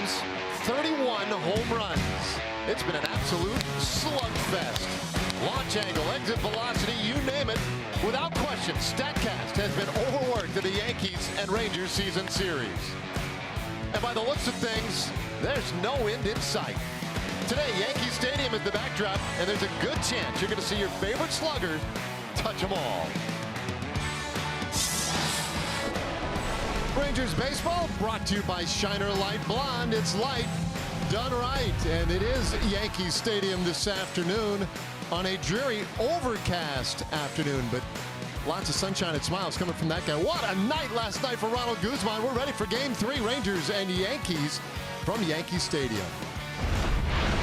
games, 31 home runs. It's been an absolute slugfest. Launch angle, exit velocity, you name it. Without question, StatCast has been overworked in the Yankees and Rangers season series. And by the looks of things, there's no end in sight. Today, Yankee Stadium is the backdrop, and there's a good chance you're going to see your favorite slugger touch them all. Rangers baseball brought to you by Shiner Light Blonde. It's light done right, and it is Yankee Stadium this afternoon on a dreary, overcast afternoon, but lots of sunshine and smiles coming from that guy. What a night last night for Ronald Guzman. We're ready for Game 3, Rangers and Yankees from Yankee Stadium.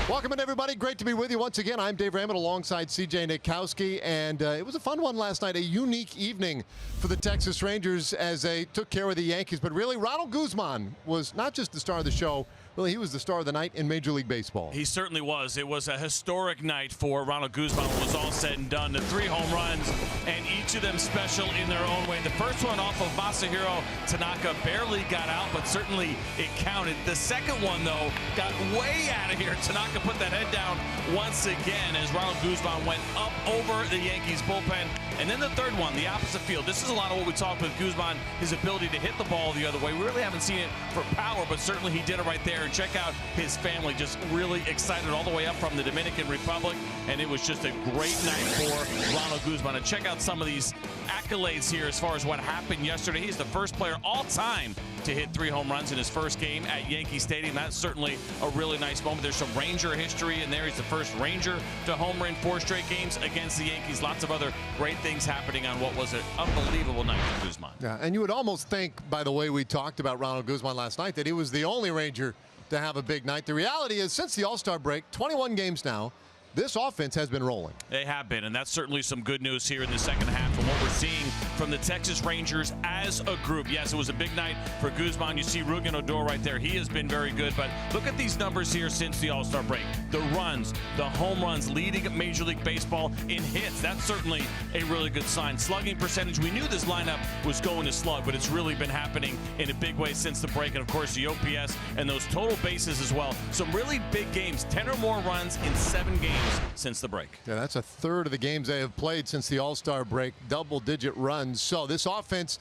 Welcome in, everybody. Great to be with you once again. I'm Dave Raymond alongside CJ Nitkowski, and it was a fun one last night, a unique evening for the Texas Rangers as they took care of the Yankees. But really, Ronald Guzman was not just the star of the show, really, he was the star of the night in Major League Baseball. He certainly was. It was a historic night for Ronald Guzman when it was all said and done. The 3 home runs, and each of them special in their own way. The first one off of Masahiro Tanaka barely got out, but certainly it counted. The second one, though, got way out of here. Tanaka put that head down once again as Ronald Guzman went up over the Yankees bullpen. And then the third one, the opposite field. This is a lot of what we talked with Guzman, his ability to hit the ball the other way. We really haven't seen it for power, but certainly he did it right there. And check out his family, just really excited all the way up from the Dominican Republic. And it was just a great night for Ronald Guzman. And check out some of these accolades here as far as what happened yesterday. He's the first player all time to hit 3 home runs in his first game at Yankee Stadium. That's certainly a really nice moment. There's some Ranger history in there. He's the first Ranger to homer in 4 straight games against the Yankees. Lots of other great things happening on what was an unbelievable night for Guzman. Yeah, and you would almost think, by the way we talked about Ronald Guzman last night, that he was the only Ranger to have a big night. The reality is, since the All-Star break, 21 games now, this offense has been rolling. They have been, and that's certainly some good news here in the second half from what we're seeing from the Texas Rangers as a group. Yes, it was a big night for Guzman. You see Rugen Odor right there. He has been very good, but look at these numbers here since the All-Star break. The runs, the home runs, leading Major League Baseball in hits. That's certainly a really good sign. Slugging percentage, we knew this lineup was going to slug, but it's really been happening in a big way since the break. And, of course, the OPS and those total bases as well. Some really big games, 10 or more runs in 7 games since the break. Yeah, that's a third of the games they have played since the All-Star break, double-digit runs. So this offense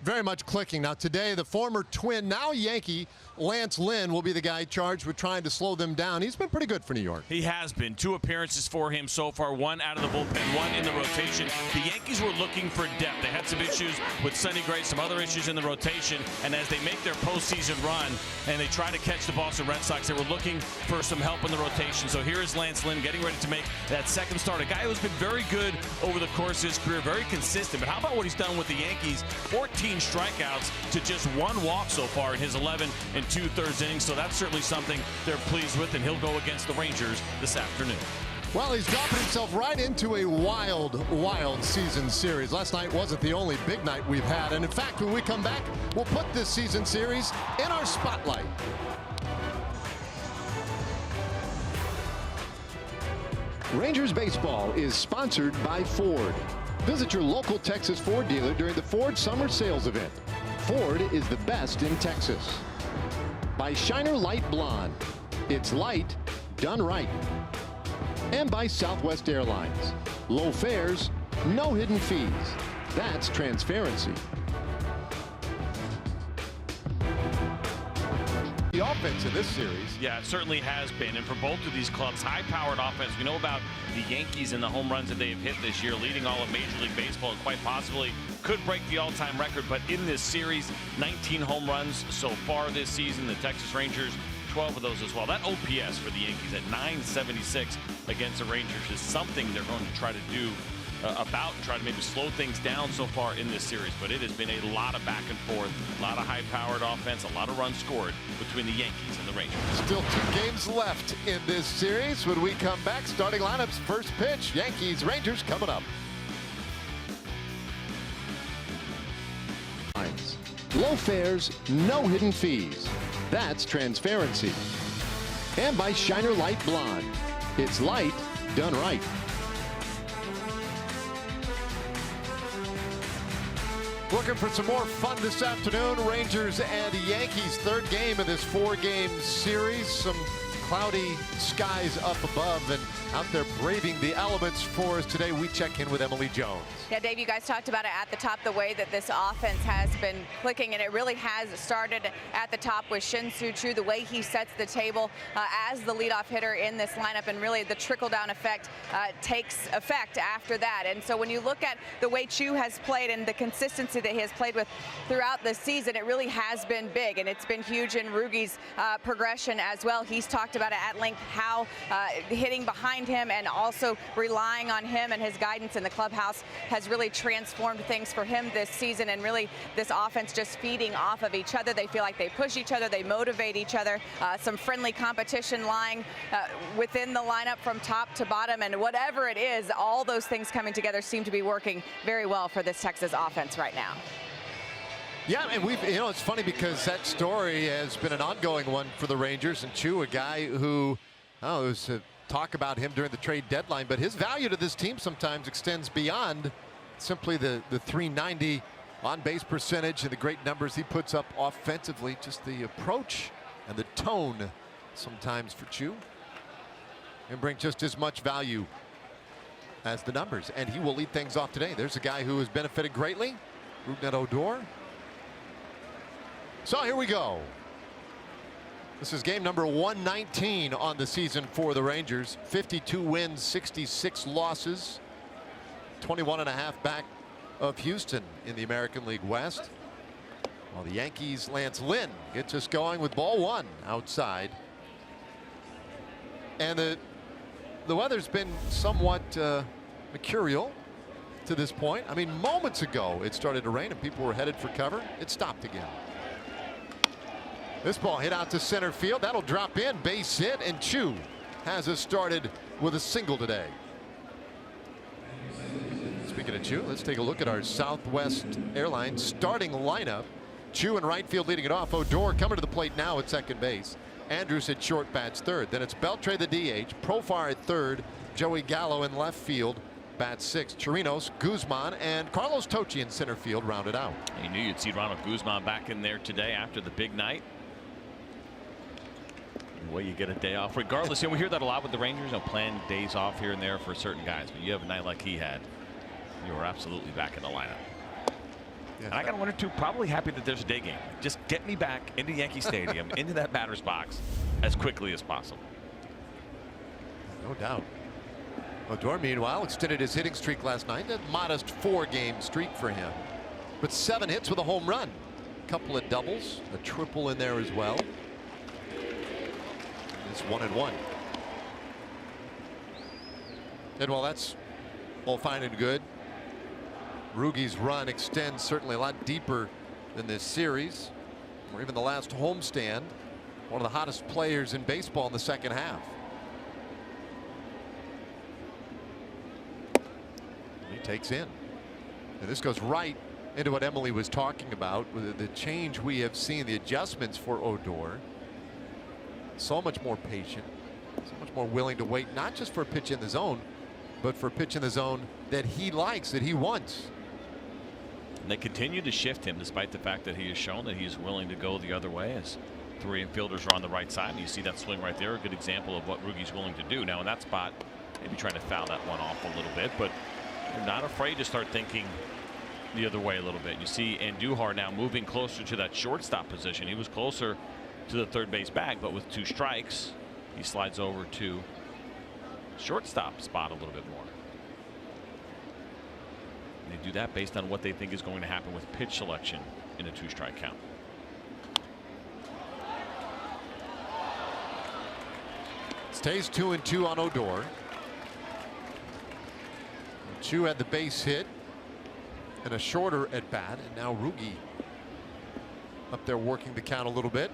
very much clicking. Now today, the former Twin, now Yankee, Lance Lynn will be the guy charged with trying to slow them down. He's been pretty good for New York. He has been. 2 appearances for him so far, 1 out of the bullpen, 1 in the rotation. The Yankees were looking for depth. They had some issues with Sonny Gray, some other issues in the rotation, and as they make their postseason run and they try to catch the Boston Red Sox, they were looking for some help in the rotation. So here is Lance Lynn getting ready to make that second start. A guy who's been very good over the course of his career, very consistent. But how about what he's done with the Yankees? 14 strikeouts to just 1 walk so far in his 11 2/3 innings. So that's certainly something they're pleased with, and he'll go against the Rangers this afternoon. Well, he's dropping himself right into a wild, wild season series. Last night wasn't the only big night we've had. And in fact, when we come back, we'll put this season series in our spotlight. Rangers baseball is sponsored by Ford. Visit your local Texas Ford dealer during the Ford Summer Sales Event. Ford is the best in Texas. By Shiner Light Blonde. It's light done right. And by Southwest Airlines. Low fares, no hidden fees. That's transparency. The offense in this series. Yeah, it certainly has been. And for both of these clubs, high-powered offense. We know about the Yankees and the home runs that they have hit this year, leading all of Major League Baseball, and quite possibly could break the all-time record. But in this series, 19 home runs so far this season. The Texas Rangers, 12 of those as well. That OPS for the Yankees at .976 against the Rangers is something they're going to try to do about and try to maybe slow things down so far in this series. But it has been a lot of back and forth, a lot of high-powered offense, a lot of runs scored between the Yankees and the Rangers. Still 2 games left in this series. When we come back, starting lineups, first pitch, Yankees, Rangers coming up. Low fares, no hidden fees. That's transparency. And by Shiner Light Blonde. It's light done right. Looking for some more fun this afternoon. Rangers and Yankees, third game of this four-game series. Some cloudy skies up above and out there braving the elements for us today. We check in with Emily Jones. Yeah, Dave, you guys talked about it at the top, the way that this offense has been clicking, and it really has started at the top with Shin-Soo Choo, the way he sets the table as the leadoff hitter in this lineup, and really the trickle-down effect takes effect after that. And so when you look at the way Choo has played and the consistency that he has played with throughout the season, it really has been big, and it's been huge in Rugi's progression as well. He's talked about it at length, how hitting behind him and also relying on him and his guidance in the clubhouse has really transformed things for him this season, and really this offense just feeding off of each other. They feel like they push each other, they motivate each other, some friendly competition lying within the lineup from top to bottom, and whatever it is, all those things coming together seem to be working very well for this Texas offense right now. Yeah, and it's funny because that story has been an ongoing one for the Rangers, and Choo, a guy who, it was talk about him during the trade deadline, but his value to this team sometimes extends beyond simply the 390 on base percentage and the great numbers he puts up offensively. Just the approach and the tone sometimes for Choo can bring just as much value as the numbers, and he will lead things off today. There's a guy who has benefited greatly, Rougned Odor. So here we go. This is game number 119 on the season for the Rangers. 52 wins, 66 losses. 21.5 back of Houston in the American League West. While the Yankees' Lance Lynn gets us going with ball one outside. And the weather's been somewhat mercurial to this point. I mean, moments ago it started to rain and people were headed for cover. It stopped again. This ball hit out to center field. That'll drop in, base hit, and Choo has us started with a single today. Speaking of Choo, let's take a look at our Southwest Airlines starting lineup. Choo in right field leading it off. Odor coming to the plate now at second base. Andrews at short, bats third. Then it's Beltre the DH, Profar at third, Joey Gallo in left field, bats sixth. Chirinos, Guzman, and Carlos Tocci in center field rounded out. You knew you'd see Ronald Guzman back in there today after the big night. Well, you get a day off regardless. We hear that a lot with the Rangers, plan days off here and there for certain guys, but you have a night like he had, you were absolutely back in the lineup. Yeah, and I got to wonder too, probably happy that there's a day game. Just get me back into Yankee Stadium, into that batter's box as quickly as possible. No doubt. Odor, meanwhile, extended his hitting streak last night. A modest 4-game streak for him, but 7 hits with a home run, a couple of doubles, a triple in there as well. It's 1-1. And while that's all fine and good, Rugi's run extends certainly a lot deeper than this series or even the last homestand. One of the hottest players in baseball in the second half. He takes in, and this goes right into what Emily was talking about with the change we have seen, the adjustments for Odor. So much more patient, so much more willing to wait, not just for a pitch in the zone, but for a pitch in the zone that he likes, that he wants. And they continue to shift him despite the fact that he has shown that he is willing to go the other way as 3 infielders are on the right side. And you see that swing right there, a good example of what Rugi's willing to do. Now in that spot, maybe trying to foul that one off a little bit, but you're not afraid to start thinking the other way a little bit. You see Andujar now moving closer to that shortstop position. He was closer to the third base bag, but with 2 strikes, he slides over to shortstop spot a little bit more. And they do that based on what they think is going to happen with pitch selection in a 2-strike count. Stays 2-2 on Odor. Choo had the base hit and a shorter at bat, and now Rugi up there working the count a little bit.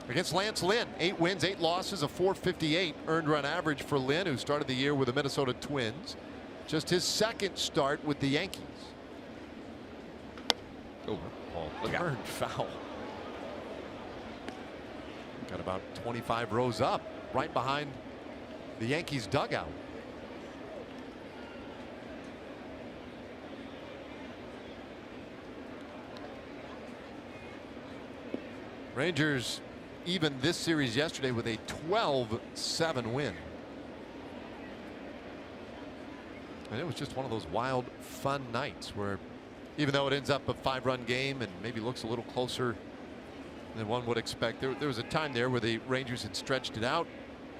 Against Lance Lynn, 8 wins, 8 losses, a .458 earned run average for Lynn, who started the year with the Minnesota Twins. Just his second start with the Yankees. Oh, look out. Foul. Got about 25 rows up, right behind the Yankees dugout. Rangers even this series yesterday with a 12-7 win. And it was just one of those wild, fun nights where, even though it ends up a 5-run game and maybe looks a little closer than one would expect, there was a time there where the Rangers had stretched it out,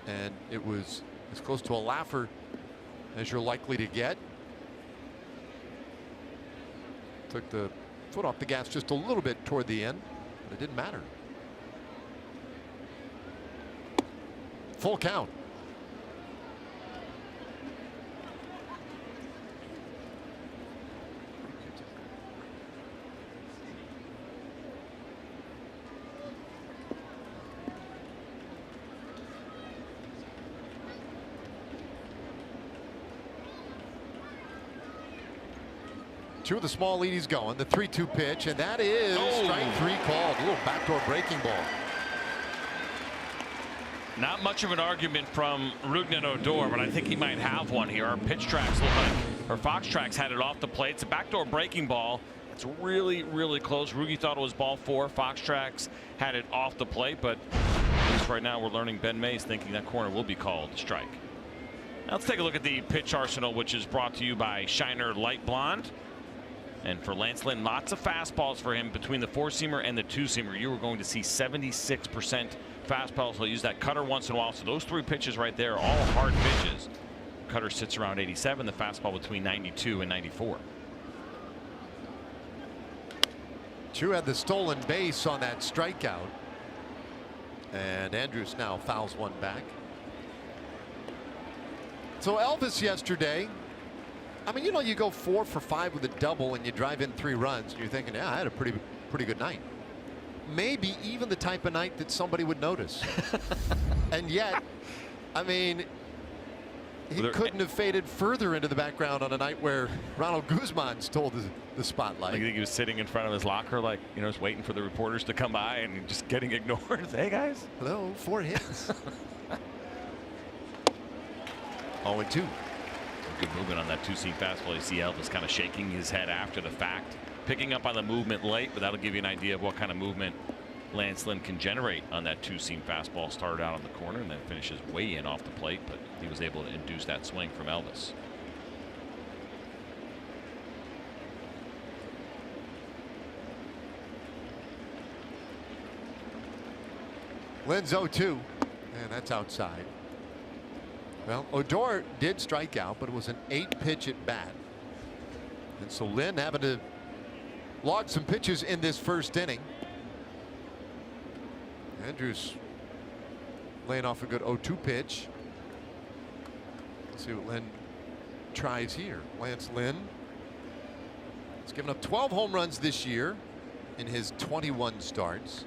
and it was as close to a laugher as you're likely to get. Took the foot off the gas just a little bit toward the end, but it didn't matter. Full count. Two of the small leadies going. The 3-2 pitch, and that is strike 3 called. A little backdoor breaking ball. Not much of an argument from Rougned Odor, but I think he might have one here. Our pitch tracks look like, or Fox tracks had it off the plate. It's a backdoor breaking ball. It's really, really close. Rugi thought it was ball 4. Fox tracks had it off the plate, but at least right now we're learning Ben Mays thinking that corner will be called a strike. Now let's take a look at the pitch arsenal, which is brought to you by Shiner Light Blonde. And for Lance Lynn, lots of fastballs for him between the 4-seamer and the 2-seamer. You are going to see 76% fastballs. He'll use that cutter once in a while. So those 3 pitches right there are all hard pitches. Cutter sits around 87. The fastball between 92 and 94. Chu had the stolen base on that strikeout. And Andrus now fouls one back. So Elvis yesterday, I mean, you know, you go 4 for 5 with a double and you drive in 3 runs and you're thinking, yeah, I had a pretty good night. Maybe even the type of night that somebody would notice. And yet, I mean, he couldn't have faded further into the background on a night where Ronald Guzman stole the spotlight. I think he was sitting in front of his locker, like, you know, just waiting for the reporters to come by and just getting ignored. Hey, guys. Hello, 4 hits. 0-2. Good movement on that 2-seam fastball. You see Elvis kind of shaking his head after the fact, picking up on the movement late, but that'll give you an idea of what kind of movement Lance Lynn can generate on that 2-seam fastball. Started out on the corner and then finishes way in off the plate, but he was able to induce that swing from Elvis. Lynn's 0-2, and that's outside. Well, Odor did strike out, but it was an 8-pitch at bat. And so Lynn having to log some pitches in this first inning. Andrus laying off a good 0-2 pitch. Let's see what Lynn tries here. Lance Lynn has given up 12 home runs this year in his 21 starts.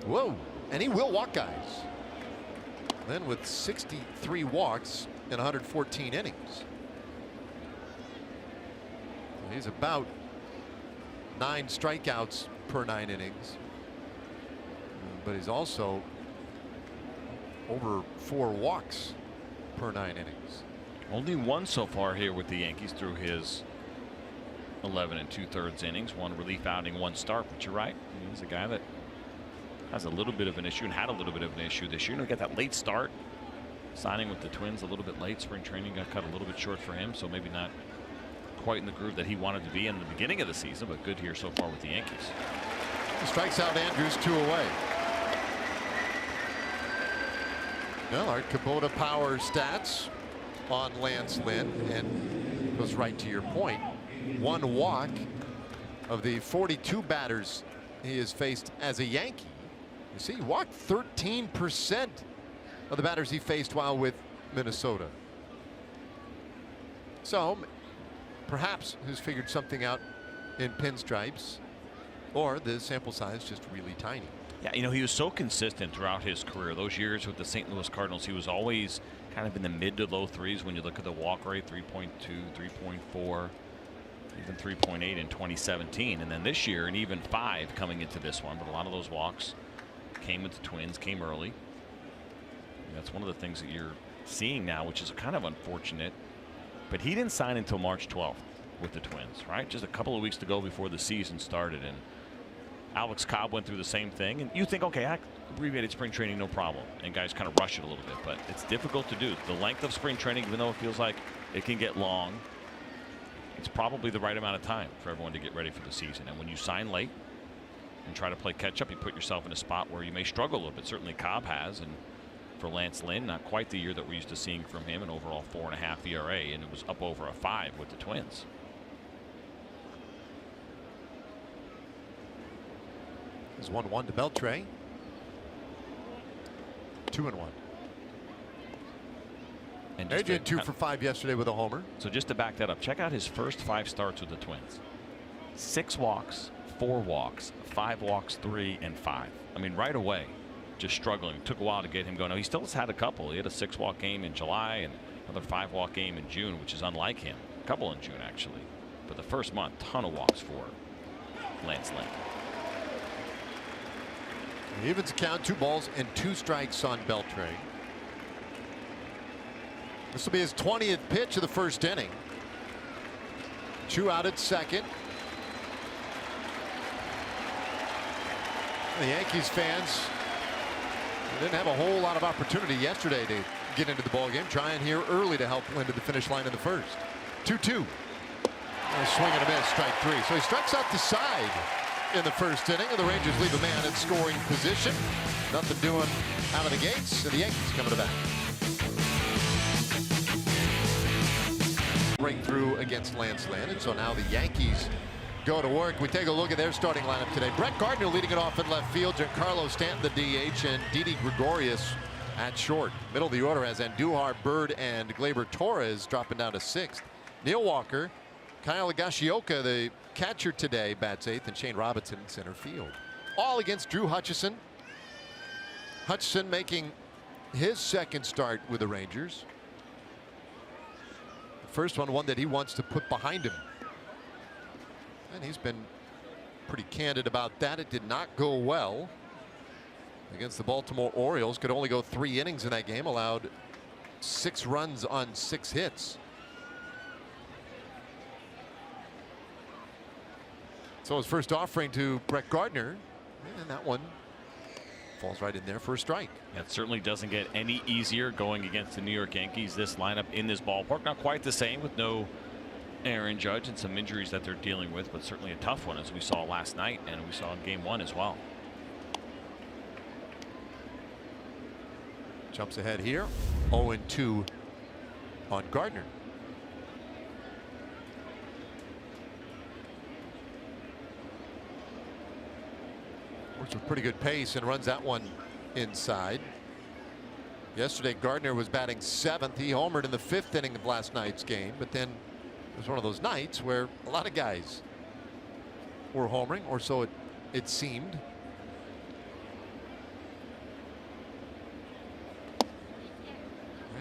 Whoa. And he will walk guys. Then with 63 walks in 114 innings. He's about 9 strikeouts per 9 innings. But he's also over 4 walks per 9 innings. Only 1 so far here with the Yankees through his 11 2/3 innings. 1 relief outing, 1 start. But you're right. He's a guy that has a little bit of an issue and had a little bit of an issue this year. You know, got that late start, signing with the Twins a little bit late. Spring training got cut a little bit short for him, so maybe not quite in the groove that he wanted to be in the beginning of the season, but good here so far with the Yankees. He strikes out Andrus 2 away. Well, our Kubota power stats on Lance Lynn, and goes right to your point. 1 walk of the 42 batters he has faced as a Yankee. You see, he walked 13% of the batters he faced while with Minnesota. So perhaps he's figured something out in pinstripes, or the sample size just really tiny. Yeah, you know, he was so consistent throughout his career. Those years with the St. Louis Cardinals, he was always kind of in the mid to low 3s when you look at the walk rate, 3.2, 3.4. Even 3.8 in 2017, and then this year an even 5 coming into this one. But a lot of those walks came with the Twins, came early. And that's one of the things that you're seeing now, which is kind of unfortunate. But he didn't sign until March 12th. with the Twins, right? Just a couple of weeks to go before the season started, and Alex Cobb went through the same thing. And you think, okay, abbreviated spring training, no problem, and guys kind of rush it a little bit, but it's difficult to do. The length of spring training, even though it feels like it can get long, it's probably the right amount of time for everyone to get ready for the season. And when you sign late and try to play catch up, you put yourself in a spot where you may struggle a little bit. Certainly Cobb has, and for Lance Lynn, not quite the year that we're used to seeing from him, an overall 4.5 ERA, and it was up over a 5 with the Twins. There's 1-1 to Beltre. 2-1. And Adrian 2 for 5 yesterday with a homer. So just to back that up, check out his first 5 starts with the Twins. 6 walks, 4 walks, 5 walks, 3 and 5. I mean, right away, just struggling. Took a while to get him going. Now, he still has had a couple. He had a 6-walk game in July and another 5-walk game in June, which is unlike him. A couple in June, actually. But the first month, ton of walks for Lance Lynn. He evens the count, 2 balls and 2 strikes on Beltre. This will be his 20th pitch of the first inning. Chu out at second. The Yankees fans didn't have a whole lot of opportunity yesterday to get into the ball game. Trying here early to help Lynn to the finish line in the first. 2-2. A swing and a miss, strike 3. So he strikes out the side in the first inning, and the Rangers leave a man in scoring position. Nothing doing out of the gates, and the Yankees coming to bat. Breakthrough against Lance Lynn, and so now the Yankees go to work. We take a look at their starting lineup today. Brett Gardner leading it off in left field. Giancarlo Stanton the DH, and Didi Gregorius at short. Middle of the order has Andujar, Bird, and Gleyber Torres dropping down to 6th. Neil Walker, Kyle Higashioka, the catcher today, bats 8th, and Shane Robinson in center field. All against Drew Hutchison. Hutchison making his second start with the Rangers. The first one that he wants to put behind him. And he's been pretty candid about that. It did not go well against the Baltimore Orioles. Could only go 3 innings in that game. Allowed 6 runs on 6 hits. So his first offering to Brett Gardner, and that one falls right in there for a strike. It certainly doesn't get any easier going against the New York Yankees. This lineup in this ballpark, not quite the same with no Aaron Judge and some injuries that they're dealing with, but certainly a tough one, as we saw last night and we saw in game 1 as well. Jumps ahead here. 0-2 on Gardner. Works with pretty good pace and runs that one inside. Yesterday Gardner was batting 7th. He homered in the 5th inning of last night's game, but then it was one of those nights where a lot of guys were homering, or so it seemed.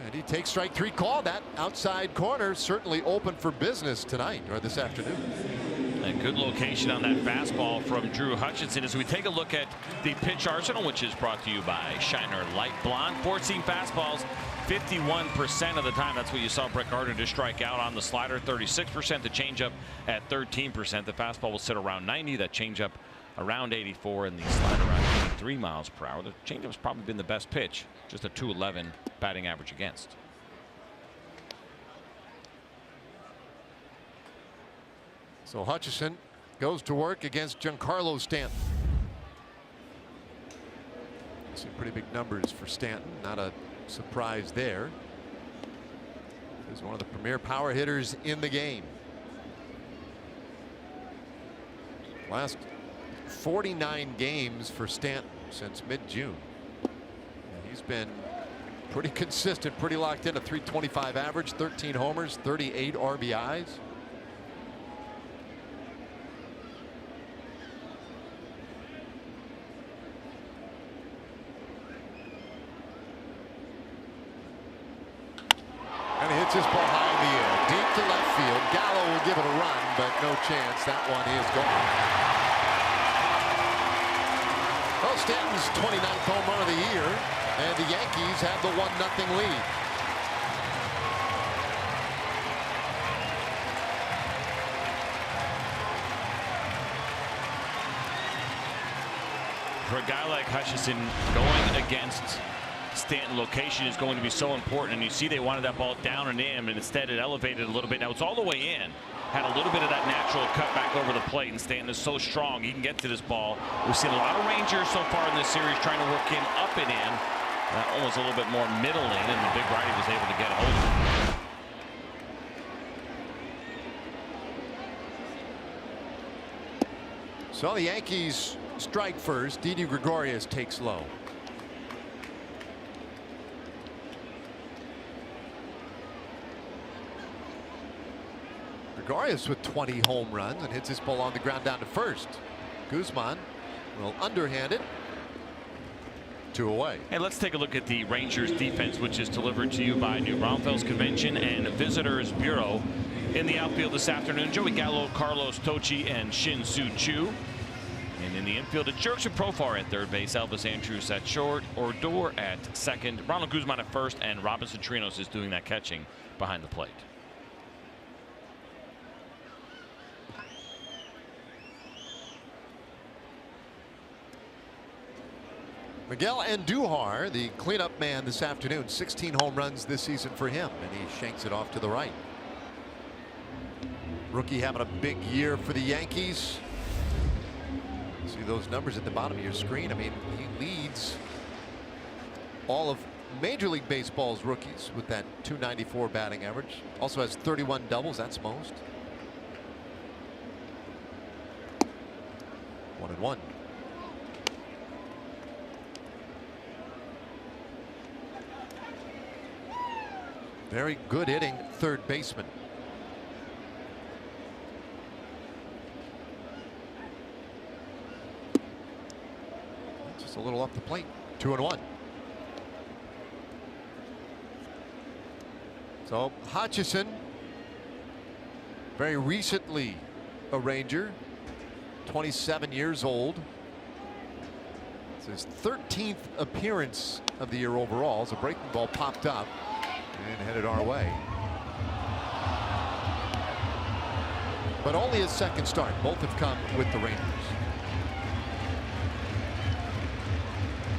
And he takes strike 3 call. That outside corner certainly open for business tonight or this afternoon. And good location on that fastball from Drew Hutchison. As we take a look at the pitch arsenal, which is brought to you by Shiner Light Blonde. 14 fastballs, 51% of the time. That's what you saw Brett Gardner just strike out on. The slider 36%, the changeup at 13%. The fastball will sit around 90, that changeup around 84, and the slider around 83 miles per hour. The changeup's probably been the best pitch, just a 211 batting average against. So Hutchison goes to work against Giancarlo Stanton. Some pretty big numbers for Stanton. Not a surprise there. He's one of the premier power hitters in the game. Last 49 games for Stanton since mid-June. He's been pretty consistent, pretty locked in. A .325 average, 13 homers, 38 RBIs. And he hits this ball high in the air, deep to left field. Gallo will give it a run, but no chance. That one is gone. Well, Stanton's 29th home run of the year, and the Yankees have the 1-0 lead. For a guy like Hutchison, going against Stanton location is going to be so important. And you see they wanted that ball down and in, and instead it elevated a little bit. Now it's all the way in. Had a little bit of that natural cut back over the plate, and Stanton is so strong he can get to this ball. We've seen a lot of Rangers so far in this series trying to work him up and in. That one was a little bit more middle in, and the big righty was able to get a hold of it. So the Yankees strike first. Didi Gregorius takes low. Gregorius with 20 home runs and hits this ball on the ground down to first. Guzman will underhand it. 2 away. And let's take a look at the Rangers defense, which is delivered to you by New Braunfels Convention and Visitors Bureau. In the outfield this afternoon, Joey Gallo, Carlos Tocci, and Shin-Soo Choo. And in the infield, it's Jurickson Profar at third base, Elvis Andrus at short, Odor at second, Ronald Guzman at first, and Robinson Chirinos is doing that catching behind the plate. Miguel Andujar, the cleanup man this afternoon, 16 home runs this season for him, and he shanks it off to the right. Rookie having a big year for the Yankees. See those numbers at the bottom of your screen. I mean, he leads all of Major League Baseball's rookies with that .294 batting average. Also has 31 doubles. That's most. 1-1. Very good hitting third baseman. Just a little up the plate. 2-1. So Hutchison, very recently a Ranger, 27 years old. It's his 13th appearance of the year overall. As a breaking ball popped up and headed our way. But only his second start. Both have come with the Rangers.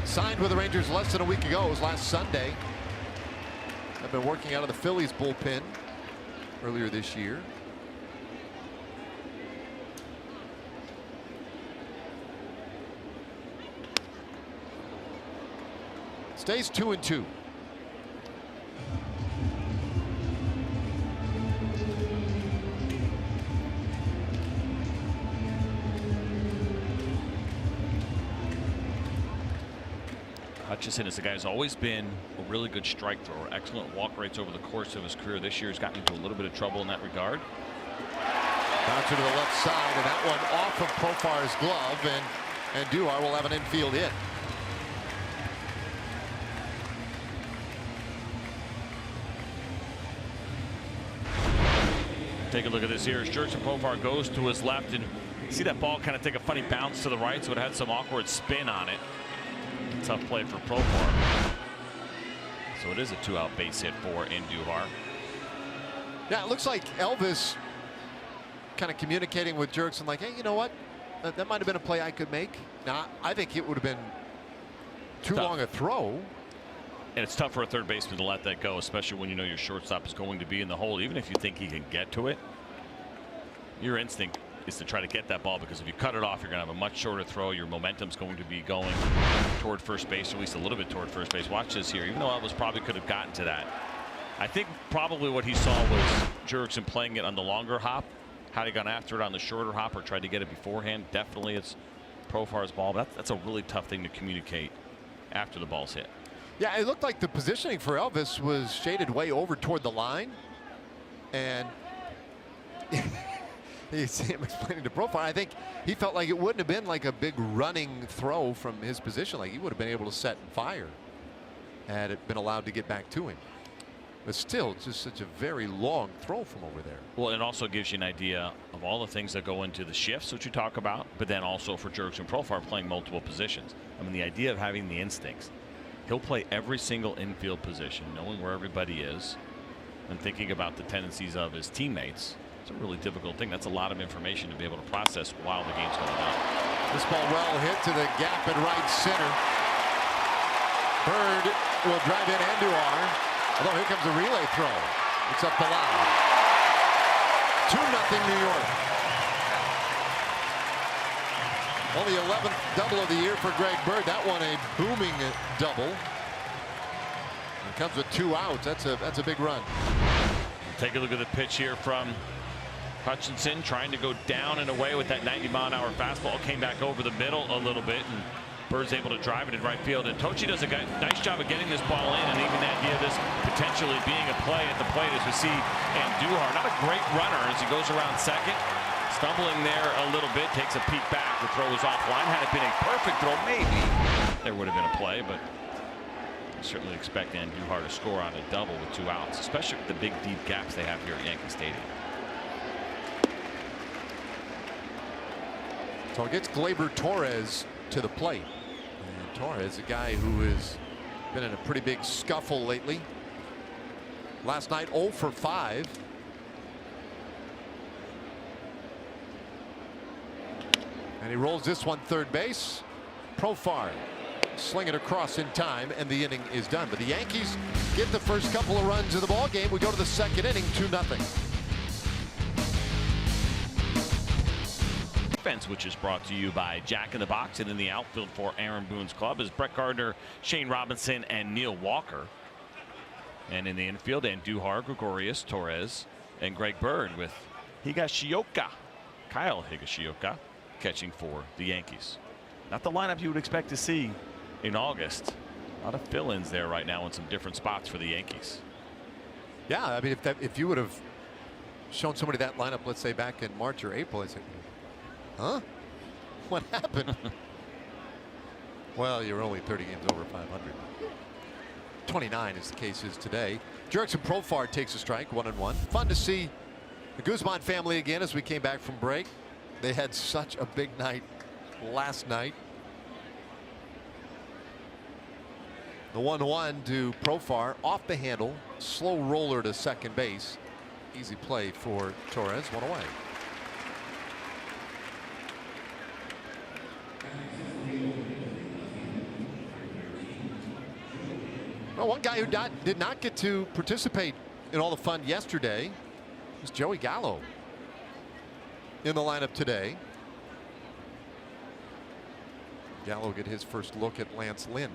Signed with the Rangers less than a week ago. It was last Sunday. I've been working out of the Phillies bullpen earlier this year. Stays 2-2. Hutchison is a guy who's always been a really good strike thrower, excellent walk rates over the course of his career. This year has gotten into a little bit of trouble in that regard. Bouncer to the left side, and that one off of Profar's glove, and Duhar will have an infield hit. Take a look at this here as Jurickson Profar goes to his left, and see that ball kind of take a funny bounce to the right, so it had some awkward spin on it. Tough play for Profar. So it is a 2-out base hit for Andujar. Yeah, it looks like Elvis kind of communicating with Jurickson like, hey, you know what? That might have been a play I could make. Now, I think it would have been too long a throw. And it's tough for a third baseman to let that go, especially when you know your shortstop is going to be in the hole. Even if you think he can get to it, your instinct is to try to get that ball, because if you cut it off, you're going to have a much shorter throw. Your momentum's going to be going toward first base, or at least a little bit toward first base. Watch this here. Even though Elvis probably could have gotten to that, I think probably what he saw was Jurickson playing it on the longer hop. Had he gone after it on the shorter hop or tried to get it beforehand, definitely it's Profar's ball. But that's a really tough thing to communicate after the ball's hit. Yeah, it looked like the positioning for Elvis was shaded way over toward the line, and you see him explaining to Profar. I think he felt like it wouldn't have been like a big running throw from his position. Like he would have been able to set and fire had it been allowed to get back to him. But still, it's just such a very long throw from over there. Well, it also gives you an idea of all the things that go into the shifts, which you talk about, but then also for Jurickson Profar playing multiple positions. I mean, the idea of having the instincts. He'll play every single infield position, knowing where everybody is and thinking about the tendencies of his teammates. It's a really difficult thing. That's a lot of information to be able to process while the game's going on. This ball well hit to the gap in right center. Bird will drive in Andujar. Although here comes a relay throw. It's up the line. 2-0 New York. Only 11th double of the year for Greg Bird. That one a booming double. It comes with 2 outs. That's a big run. Take a look at the pitch here from Hutchinson, trying to go down and away with that 90-mile-an-hour fastball. Came back over the middle a little bit, and Bird's able to drive it in right field. And Tochi does a nice job of getting this ball in, and even the idea of this potentially being a play at the plate as we see Andujar, not a great runner as he goes around second. Stumbling there a little bit, takes a peek back. The throw is offline. Had it been a perfect throw, maybe there would have been a play, but I certainly expect Andujar to score on a double with 2 outs, especially with the big deep gaps they have here at Yankee Stadium. So it gets Gleyber Torres to the plate. And Torres, a guy who has been in a pretty big scuffle lately. Last night 0 for 5. And he rolls this one third base. Profar sling it across in time, and the inning is done. But the Yankees get the first couple of runs of the ball game. We go to the second inning, 2-0. Defense, which is brought to you by Jack in the Box, and in the outfield for Aaron Boone's club is Brett Gardner, Shane Robinson, and Neil Walker. And in the infield, Andujar, Gregorius, Torres, and Greg Bird with Higashioka, Kyle Higashioka, catching for the Yankees. Not the lineup you would expect to see in August. A lot of fill-ins there right now in some different spots for the Yankees. Yeah, I mean, if you would have shown somebody that lineup, let's say back in March or April, I'd say, huh? What happened? Well, you're only 30 games over 500. 29 is the case is today. Jurickson Profar takes a strike, 1-1. Fun to see the Guzman family again as we came back from break. They had such a big night last night. The 1-1 to Profar, off the handle, slow roller to second base. Easy play for Torres, 1 away. Well, one guy who did not get to participate in all the fun yesterday was Joey Gallo in the lineup today. Gallo get his first look at Lance Lynn.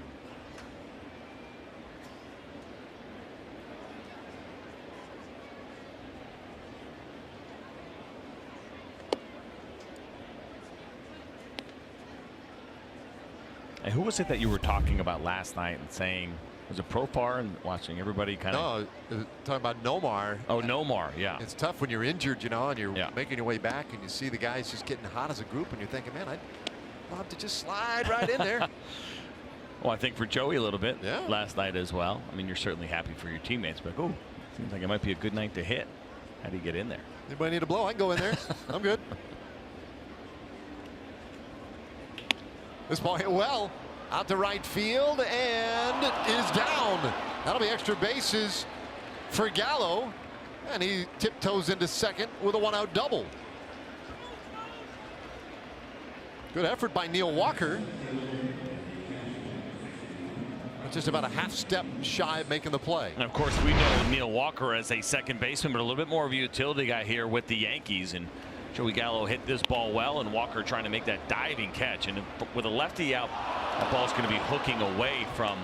And who was it that you were talking about last night and saying, was it Profar, and watching everybody kind of? No, talking about Nomar. Oh, Nomar, yeah. It's tough when you're injured, you know, and you're making your way back and you see the guys just getting hot as a group and you're thinking, man, I'd love to just slide right in there. Well, I think for Joey a little bit last night as well. I mean, you're certainly happy for your teammates, but oh, seems like it might be a good night to hit. How do you get in there? Anybody need a blow? I can go in there. I'm good. This ball hit well out to right field and is down. That'll be extra bases for Gallo, and he tiptoes into second with a 1-out double. Good effort by Neil Walker. Just about a half step shy of making the play. And of course, we know Neil Walker as a second baseman, but a little bit more of a utility guy here with the Yankees. And Joey Gallo hit this ball well, and Walker trying to make that diving catch. And with a lefty out, that ball's going to be hooking away from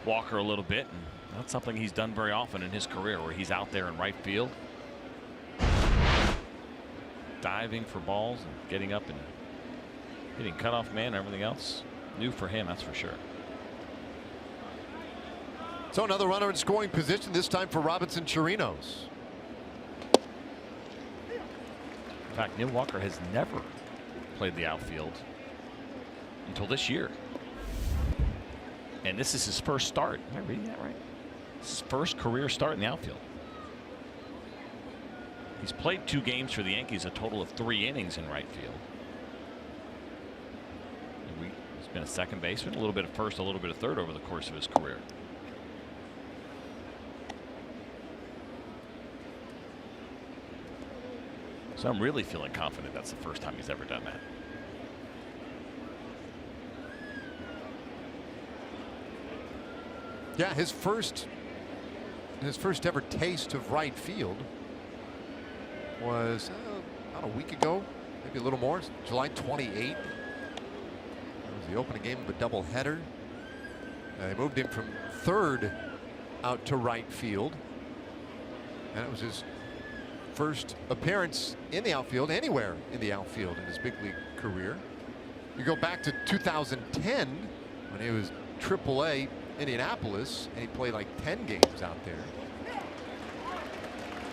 Walker a little bit. And that's something he's done very often in his career, where he's out there in right field, diving for balls and getting up and hitting cutoff man and everything else. New for him, that's for sure. So another runner in scoring position, this time for Robinson Chirinos. In fact, Neil Walker has never played the outfield until this year. And this is his first start. Am I reading that right? His first career start in the outfield. He's played 2 games for the Yankees, a total of 3 innings in right field. And he's been a second baseman, a little bit of first, a little bit of third over the course of his career. So I'm really feeling confident that's the first time he's ever done that. Yeah, his first ever taste of right field was about a week ago, maybe a little more, July 28th. That was the opening game of a doubleheader. They moved him from third out to right field, and it was his first appearance in the outfield, anywhere in the outfield in his big league career. You go back to 2010 when he was AAA Indianapolis, and he played like 10 games out there.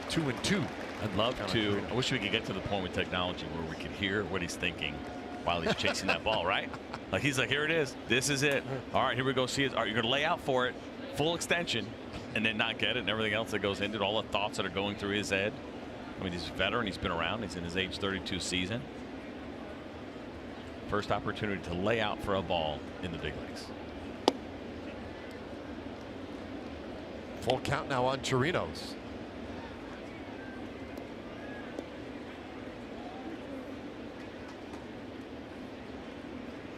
2-2. I'd love to. I wish we could get to the point with technology where we could hear what he's thinking while he's chasing that ball, right? Like he's like, here it is. This is it. All right, here we go. See it. All right, you're going to lay out for it, full extension, and then not get it, and everything else that goes into it, all the thoughts that are going through his head. I mean, he's a veteran. He's been around. He's in his age 32 season. First opportunity to lay out for a ball in the big leagues. Full count now on Chirinos.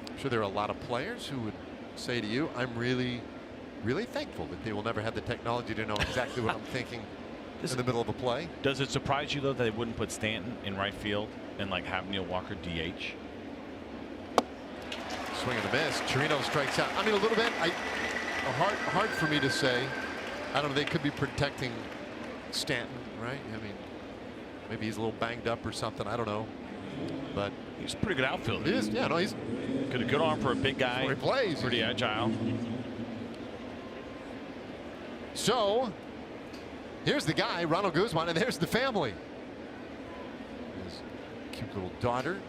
I'm sure there are a lot of players who would say to you, I'm really thankful that they will never have the technology to know exactly what I'm thinking in the middle of a play. Does it surprise you, though, that they wouldn't put Stanton in right field and like have Neil Walker DH? Swing and a miss. Chirinos strikes out. I mean, a little bit. Hard for me to say. I don't know. They could be protecting Stanton, right? I mean, maybe he's a little banged up or something. I don't know. But he's a pretty good outfielder. He is. Yeah, no, he's got a good arm for a big guy. He plays. Pretty agile. So here's the guy, Ronald Guzman, and there's the family. His cute little daughter.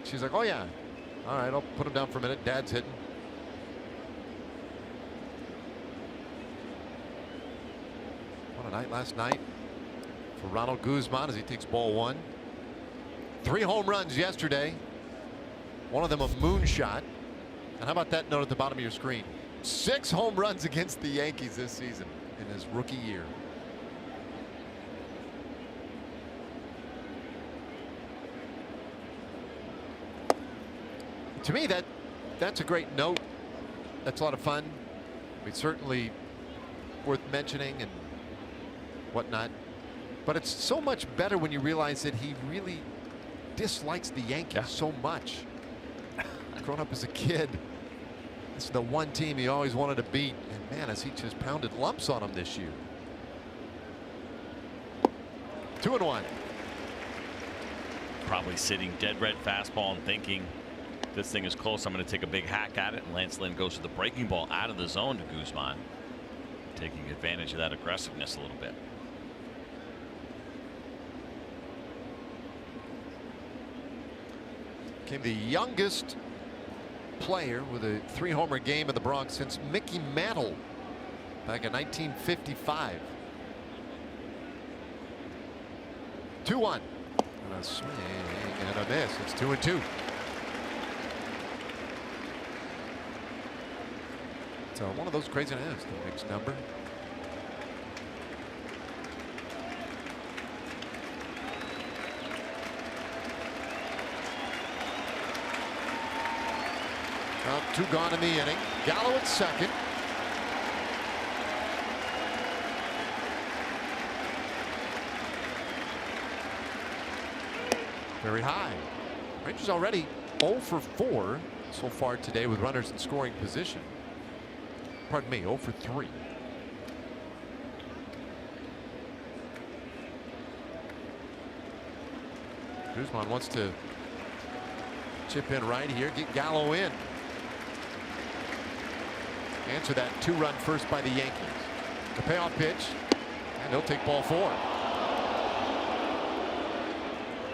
She's like, oh yeah, all right, I'll put him down for a minute. Dad's hitting. What a night last night for Ronald Guzman as he takes ball one. 3 home runs yesterday. One of them a moonshot. And how about that note at the bottom of your screen? 6 home runs against the Yankees this season in his rookie year. To me, that's a great note. That's a lot of fun. I mean, certainly worth mentioning and whatnot. But it's so much better when you realize that he really dislikes the Yankees so much. Growing up as a kid, this is the one team he always wanted to beat. And man, has he just pounded lumps on him this year. 2-1. Probably sitting dead red fastball and thinking, this thing is close. I'm going to take a big hack at it. And Lance Lynn goes to the breaking ball out of the zone to Guzman, taking advantage of that aggressiveness a little bit. Became the youngest player with a 3-homer game in the Bronx since Mickey Mantle back in 1955. 2-1. And a swing and a miss. It's 2-2. So one of those crazy names, the mixed number. Well, 2 gone in the inning. Gallo at second. Very high. Rangers already 0 for 4 so far today with runners in scoring position. Pardon me, 0 for 3. Guzman wants to chip in right here, get Gallo in. Answer that 2-run first by the Yankees. The payoff pitch, and they'll take ball 4.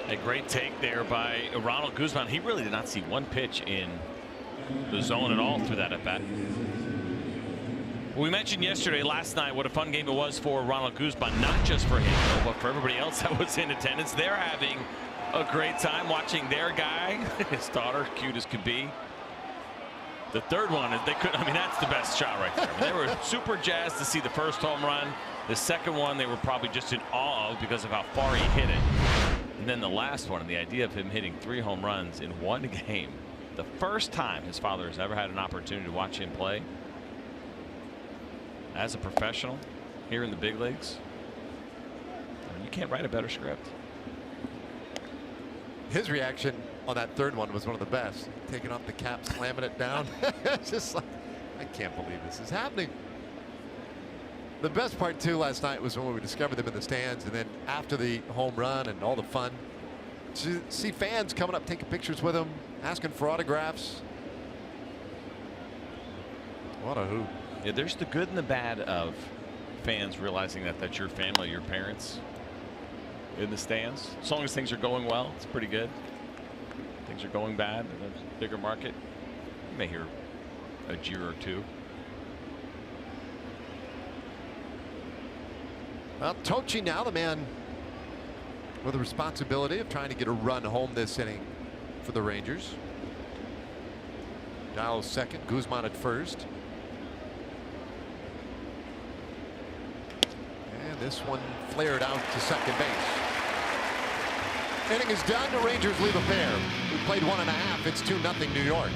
A great take there by Ronald Guzman. He really did not see one pitch in the zone at all through that at bat. We mentioned last night, what a fun game it was for Ronald Guzman, not just for him, but for everybody else that was in attendance. They're having a great time watching their guy, his daughter, cute as could be. The third one, they could. I mean, that's the best shot right there. I mean, they were super jazzed to see the first home run. The second one, they were probably just in awe of because of how far he hit it. And then the last one, and the idea of him hitting 3 home runs in one game, the first time his father has ever had an opportunity to watch him play. as a professional here in the big leagues, you can't write a better script. His reaction on that third one was one of the best. Taking off the cap, slamming it down. It's just like, I can't believe this is happening. The best part too last night was when we discovered them in the stands, and then after the home run and all the fun, to see fans coming up taking pictures with him, asking for autographs. What a hoot. Yeah, there's the good and the bad of fans realizing that that's your family, your parents in the stands. As long as things are going well, it's pretty good. Things are going bad in a bigger market, you may hear a jeer or two. Well, Tochi now the man with the responsibility of trying to get a run home this inning for the Rangers. Giles second, Guzman at first. And this one flared out to second base. Inning is done. The Rangers leave a pair. We played 1.5. It's 2-0 New York.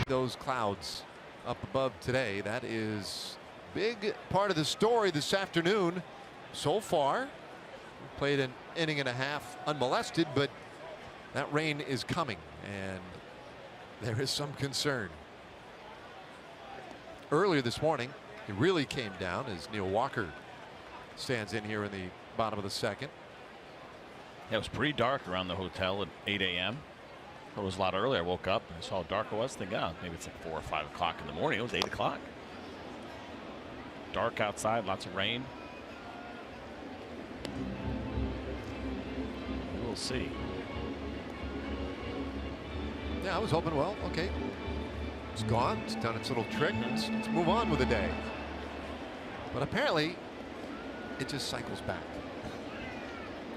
Those clouds up above today. That is big part of the story this afternoon. So far, we played an inning and a half unmolested, but that rain is coming, and there is some concern. Earlier this morning, it really came down as Neil Walker stands in here in the bottom of the second. Yeah, it was pretty dark around the hotel at 8 a.m. It was a lot earlier. I woke up and I saw how dark it was. Thinking, oh, maybe it's like 4 or 5 o'clock in the morning. It was 8 o'clock. Dark outside, lots of rain. We'll see. Yeah, I was hoping, well, okay, it's gone. It's done its little trick. Let's move on with the day. But apparently, it just cycles back.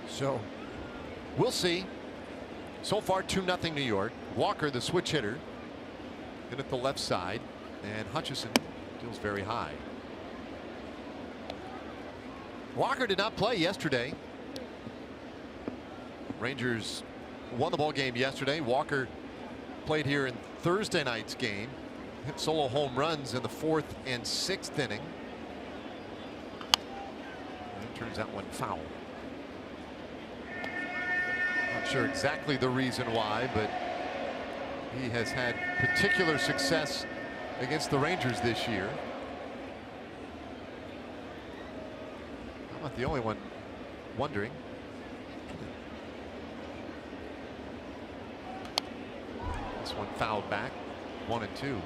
So we'll see. So far 2-0 New York. Walker the switch hitter in at the left side, and Hutchison deals very high. Walker did not play yesterday. Rangers won the ball game yesterday. Walker played here in Thursday night's game. Hit solo home runs in the 4th and 6th inning. And it turns that one foul. Not sure exactly the reason why, but he has had particular success against the Rangers this year. I'm not the only one wondering. This one fouled back, 1-2.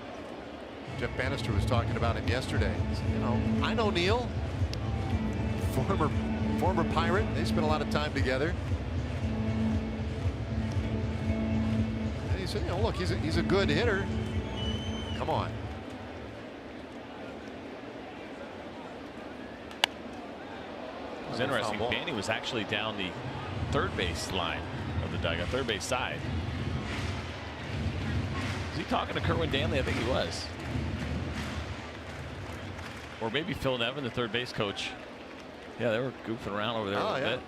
Jeff Bannister was talking about him yesterday. You know, I know Neil, former Pirate. They spent a lot of time together. And he said, you know, look, he's a good hitter. Come on. It was interesting. Banny was actually down the third base line of the dugout, third base side. Was he talking to Kerwin Danley? I think he was. Or maybe Phil Nevin, the third base coach. Yeah, they were goofing around over there a little bit.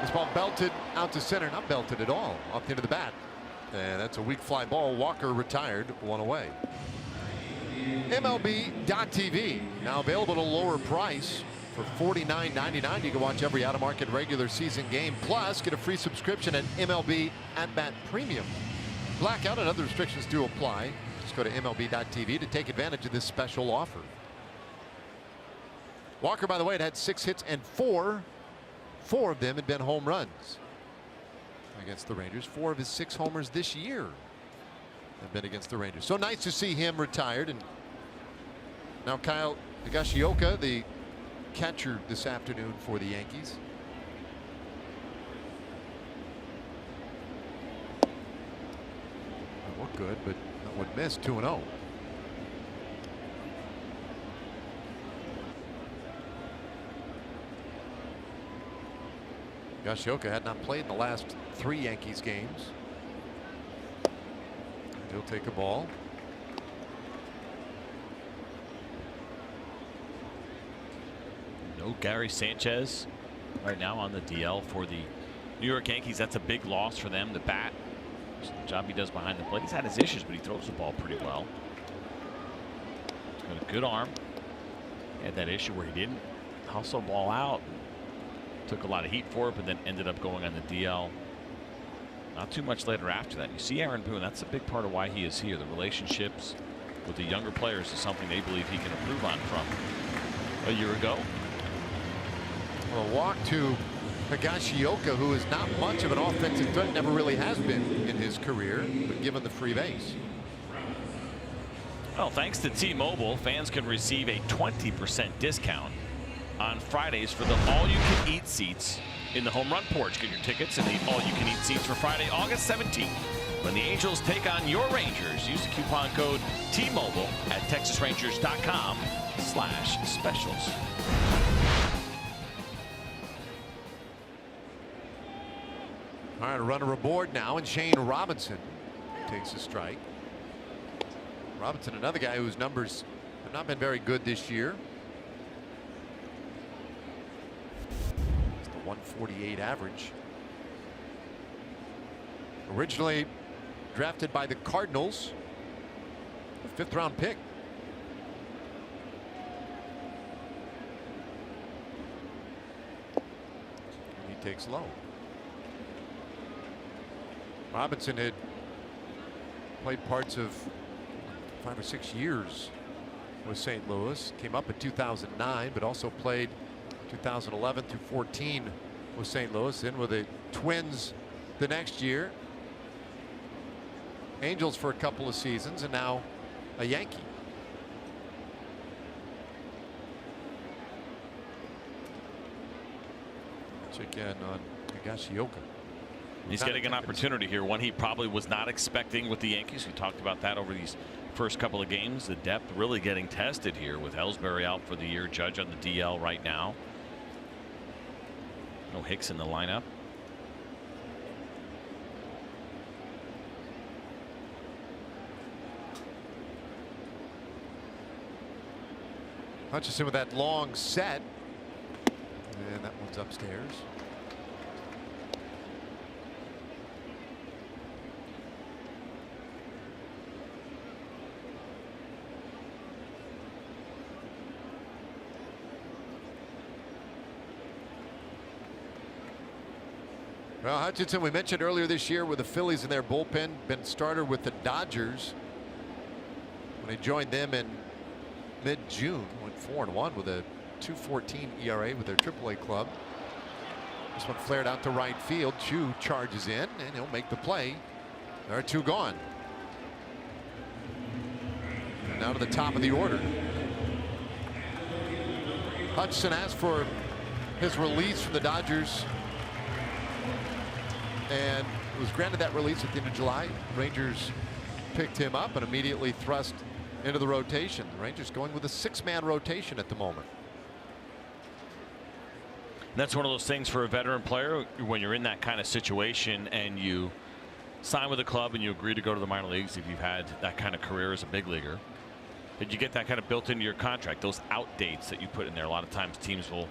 This ball belted out to center. Not belted at all. Off the end of the bat. And that's a weak fly ball. Walker retired, one away. MLB.TV now available at a lower price for $49.99. You can watch every out-of-market regular season game. Plus, get a free subscription at MLB At Bat Premium. Blackout and other restrictions do apply. Just go to MLB.TV to take advantage of this special offer. Walker, by the way, had 6 hits and 4 of them had been home runs against the Rangers. 4 of his 6 homers this year have been against the Rangers. So nice to see him retired. And now Kyle Higashioka, the catcher this afternoon for the Yankees. That looked good, but that one missed. 2-0. Higashioka had not played in the last 3 Yankees games. He'll take a ball. No Gary Sanchez right now on the DL for the New York Yankees. That's a big loss for them. The bat The job he does behind the plate. He's had his issues, but he throws the ball pretty well. He's got a good arm. He had that issue where he didn't hustle ball out. Took a lot of heat for it, but then ended up going on the DL. Not too much later after that. You see Aaron Boone, that's a big part of why he is here. The relationships with the younger players is something they believe he can improve on from a year ago. Well, a walk to Higashioka, who is not much of an offensive threat, never really has been in his career, but given the free base. Well, thanks to T-Mobile, fans can receive a 20% discount on Fridays for the all-you-can-eat seats in the home run porch. Get your tickets and the all-you-can-eat seats for Friday, August 17th. When the Angels take on your Rangers, use the coupon code T-Mobile at TexasRangers.com/specials. All right, a runner aboard now, and Shane Robinson takes a strike. Robinson, another guy whose numbers have not been very good this year. It's the 148 average. Originally drafted by the Cardinals, a 5th-round pick. And he takes low. Robinson had played parts of 5 or 6 years with St. Louis. Came up in 2009, but also played 2011 through 14 with St. Louis. Then with the Twins the next year. Angels for a couple of seasons, and now a Yankee. Check in on Higashioka. He's getting an opportunity here, one he probably was not expecting with the Yankees. We talked about that over these first couple of games. The depth really getting tested here with Ellsbury out for the year. Judge on the DL right now. No Hicks in the lineup. Hutchison with that long set, and that one's upstairs. Well, Hutchinson, we mentioned earlier this year with the Phillies in their bullpen, been starter with the Dodgers when he joined them in mid-June. Went 4-1 with a 2.14 ERA with their AAA club. This one flared out to right field. Chu charges in, and he'll make the play. There are 2 gone. And now to the top of the order. Hutchinson asked for his release from the Dodgers, and was granted that release at the end of July. Rangers picked him up and immediately thrust into the rotation. The Rangers going with a 6-man rotation at the moment. And that's one of those things for a veteran player when you're in that kind of situation and you sign with a club and you agree to go to the minor leagues. If you've had that kind of career as a big leaguer, did you get that kind of built into your contract? Those out dates that you put in there, a lot of times teams will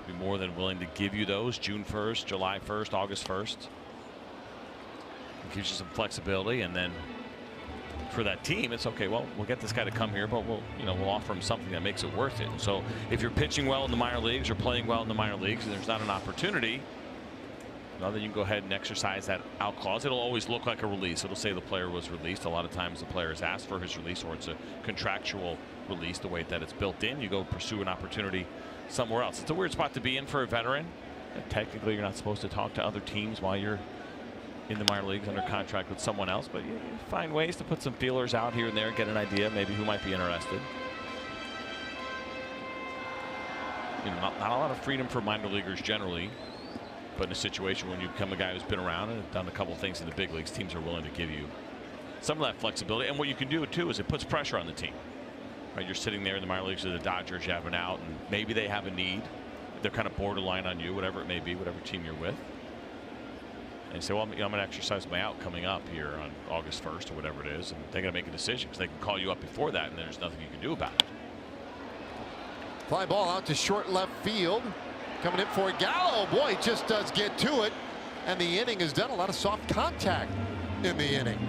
be more than willing to give you those. June 1st, July 1st, August 1st. It gives you some flexibility, and then for that team, it's okay. Well, we'll get this guy to come here, but we'll offer him something that makes it worth it. And so, if you're pitching well in the minor leagues or playing well in the minor leagues, and there's not an opportunity, well, then you can go ahead and exercise that out clause. It'll always look like a release. It'll say the player was released. A lot of times, the player has asked for his release, or it's a contractual release. The way that it's built in, you go pursue an opportunity somewhere else. It's a weird spot to be in for a veteran. And technically, you're not supposed to talk to other teams while you're in the minor leagues under contract with someone else, but you find ways to put some feelers out here and there, get an idea maybe who might be interested. Not a lot of freedom for minor leaguers generally, but in a situation when you become a guy who's been around and done a couple of things in the big leagues, teams are willing to give you some of that flexibility. And what you can do too is it puts pressure on the team. Right, you're sitting there in the minor leagues with the Dodgers, you have an out, and maybe they have a need. They're kind of borderline on you, whatever it may be, whatever team you're with. And say, well, I'm going to exercise my out coming up here on August 1st or whatever it is, and they got to make a decision because they can call you up before that, and there's nothing you can do about it. Fly ball out to short left field. Coming in for Gallo. Boy, he just does get to it, and the inning has done a lot of soft contact in the inning.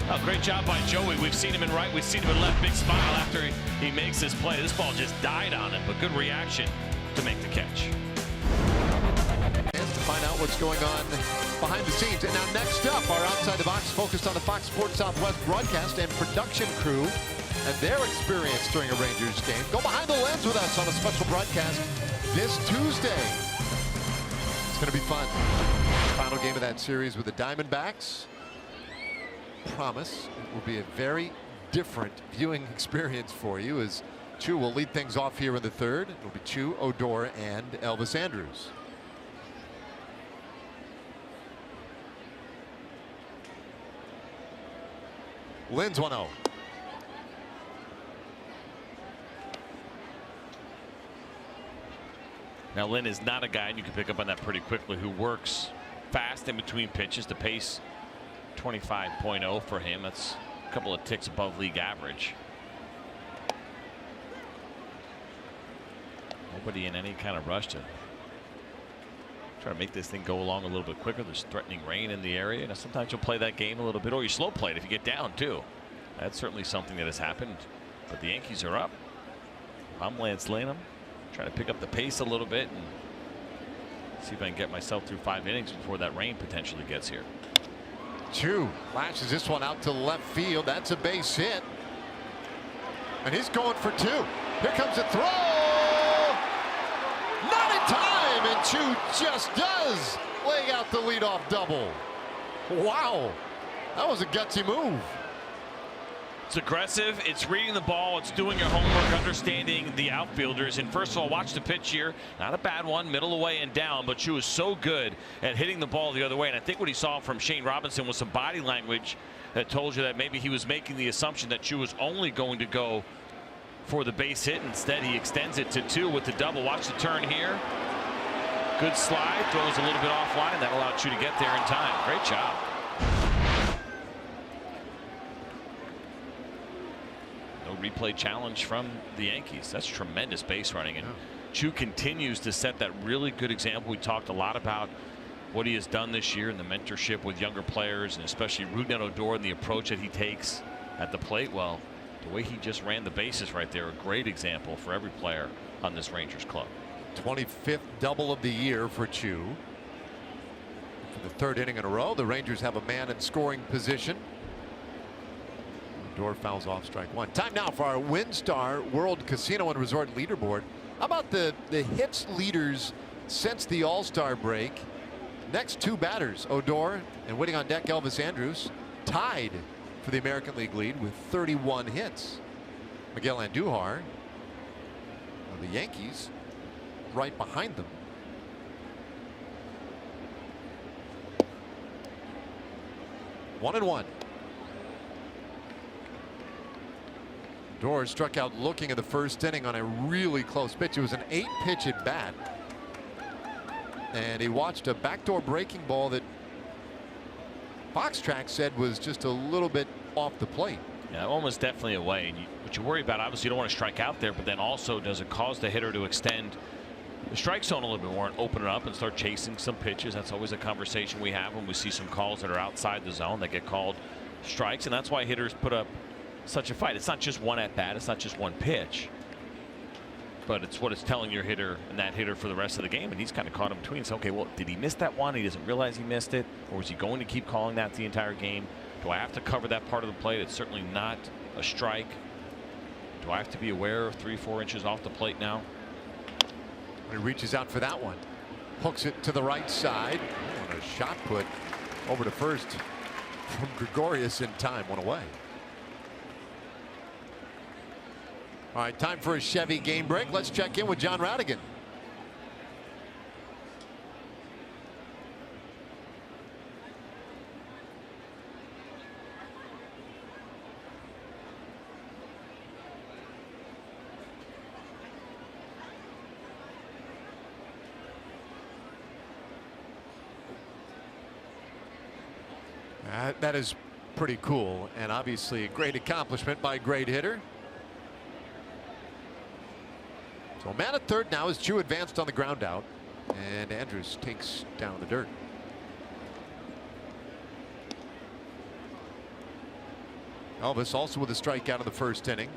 Oh, great job by Joey. We've seen him in right, we've seen him in left. Big smile after he makes his play. This ball just died on him, but good reaction to make the catch. To find out what's going on behind the scenes. And now next up, our Outside the Box focused on the Fox Sports Southwest broadcast and production crew and their experience during a Rangers game. Go behind the lens with us on a special broadcast this Tuesday. It's going to be fun. Final game of that series with the Diamondbacks. Promise it will be a very different viewing experience for you as Chu will lead things off here in the third. It'll be Chu, Odor, and Elvis Andrus. Lynn's 1-0. Now Lynn is not a guy, and you can pick up on that pretty quickly, who works fast in between pitches. The pace 25.0 for him. That's a couple of ticks above league average. Nobody in any kind of rush to try to make this thing go along a little bit quicker. There's threatening rain in the area. Now sometimes you'll play that game a little bit, or you slow play it if you get down too. That's certainly something that has happened. But the Yankees are up. I'm Lance Lanham. Try to pick up the pace a little bit and see if I can get myself through 5 innings before that rain potentially gets here. Chu lashes this one out to left field. That's a base hit. And he's going for 2. Here comes a throw. Not in time. And Chu just does lay out the leadoff double. Wow. That was a gutsy move. It's aggressive, it's reading the ball, it's doing your homework, understanding the outfielders. And first of all, watch the pitch here. Not a bad one, middle away and down, but Chu is so good at hitting the ball the other way. And I think what he saw from Shane Robinson was some body language that told you that maybe he was making the assumption that Chu was only going to go for the base hit. Instead, he extends it to 2 with the double. Watch the turn here. Good slide, throws a little bit offline. That allowed Chu to get there in time. Great job. Replay challenge from the Yankees. That's tremendous base running, and Chu continues to set that really good example. We talked a lot about what he has done this year and the mentorship with younger players, and especially Rougned Odor and the approach that he takes at the plate. Well, the way he just ran the bases right there, a great example for every player on this Rangers club. 25th double of the year for Chu. For the 3rd inning in a row, the Rangers have a man in scoring position. Odor fouls off strike 1. Time now for our WinStar World Casino and Resort leaderboard. How about the hits leaders since the All-Star break? Next 2 batters, Odor and waiting on deck Elvis Andrus, tied for the American League lead with 31 hits. Miguel Andujar of the Yankees right behind them. One and one. Odor struck out looking at the first inning on a really close pitch. It was an 8-pitch at bat. And he watched a backdoor breaking ball that Fox Track said was just a little bit off the plate. Yeah, almost definitely away. And what you worry about, obviously, you don't want to strike out there, but then also does it cause the hitter to extend the strike zone a little bit more and open it up and start chasing some pitches? That's always a conversation we have when we see some calls that are outside the zone that get called strikes, and that's why hitters put up such a fight. It's not just one at bat, it's not just one pitch, but it's what it's telling your hitter and that hitter for the rest of the game. And he's kind of caught in between. So, okay, well, did he miss that one? He doesn't realize he missed it, or was he going to keep calling that the entire game? Do I have to cover that part of the plate? It's certainly not a strike. Do I have to be aware of 3-4 inches off the plate now? He reaches out for that one, hooks it to the right side. Oh, and a shot put over to first from Gregorius in time. One away. All right, time for a Chevy game break. Let's check in with John Radigan. That is pretty cool, and obviously a great accomplishment by a great hitter. So man at third now as Chu advanced on the ground out, and Andrus takes down the dirt. Elvis also with a strikeout in the first inning.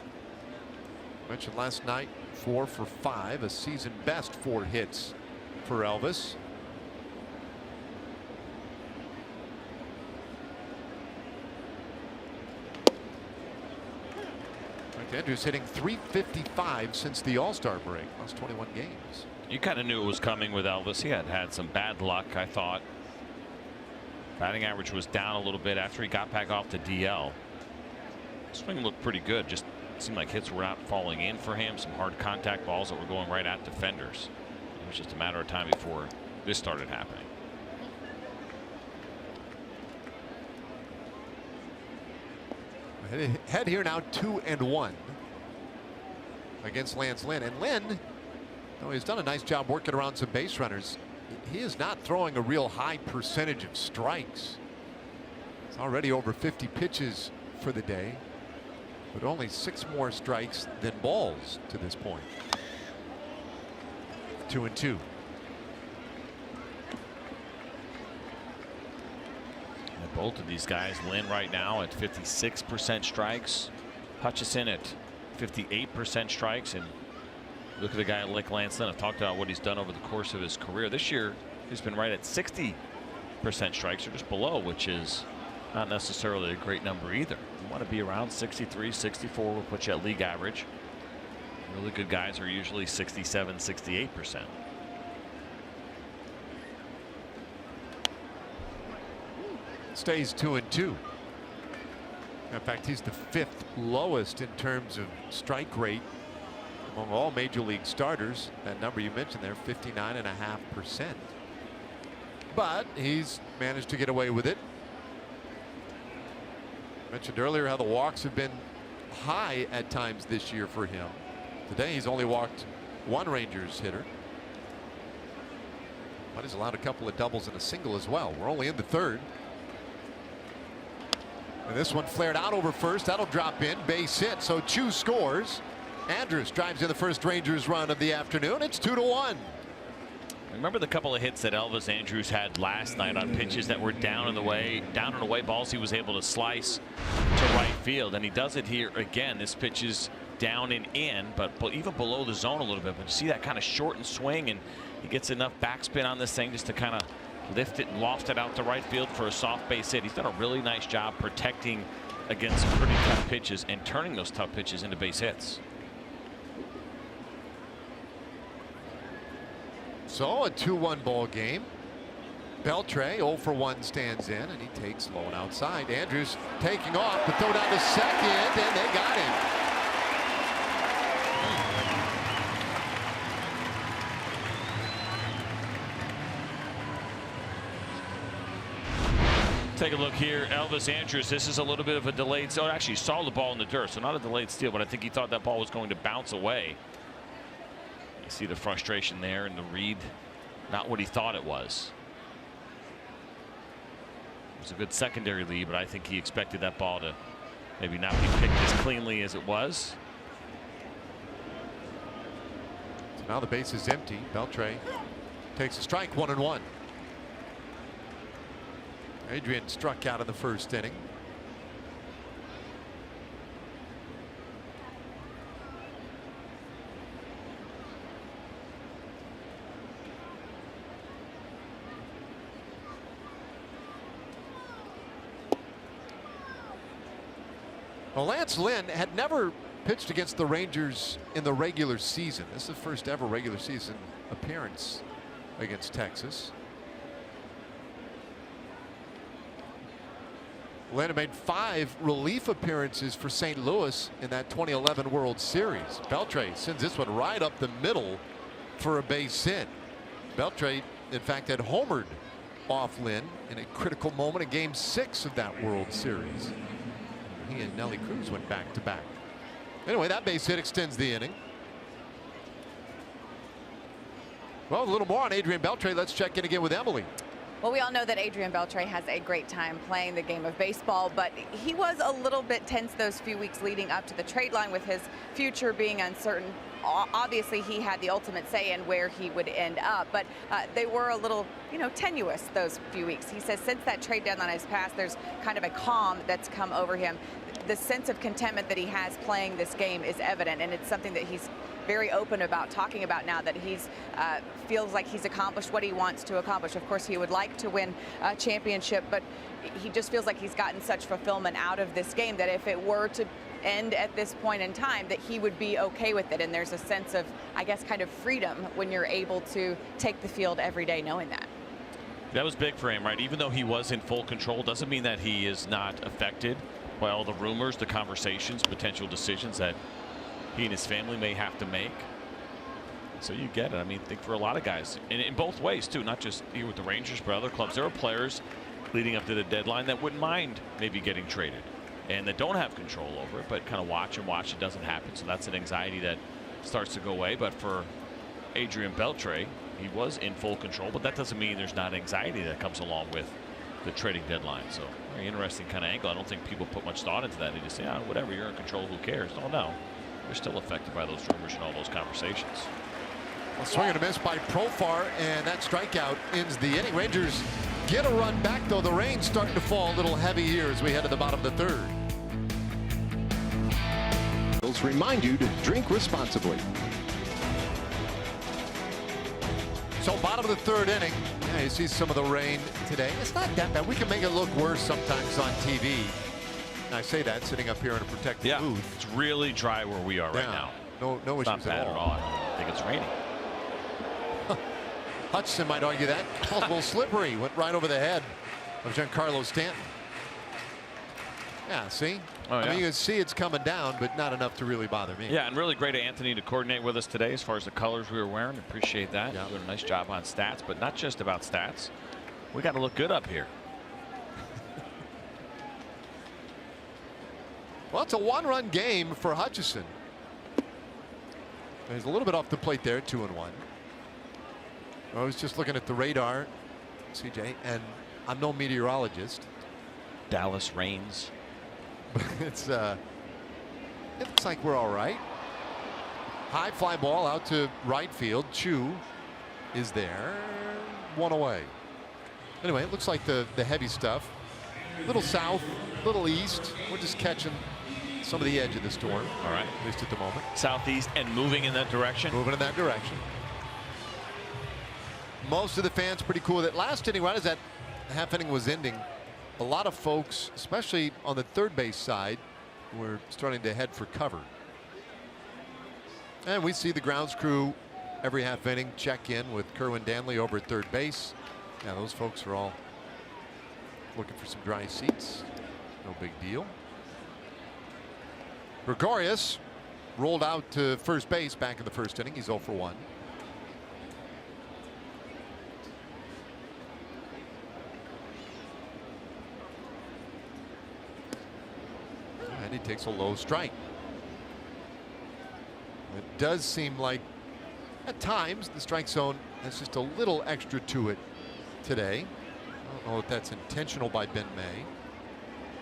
Mentioned last night, 4 for 5, a season best 4 hits for Elvis. Andrews hitting .355 since the All-Star break. Lost 21 games. You kind of knew it was coming with Elvis. He had some bad luck, I thought. Batting average was down a little bit after he got back off the DL. Swing looked pretty good. Just seemed like hits were not falling in for him. Some hard contact balls that were going right at defenders. It was just a matter of time before this started happening. Head here now 2-1 against Lance Lynn. And Lynn, though he's done a nice job working around some base runners, he is not throwing a real high percentage of strikes. It's already over 50 pitches for the day, but only 6 more strikes than balls to this point. 2-2. Both of these guys, Lynn right now at 56% strikes, Hutchison at 58% strikes, and look at a guy like Lance Lynn. I've talked about what he's done over the course of his career. This year he's been right at 60% strikes, or just below, which is not necessarily a great number either. You want to be around 63, 64 will put you at league average. Really good guys are usually 67, 68%. Stays 2-2. In fact, he's the 5th lowest in terms of strike rate among all major league starters. That number you mentioned there, 59.5%. But he's managed to get away with it. Mentioned earlier how the walks have been high at times this year for him. Today he's only walked 1 Rangers hitter, but he's allowed a couple of doubles and a single as well. We're only in the 3rd. And this one flared out over first. That'll drop in. Base hit. So Chu scores. Andrus drives in the first Rangers run of the afternoon. It's 2-1. Remember the couple of hits that Elvis Andrus had last night on pitches that were down and away balls he was able to slice to right field, and he does it here again. This pitch is down and in, but even below the zone a little bit. But you see that kind of shortened swing, and he gets enough backspin on this thing just to kind of lift it and loft it out to right field for a soft base hit. He's done a really nice job protecting against some pretty tough pitches and turning those tough pitches into base hits. So a 2-1 ball game. Beltre 0 for 1 stands in, and he takes low and outside. Andrus taking off, the throw down to second, and they got him. Take a look here. Elvis Andrus, this is a little bit of a delayed. So actually saw the ball in the dirt, so not a delayed steal, but I think he thought that ball was going to bounce away. You see the frustration there and the read, not what he thought it was. It was a good secondary lead, but I think he expected that ball to maybe not be picked as cleanly as it was. So now the base is empty. Beltre takes a strike, 1-1. Adrian struck out in the first inning. Well, Lance Lynn had never pitched against the Rangers in the regular season. This is the first ever regular season appearance against Texas. Lynn made 5 relief appearances for St. Louis in that 2011 World Series. Beltre sends this one right up the middle for a base hit. Beltre, in fact, had homered off Lynn in a critical moment in Game 6 of that World Series. He and Nelly Cruz went back to back. Anyway, that base hit extends the inning. Well, a little more on Adrian Beltre. Let's check in again with Emily. Well, we all know that Adrian Beltre has a great time playing the game of baseball, but he was a little bit tense those few weeks leading up to the trade line with his future being uncertain. Obviously, he had the ultimate say in where he would end up, but they were a little, tenuous those few weeks. He says since that trade deadline has passed, there's kind of a calm that's come over him. The sense of contentment that he has playing this game is evident, and it's something that he's very open about talking about now that he's feels like he's accomplished what he wants to accomplish. Of course, he would like to win a championship, but he just feels like he's gotten such fulfillment out of this game that if it were to end at this point in time, that he would be okay with it. And there's a sense of, I guess, kind of freedom when you're able to take the field every day knowing that. That was big for him, right? Even though he was in full control, doesn't mean that he is not affected by all the rumors, the conversations, potential decisions that he and his family may have to make. So you get it. I mean, I think for a lot of guys, and in both ways too, not just here with the Rangers, but other clubs, there are players leading up to the deadline that wouldn't mind maybe getting traded and that don't have control over it, but kind of watch and watch it doesn't happen. So that's an anxiety that starts to go away. But for Adrian Beltre, he was in full control, but that doesn't mean there's not anxiety that comes along with the trading deadline. So very interesting kind of angle. I don't think people put much thought into that. They just say, oh, whatever, you're in control, who cares? No. They're still affected by those rumors and all those conversations. A swing and a miss by Profar, and that strikeout ends the inning. Rangers get a run back, though the rain's starting to fall a little heavy here as we head to the bottom of the third. Let's remind you to drink responsibly. So bottom of the third inning. Yeah, you see some of the rain today. It's not that bad. We can make it look worse sometimes on TV. And I say that sitting up here in a protected booth. It's really dry where we are right now. No it's issues not bad at all. I don't think it's raining. Hutchinson might argue that. Possible slippery. Went right over the head of Giancarlo Stanton. Yeah, see? Oh, yeah. I mean, you can see it's coming down, but not enough to really bother me. Yeah, and really great of Anthony to coordinate with us today as far as the colors we were wearing. Appreciate that. Yeah. Doing a nice job on stats, but not just about stats. We got to look good up here. Well, it's a one-run game for Hutchinson. He's a little bit off the plate there, 2-1. I was just looking at the radar, CJ, and I'm no meteorologist. Dallas rains. It looks like we're all right. High fly ball out to right field. Chu is there. One away. Anyway, it looks like the heavy stuff. Little south, little east. We're just catching some of the edge of the storm. All right. At least at the moment. Southeast and moving in that direction. Moving in that direction. Most of the fans pretty cool with it. Last inning, right as that half inning was ending, a lot of folks, especially on the third base side, were starting to head for cover. And we see the grounds crew every half inning check in with Kerwin Danley over at third base. Yeah, those folks are all looking for some dry seats. No big deal. Gregorius rolled out to first base back in the first inning. He's 0 for 1. And he takes a low strike. It does seem like at times the strike zone has just a little extra to it today. I don't know if that's intentional by Ben May.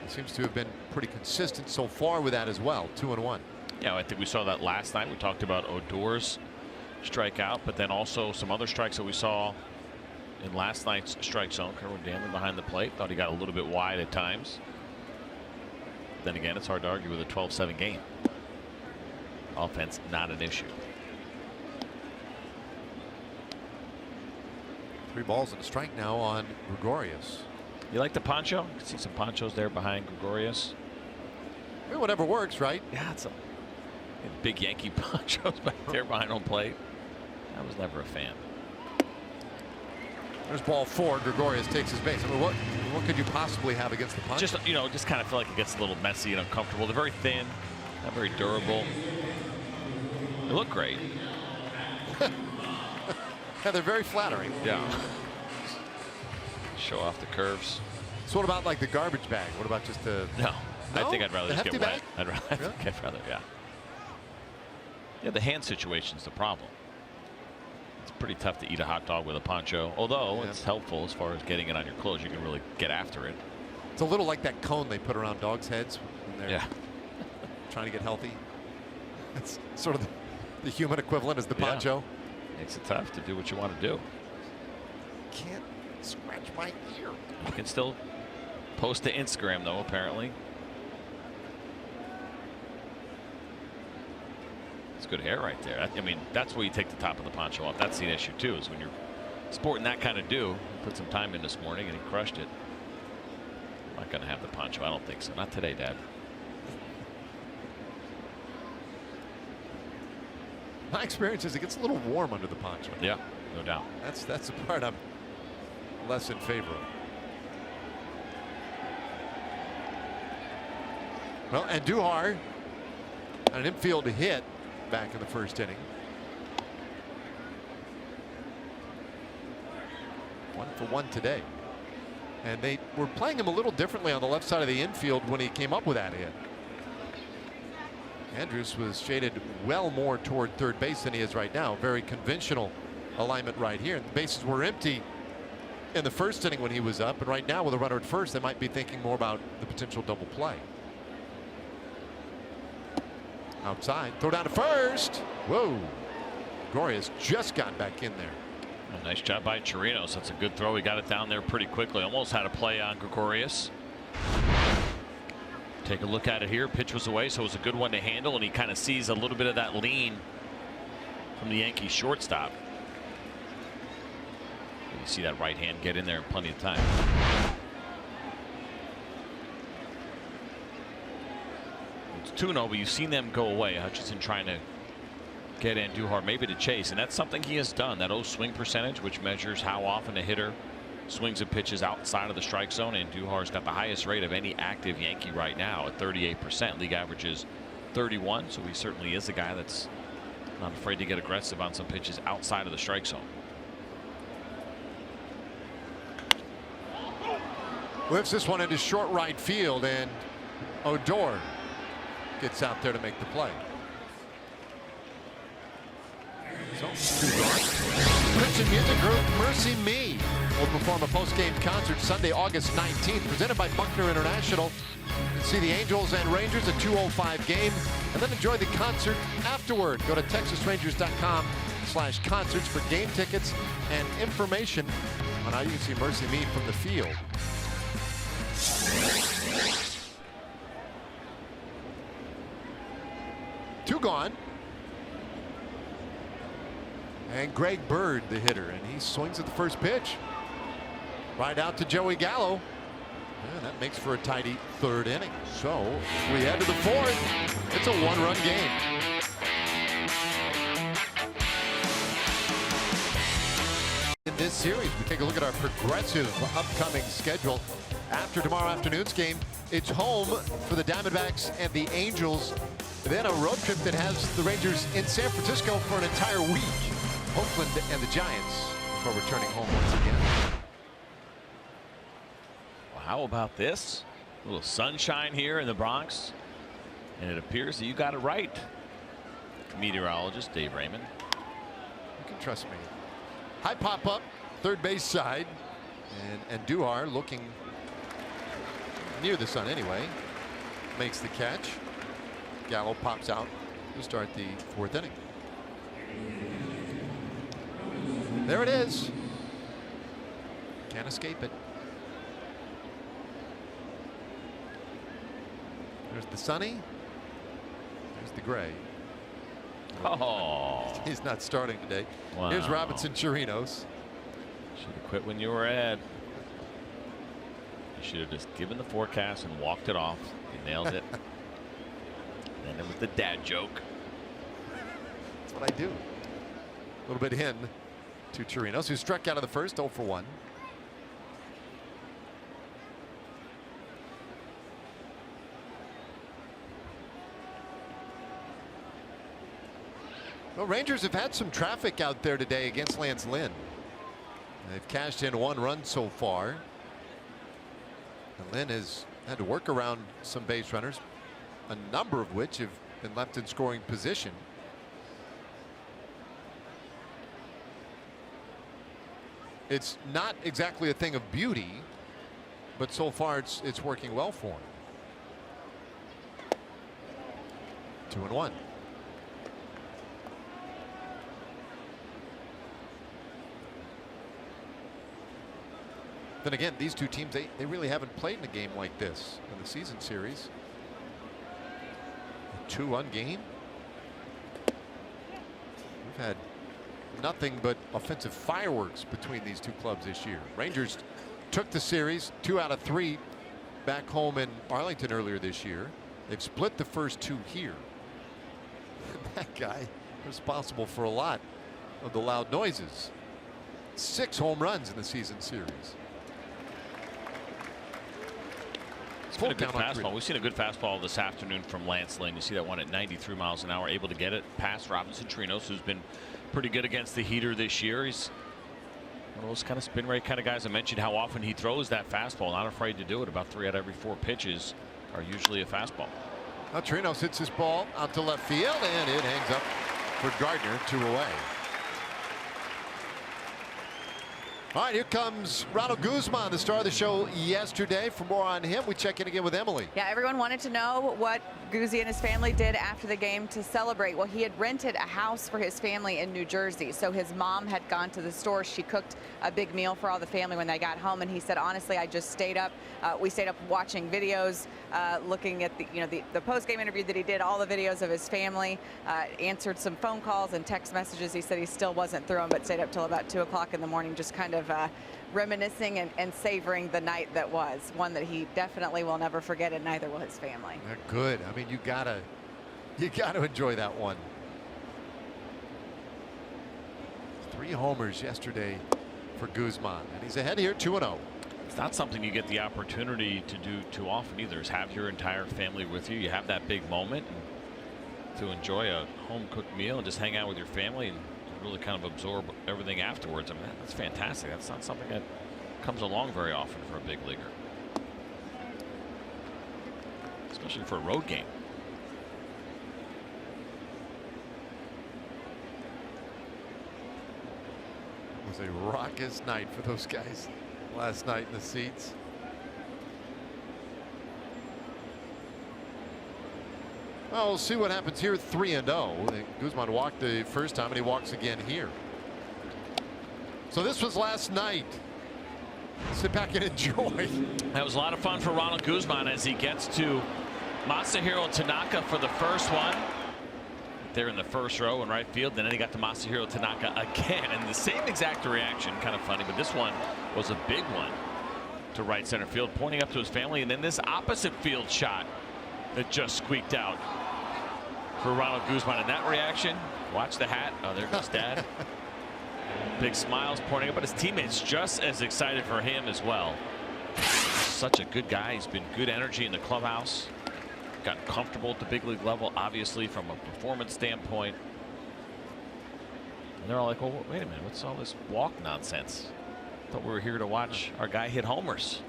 It seems to have been pretty consistent so far with that as well. 2-1. Yeah, I think we saw that last night. We talked about Odor's strikeout, but then also some other strikes that we saw in last night's strike zone. Kerwin Danley behind the plate. Thought he got a little bit wide at times. Then again, it's hard to argue with a 12-7 game. Offense not an issue. 3 balls and a strike now on Gregorius. You like the poncho? You can see some ponchos there behind Gregorius. Well, whatever works, right? Yeah, it's a big Yankee ponchos back there behind home plate. I was never a fan. There's ball 4. Gregorius takes his base. I mean, what could you possibly have against the poncho? Just kind of feel like it gets a little messy and uncomfortable. They're very thin, not very durable. They look great. Yeah, they're very flattering. Yeah. Show off the curves. So what about like the garbage bag? What about just the? No, I No? think I'd rather The just get hefty wet. bag? Really? Yeah. Yeah, the hand situation's the problem. It's pretty tough to eat a hot dog with a poncho, although it's helpful as far as getting it on your clothes. You can really get after it. It's a little like that cone they put around dogs' heads when they're trying to get healthy. It's sort of the human equivalent is the poncho. Makes it tough to do what you want to do. Can't scratch my ear. You can still post to Instagram, though, apparently. It's good hair right there. I mean, that's where you take the top of the poncho off. That's the issue, too, is when you're sporting that kind of dew. Put some time in this morning, and he crushed it. I'm not going to have the poncho. I don't think so. Not today, Dad. My experience is it gets a little warm under the poncho. Yeah, no doubt. That's the part I'm less in favor of. Well, and Duhar, an infield hit back in the first inning. 1 for 1 today. And they were playing him a little differently on the left side of the infield when he came up with that hit. Andrus was shaded well more toward third base than he is right now. Very conventional alignment right here. And the bases were empty in the first inning when he was up. And right now with a runner at first, they might be thinking more about the potential double play. Outside, throw down to first. Whoa. Gregorius just got back in there. Well, nice job by Chirinos. That's a good throw. He got it down there pretty quickly. Almost had a play on Gregorius. Take a look at it here. Pitch was away, so it was a good one to handle, and he kind of sees a little bit of that lean from the Yankees shortstop. You see that right hand get in there in plenty of time. It's 2-0, but you've seen them go away. Hutchinson trying to get Andujar maybe to chase, and that's something he has done. That swing percentage, which measures how often a hitter swings and pitches outside of the strike zone, and Duhar's got the highest rate of any active Yankee right now at 38%. League average is 31, so he certainly is a guy that's not afraid to get aggressive on some pitches outside of the strike zone. Lifts this one into short right field, and Odor gets out there to make the play. So, Christian music group Mercy Me will perform a post-game concert Sunday, August 19th, presented by Buckner International. You can see the Angels and Rangers at 2:05 game, and then enjoy the concert afterward. Go to TexasRangers.com/concerts for game tickets and information on how you can see Mercy Me from the field. Two gone. And Greg Bird, the hitter, and he swings at the first pitch. Right out to Joey Gallo. And that makes for a tidy third inning. So we head to the fourth. It's a one-run game. In this series, we take a look at our progressive upcoming schedule. After tomorrow afternoon's game, it's home for the Diamondbacks and the Angels. Then a road trip that has the Rangers in San Francisco for an entire week. Oakland and the Giants before returning home once again. Well, how about this? A little sunshine here in the Bronx, and it appears that you got it right. Meteorologist Dave Raymond. You can trust me. High pop up, third base side, and Duhar looking near the sun anyway. Makes the catch. Gallo pops out to start the fourth inning. There it is. Can't escape it. There's the sunny. There's the gray. Oh, he's not starting today. Wow. Here's Robinson Chirinos. Should have quit when you were ahead. You should have just given the forecast and walked it off. You nailed it. And it was the dad joke. That's what I do. A little bit in to Chirinos, who struck out of the first, 0 for 1. Well, Rangers have had some traffic out there today against Lance Lynn. They've cashed in 1 run so far. And Lynn has had to work around some base runners, a number of which have been left in scoring position. It's not exactly a thing of beauty, but so far it's working well for him. 2-1. Then again, these two teams, they really haven't played in a game like this in the season series. 2-1 game. We've had nothing but offensive fireworks between these two clubs this year. Rangers took the series 2 out of 3 back home in Arlington earlier this year. They've split the first 2 here. That guy responsible for a lot of the loud noises. 6 home runs in the season series. It's been a good fastball. We've seen a good fastball this afternoon from Lance Lynn. You see that one at 93 miles an hour, able to get it past Robinson Trinos, who's been pretty good against the heater this year. He's one of those kind of spin rate kind of guys. I mentioned how often he throws that fastball, not afraid to do it. About 3 out of every 4 pitches are usually a fastball. Now Trinos hits his ball out to left field, and it hangs up for Gardner, 2 away. All right, here comes Ronald Guzman, the star of the show yesterday. For more on him, we check in again with Emily. Yeah, everyone wanted to know what Guzzi and his family did after the game to celebrate. Well, he had rented a house for his family in New Jersey. So his mom had gone to the store. She cooked a big meal for all the family when they got home. And he said, honestly, I just stayed up. We stayed up watching videos, looking at the post-game interview that he did, all the videos of his family, answered some phone calls and text messages. He said he still wasn't through them, but stayed up till about 2 o'clock in the morning, just kind of reminiscing and savoring the night that was. One that he definitely will never forget, and neither will his family. Good. I mean, you gotta enjoy that one. 3 homers yesterday for Guzman, and he's ahead here 2-0. It's not something you get the opportunity to do too often either, is have your entire family with you. You have that big moment and to enjoy a home cooked meal and just hang out with your family and really kind of absorb everything afterwards. I mean, that's fantastic. That's not something that comes along very often for a big leaguer, especially for a road game. It was a raucous night for those guys last night in the seats. Well, we'll see what happens here. 3-0. Guzman walked the first time, and he walks again here. So this was last night. Sit back and enjoy. That was a lot of fun for Ronald Guzman as he gets to Masahiro Tanaka for the first one. There in the first row in right field. Then he got to Masahiro Tanaka again, and the same exact reaction. Kind of funny, but this one was a big one to right center field, pointing up to his family. And then this opposite field shot that just squeaked out for Ronald Guzman. And that reaction, watch the hat. Oh, there goes Dad. Big smiles pointing up, but his teammates just as excited for him as well. Such a good guy. He's been good energy in the clubhouse. Gotten comfortable at the big league level, obviously, from a performance standpoint. And they're all like, well, wait a minute, what's all this walk nonsense? Thought we were here to watch our guy hit homers.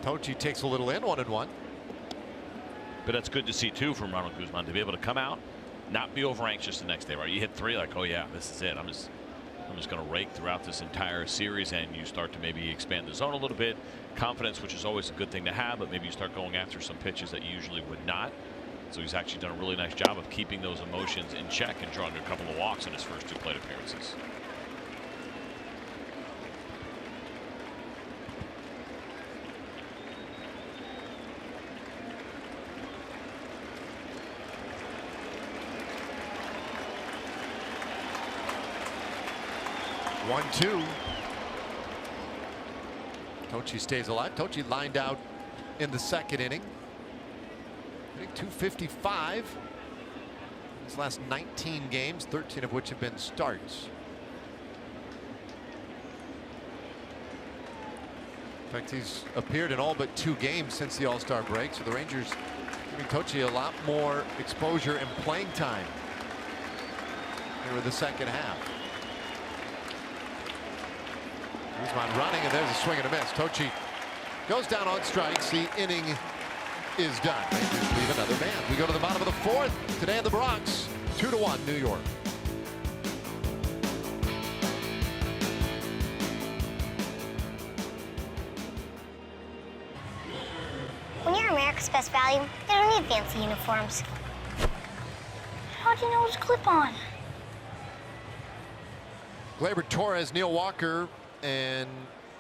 Tochi takes a little in, 1-1. But that's good to see too from Ronald Guzman, to be able to come out, not be over anxious the next day. Right, you hit 3, like, oh yeah, this is it. I'm just going to rake throughout this entire series, and you start to maybe expand the zone a little bit. Confidence, which is always a good thing to have, but maybe you start going after some pitches that you usually would not. So he's actually done a really nice job of keeping those emotions in check and drawing a couple of walks in his first 2 plate appearances. One-two. Tochi stays alive. Tochi lined out in the second inning. I think 255. His last 19 games, 13 of which have been starts. In fact, he's appeared in all but 2 games since the All-Star break. So the Rangers giving Tochi a lot more exposure and playing time here in the second half. Guzman running, and there's a swing and a miss. Tochi goes down on strikes. The inning is done. Rangers leave another man. We go to the bottom of the fourth. Today in the Bronx, 2-1 New York. When you're America's Best Value, they don't need fancy uniforms. How do you know it's clip-on? Gleyber Torres, Neil Walker, and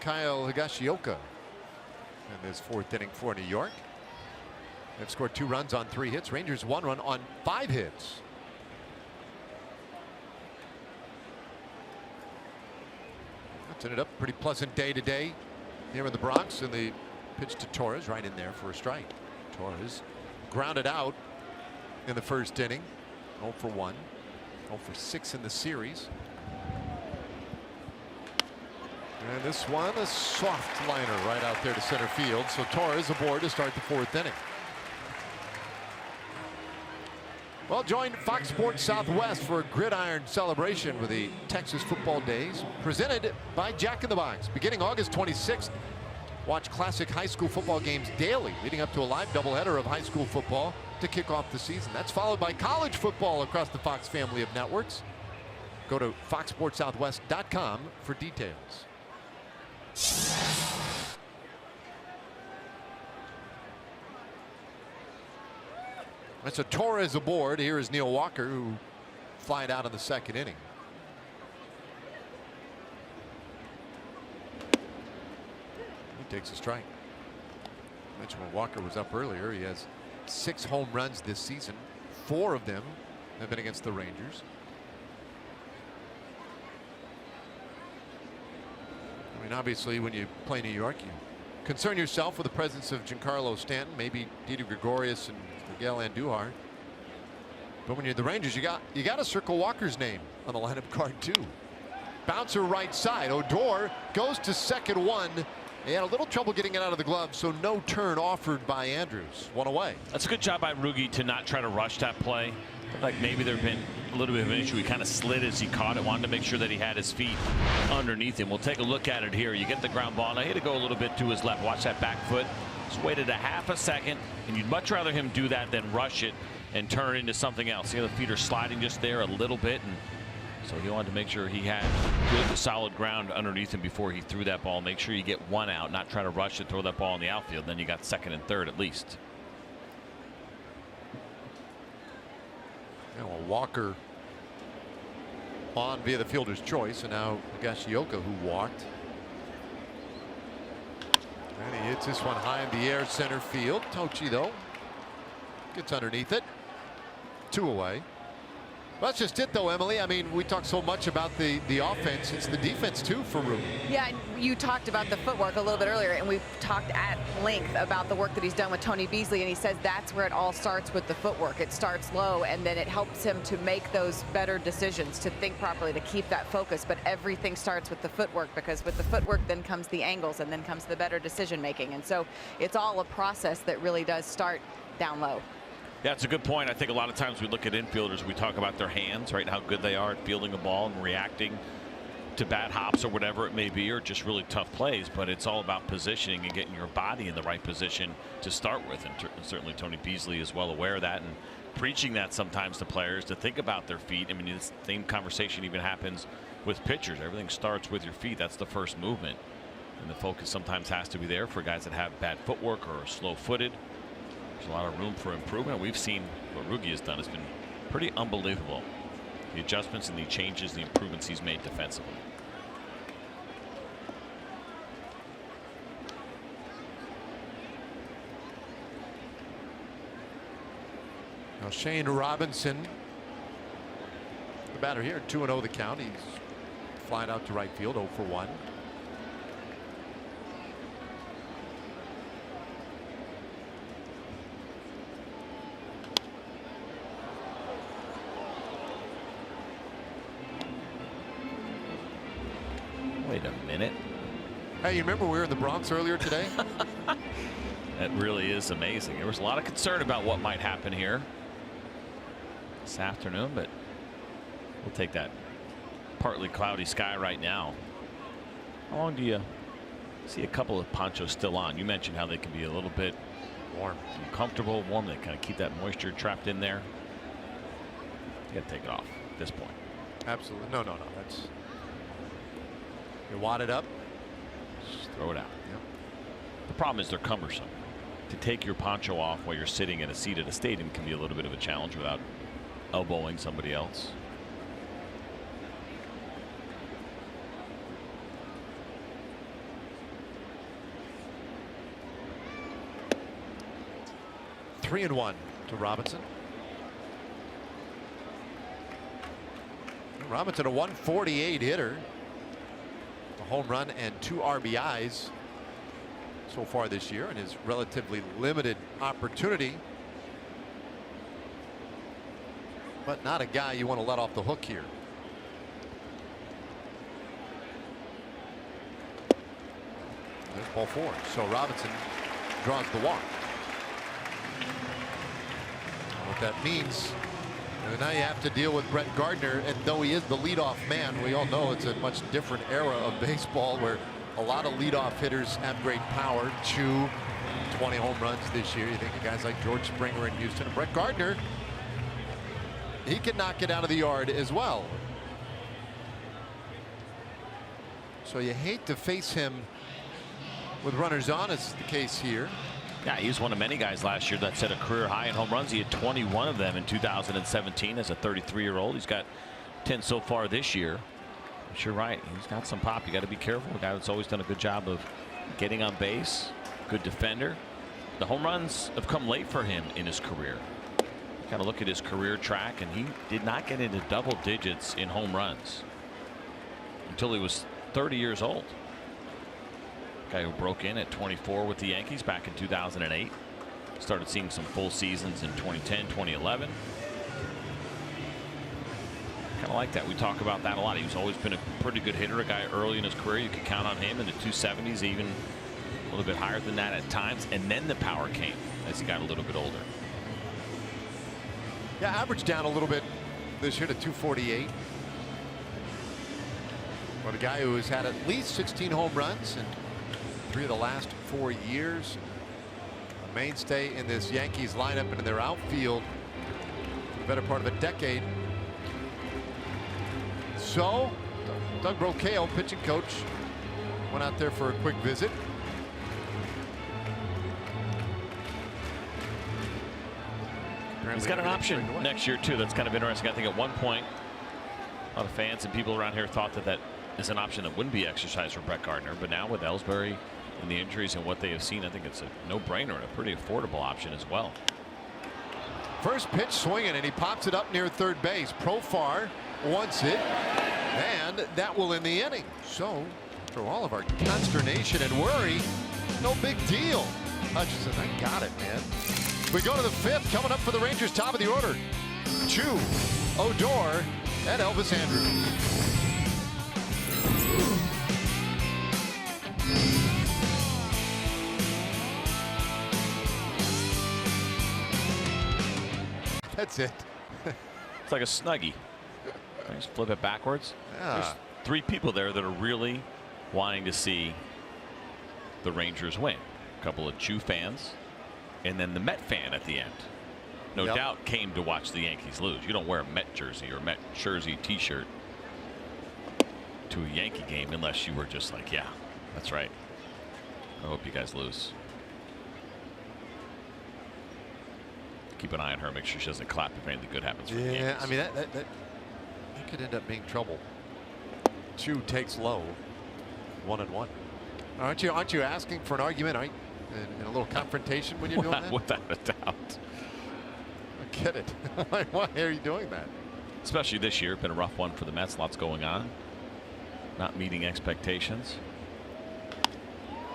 Kyle Higashioka in this fourth inning for New York. They've scored 2 runs on 3 hits. Rangers 1 run on 5 hits. That's ended up a pretty pleasant day today here in the Bronx, and the pitch to Torres right in there for a strike. Torres grounded out in the first inning. 0 for 1, 0 for 6 in the series. And this one, a soft liner right out there to center field. So Torres aboard to start the fourth inning. Well, join Fox Sports Southwest for a gridiron celebration with the Texas Football Days, presented by Jack in the Box. Beginning August 26th, watch classic high school football games daily, leading up to a live doubleheader of high school football to kick off the season. That's followed by college football across the Fox family of networks. Go to foxsportssouthwest.com for details. That's a Torres aboard. Here is Neil Walker, who flied out in the second inning. He takes a strike. I mentioned when Walker was up earlier, he has 6 home runs this season. 4 of them have been against the Rangers. I mean, obviously, when you play New York, you concern yourself with the presence of Giancarlo Stanton, maybe Didi Gregorius and Miguel Andujar. But when you're the Rangers, you got to circle Walker's name on the lineup card too. Bouncer right side. Odor goes to second one. He had a little trouble getting it out of the glove, so no turn offered by Andrews. 1 away. That's a good job by Rugi to not try to rush that play. Like maybe there'd been a little bit of an issue. He kind of slid as he caught it, wanted to make sure that he had his feet underneath him. We'll take a look at it here. You get the ground ball. Now he had to go a little bit to his left. Watch that back foot. Just waited a half a second, and you'd much rather him do that than rush it and turn it into something else. See how the feet are sliding just there a little bit, and so he wanted to make sure he had good solid ground underneath him before he threw that ball. Make sure you get 1 out, not try to rush it, throw that ball in the outfield. Then you got second and third at least. Well, Walker on via the fielder's choice, and now Higashioka, who walked. And he hits this one high in the air, center field. Tochi, though, gets underneath it. 2 away. Well, that's just it, though, Emily. I mean, we talk so much about the offense. It's the defense, too, for Rugi. Yeah, you talked about the footwork a little bit earlier, and we've talked at length about the work that he's done with Tony Beasley, and he says that's where it all starts with the footwork. It starts low, and then it helps him to make those better decisions, to think properly, to keep that focus. But everything starts with the footwork, because with the footwork then comes the angles, and then comes the better decision making. And so it's all a process that really does start down low. Yeah, it's a good point. I think a lot of times we look at infielders, we talk about their hands, right, how good they are at fielding a ball and reacting to bad hops or whatever it may be, or just really tough plays. But it's all about positioning and getting your body in the right position to start with. And certainly Tony Beasley is well aware of that, and preaching that sometimes to players to think about their feet. I mean, the same conversation even happens with pitchers. Everything starts with your feet. That's the first movement. And the focus sometimes has to be there for guys that have bad footwork or are slow-footed. There's a lot of room for improvement. We've seen what Rugi has done has been pretty unbelievable. The adjustments and the changes, the improvements he's made defensively. Now Shane Robinson, the batter here, 2-0 the count. He's flying out to right field, 0 for 1. Wait a minute. Hey, you remember we were in the Bronx earlier today? That really is amazing. There was a lot of concern about what might happen here this afternoon, but we'll take that partly cloudy sky right now. How long do you see a couple of ponchos still on? You mentioned how they can be a little bit Warm. Comfortable, warm. They kind of keep that moisture trapped in there. You got to take it off at this point. Absolutely. No. That's. You wad it up. Just throw it out. Yep. The problem is they're cumbersome. To take your poncho off while you're sitting in a seat at a stadium can be a little bit of a challenge without elbowing somebody else. Three and one to Robinson. Robinson, a 148 hitter, a home run and 2 RBIs so far this year in his relatively limited opportunity. But not a guy you want to let off the hook here. There's ball 4. So Robinson draws the walk. What that means, now you have to deal with Brett Gardner, and though he is the leadoff man, we all know it's a much different era of baseball where a lot of leadoff hitters have great power. 20 home runs this year. You think of guys like George Springer in Houston, and Brett Gardner, he can knock it out of the yard as well. So you hate to face him with runners on, as the case here. Yeah, he was one of many guys last year that set a career high in home runs. He had 21 of them in 2017 as a 33-year-old. He's got 10 so far this year. But you're right. He's got some pop. You got to be careful. A guy that's always done a good job of getting on base. Good defender. The home runs have come late for him in his career. Kind of look at his career track, and he did not get into double digits in home runs until he was 30 years old. Guy who broke in at 24 with the Yankees back in 2008. Started seeing some full seasons in 2010, 2011. Kind of like that. We talk about that a lot. He's always been a pretty good hitter, a guy early in his career. You could count on him in the 270s, even a little bit higher than that at times. And then the power came as he got a little bit older. Yeah, averaged down a little bit this year to 248. But a guy who has had at least 16 home runs and 3 of the last 4 years. A mainstay in this Yankees lineup and in their outfield for the better part of a decade. So Doug Brocail, pitching coach, went out there for a quick visit. He's got an option next year too. That's kind of interesting. I think at one point a lot of fans and people around here thought that that is an option that wouldn't be exercised for Brett Gardner, but now with Ellsbury and the injuries and what they have seen, I think it's a no-brainer and a pretty affordable option as well. First pitch swinging, and he pops it up near third base. Profar wants it, and that will end the inning. So for all of our consternation and worry, no big deal. Hutchinson, I got it, man. We go to the 5th. Coming up for the Rangers, top of the order, Chu, Odor, and Elvis Andrus. That's it. It's like a Snuggie. Just flip it backwards. Yeah. There's 3 people there that are really wanting to see the Rangers win. A couple of Chew fans, and then the Met fan at the end. No doubt came to watch the Yankees lose. You don't wear a Met jersey or Met jersey T-shirt to a Yankee game unless you were just like, yeah, that's right. I hope you guys lose. Keep an eye on her, make sure she doesn't clap if anything good happens for the Yankees. Yeah, I mean that could end up being trouble. Chu takes low, 1-1. Aren't you asking for an argument? Aren't you, in a little confrontation when you're doing that? Without a doubt. I get it. Why are you doing that? Especially this year, been a rough one for the Mets. Lots going on. Not meeting expectations.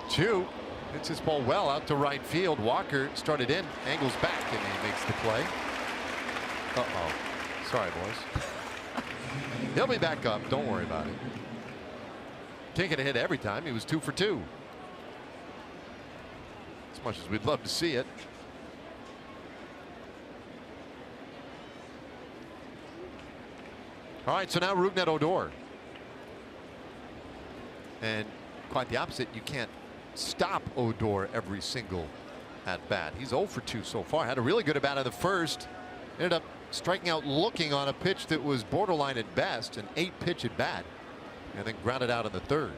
Chu hits his ball well out to right field. Walker started in, angles back, and he makes the play. Uh-oh. Sorry, boys. He'll be back up. Don't worry about it. Can't get a hit every time. He was 2 for 2. As much as we'd love to see it. All right, so now Rougned Odor. And quite the opposite. You can't stop Odor every single at bat. He's 0 for 2 so far. Had a really good at bat in the first. Ended up striking out looking on a pitch that was borderline at best, an 8-pitch at bat, and then grounded out in the third.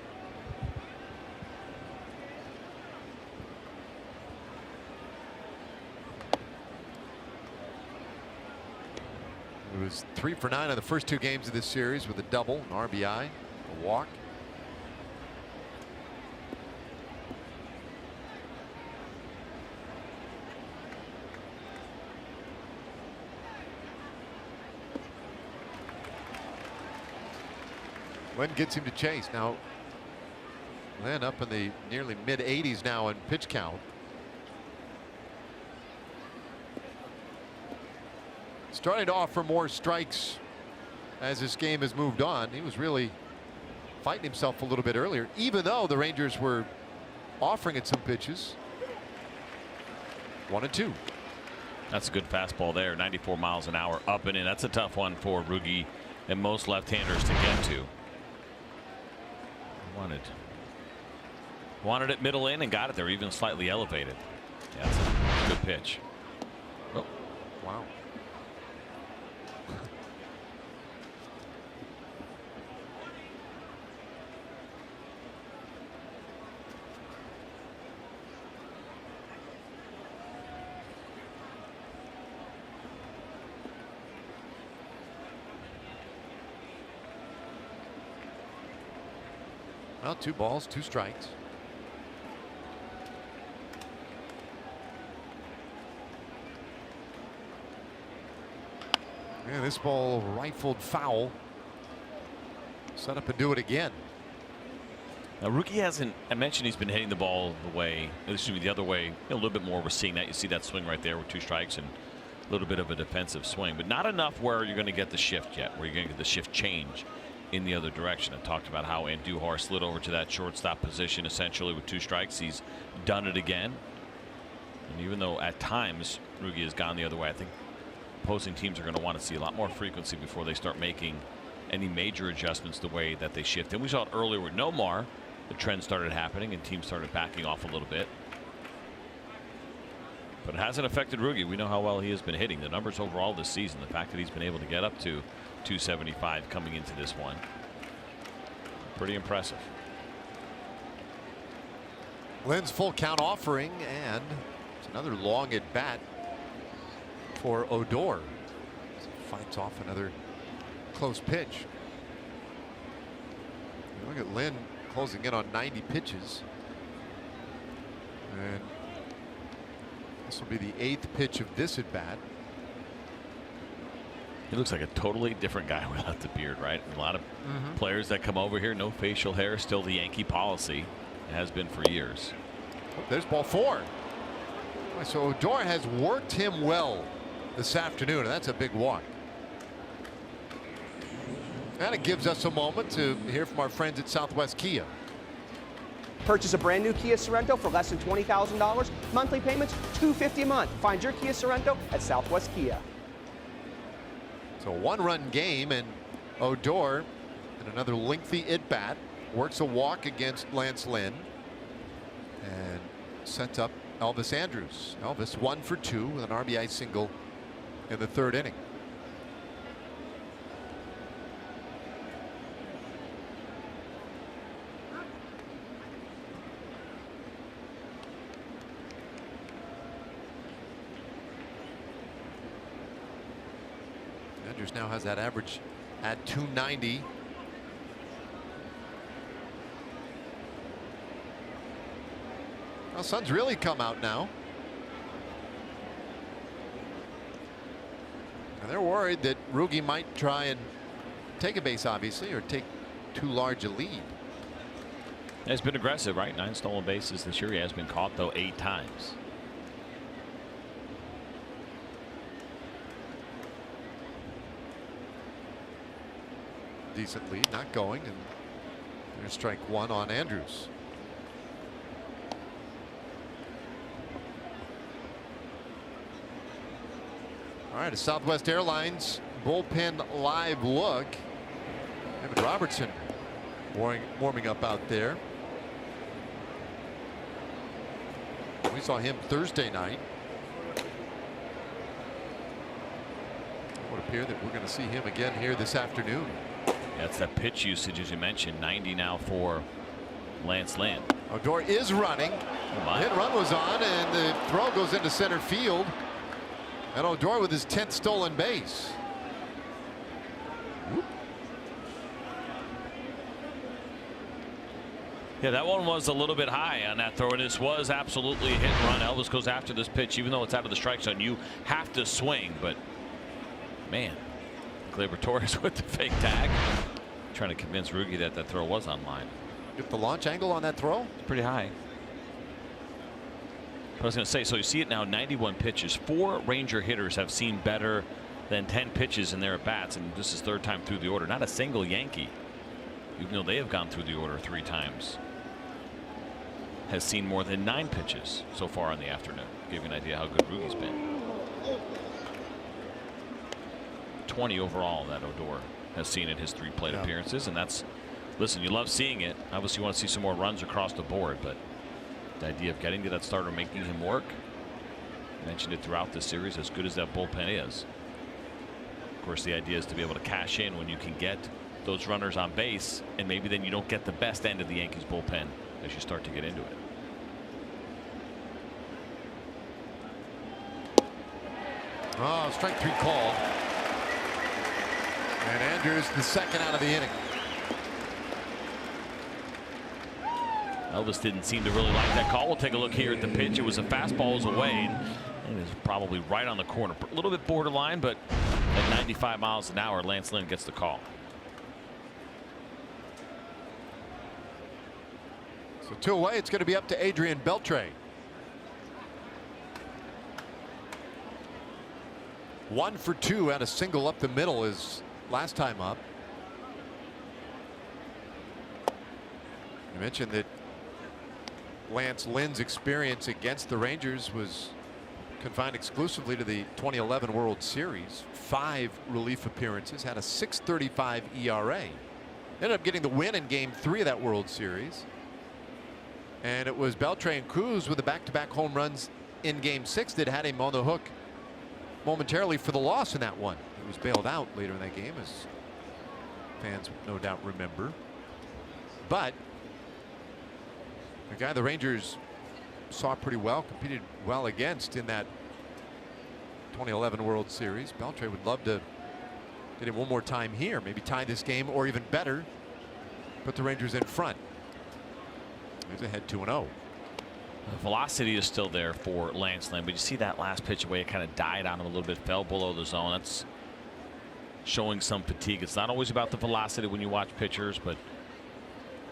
It was 3 for 9 in the first 2 games of this series with a double, an RBI, a walk. Lynn gets him to chase. Now Lynn up in the nearly mid-80s now in pitch count. Starting to offer more strikes as this game has moved on. He was really fighting himself a little bit earlier, even though the Rangers were offering it some pitches. 1-2. That's a good fastball there. 94 miles an hour up and in. That's a tough one for Ruggie and most left-handers to get to. Wanted it middle in and got it there, even slightly elevated. Yeah, that's a good pitch. Oh, wow. Well, 2 balls, 2 strikes. Yeah, this ball rifled foul. Set up and do it again. Now Ruggie hasn't. I mentioned he's been hitting the ball the other way a little bit more. We're seeing that. You see that swing right there with 2 strikes and a little bit of a defensive swing, but not enough where you're going to get the shift yet, where you're going to get the shift change in the other direction. I talked about how Andujar slid over to that shortstop position essentially with 2 strikes. He's done it again. And even though at times Ruggie has gone the other way, I think opposing teams are going to want to see a lot more frequency before they start making any major adjustments the way that they shift. And we saw it earlier with Nomar. The trend started happening and teams started backing off a little bit. But it hasn't affected Ruggie. We know how well he has been hitting. The numbers overall this season, the fact that he's been able to get up to 275 coming into this one, pretty impressive. Lynn's full count offering, and it's another long at bat for Odor. Fights off another close pitch. Look at Lynn closing in on 90 pitches, and this will be the 8th pitch of this at bat. He looks like a totally different guy without the beard, right? A lot of players that come over here, no facial hair, still the Yankee policy. It has been for years. There's ball 4. So Odor has worked him well this afternoon, and that's a big walk. And it gives us a moment to hear from our friends at Southwest Kia. Purchase a brand new Kia Sorento for less than $20,000. Monthly payments $250 a month. Find your Kia Sorento at Southwest Kia. So 1-run game, and Odor in another lengthy at bat works a walk against Lance Lynn and sets up Elvis Andrus. Elvis 1 for 2 with an RBI single in the 3rd inning. Andrus now has that average at 290. Well, sun's really come out now. And they're worried that Ruggie might try and take a base, obviously, or take too large a lead. He's been aggressive, right? 9 stolen bases this year. He has been caught, though, 8 times. Decent lead, not going, and there's strike 1 on Andrus. All right, a Southwest Airlines bullpen live look. David Robertson warming up out there. We saw him Thursday night. It would appear that we're going to see him again here this afternoon. That's that pitch usage, as you mentioned. 90 now for Lance Lynn. Odor is running. Oh, Hit and run was on, and the throw goes into center field. And Odor with his 10th stolen base. Whoop. Yeah, that one was a little bit high on that throw, and this was absolutely a hit and run. Elvis goes after this pitch, even though it's out of the strike zone. You have to swing, but man, Gleyber Torres with the fake tag, trying to convince Rugi that that throw was on line. Get the launch angle on that throw. It's pretty high. I was going to say, so you see it now, 91 pitches. 4 Ranger hitters have seen better than 10 pitches in their at bats, and this is third time through the order. Not a single Yankee, even though they have gone through the order 3 times, has seen more than 9 pitches so far in the afternoon. Give you an idea how good Rugi's been. 20 overall that Odor has seen in his 3 plate appearances, and that's, listen, you love seeing it. Obviously, you want to see some more runs across the board, but the idea of getting to that starter, making him work. I mentioned it throughout this series, as good as that bullpen is. Of course, the idea is to be able to cash in when you can get those runners on base, and maybe then you don't get the best end of the Yankees bullpen as you start to get into it. Oh, strike 3 call. And Andrews the second out of the inning. Elvis didn't seem to really like that call. We'll take a look here at the pitch. It was a fastball, it was away, and it was probably right on the corner. A little bit borderline, but at 95 miles an hour, Lance Lynn gets the call. So 2 away. It's going to be up to Adrian Beltre. 1 for 2 at a single up the middle his last time up. You mentioned that Lance Lynn's experience against the Rangers was confined exclusively to the 2011 World Series. 5 relief appearances, had a 6.35 ERA. Ended up getting the win in Game 3 of that World Series. And it was Beltre and Cruz with the back-to-back home runs in Game 6 that had him on the hook momentarily for the loss in that one. He was bailed out later in that game, as fans no doubt remember. But a guy the Rangers saw pretty well, competed well against in that 2011 World Series. Beltre would love to get him one more time here, maybe tie this game, or even better, put the Rangers in front. He's ahead 2-0. The velocity is still there for Lance Lynn, but you see that last pitch away, it kind of died on him a little bit, fell below the zone. That's showing some fatigue. It's not always about the velocity when you watch pitchers, but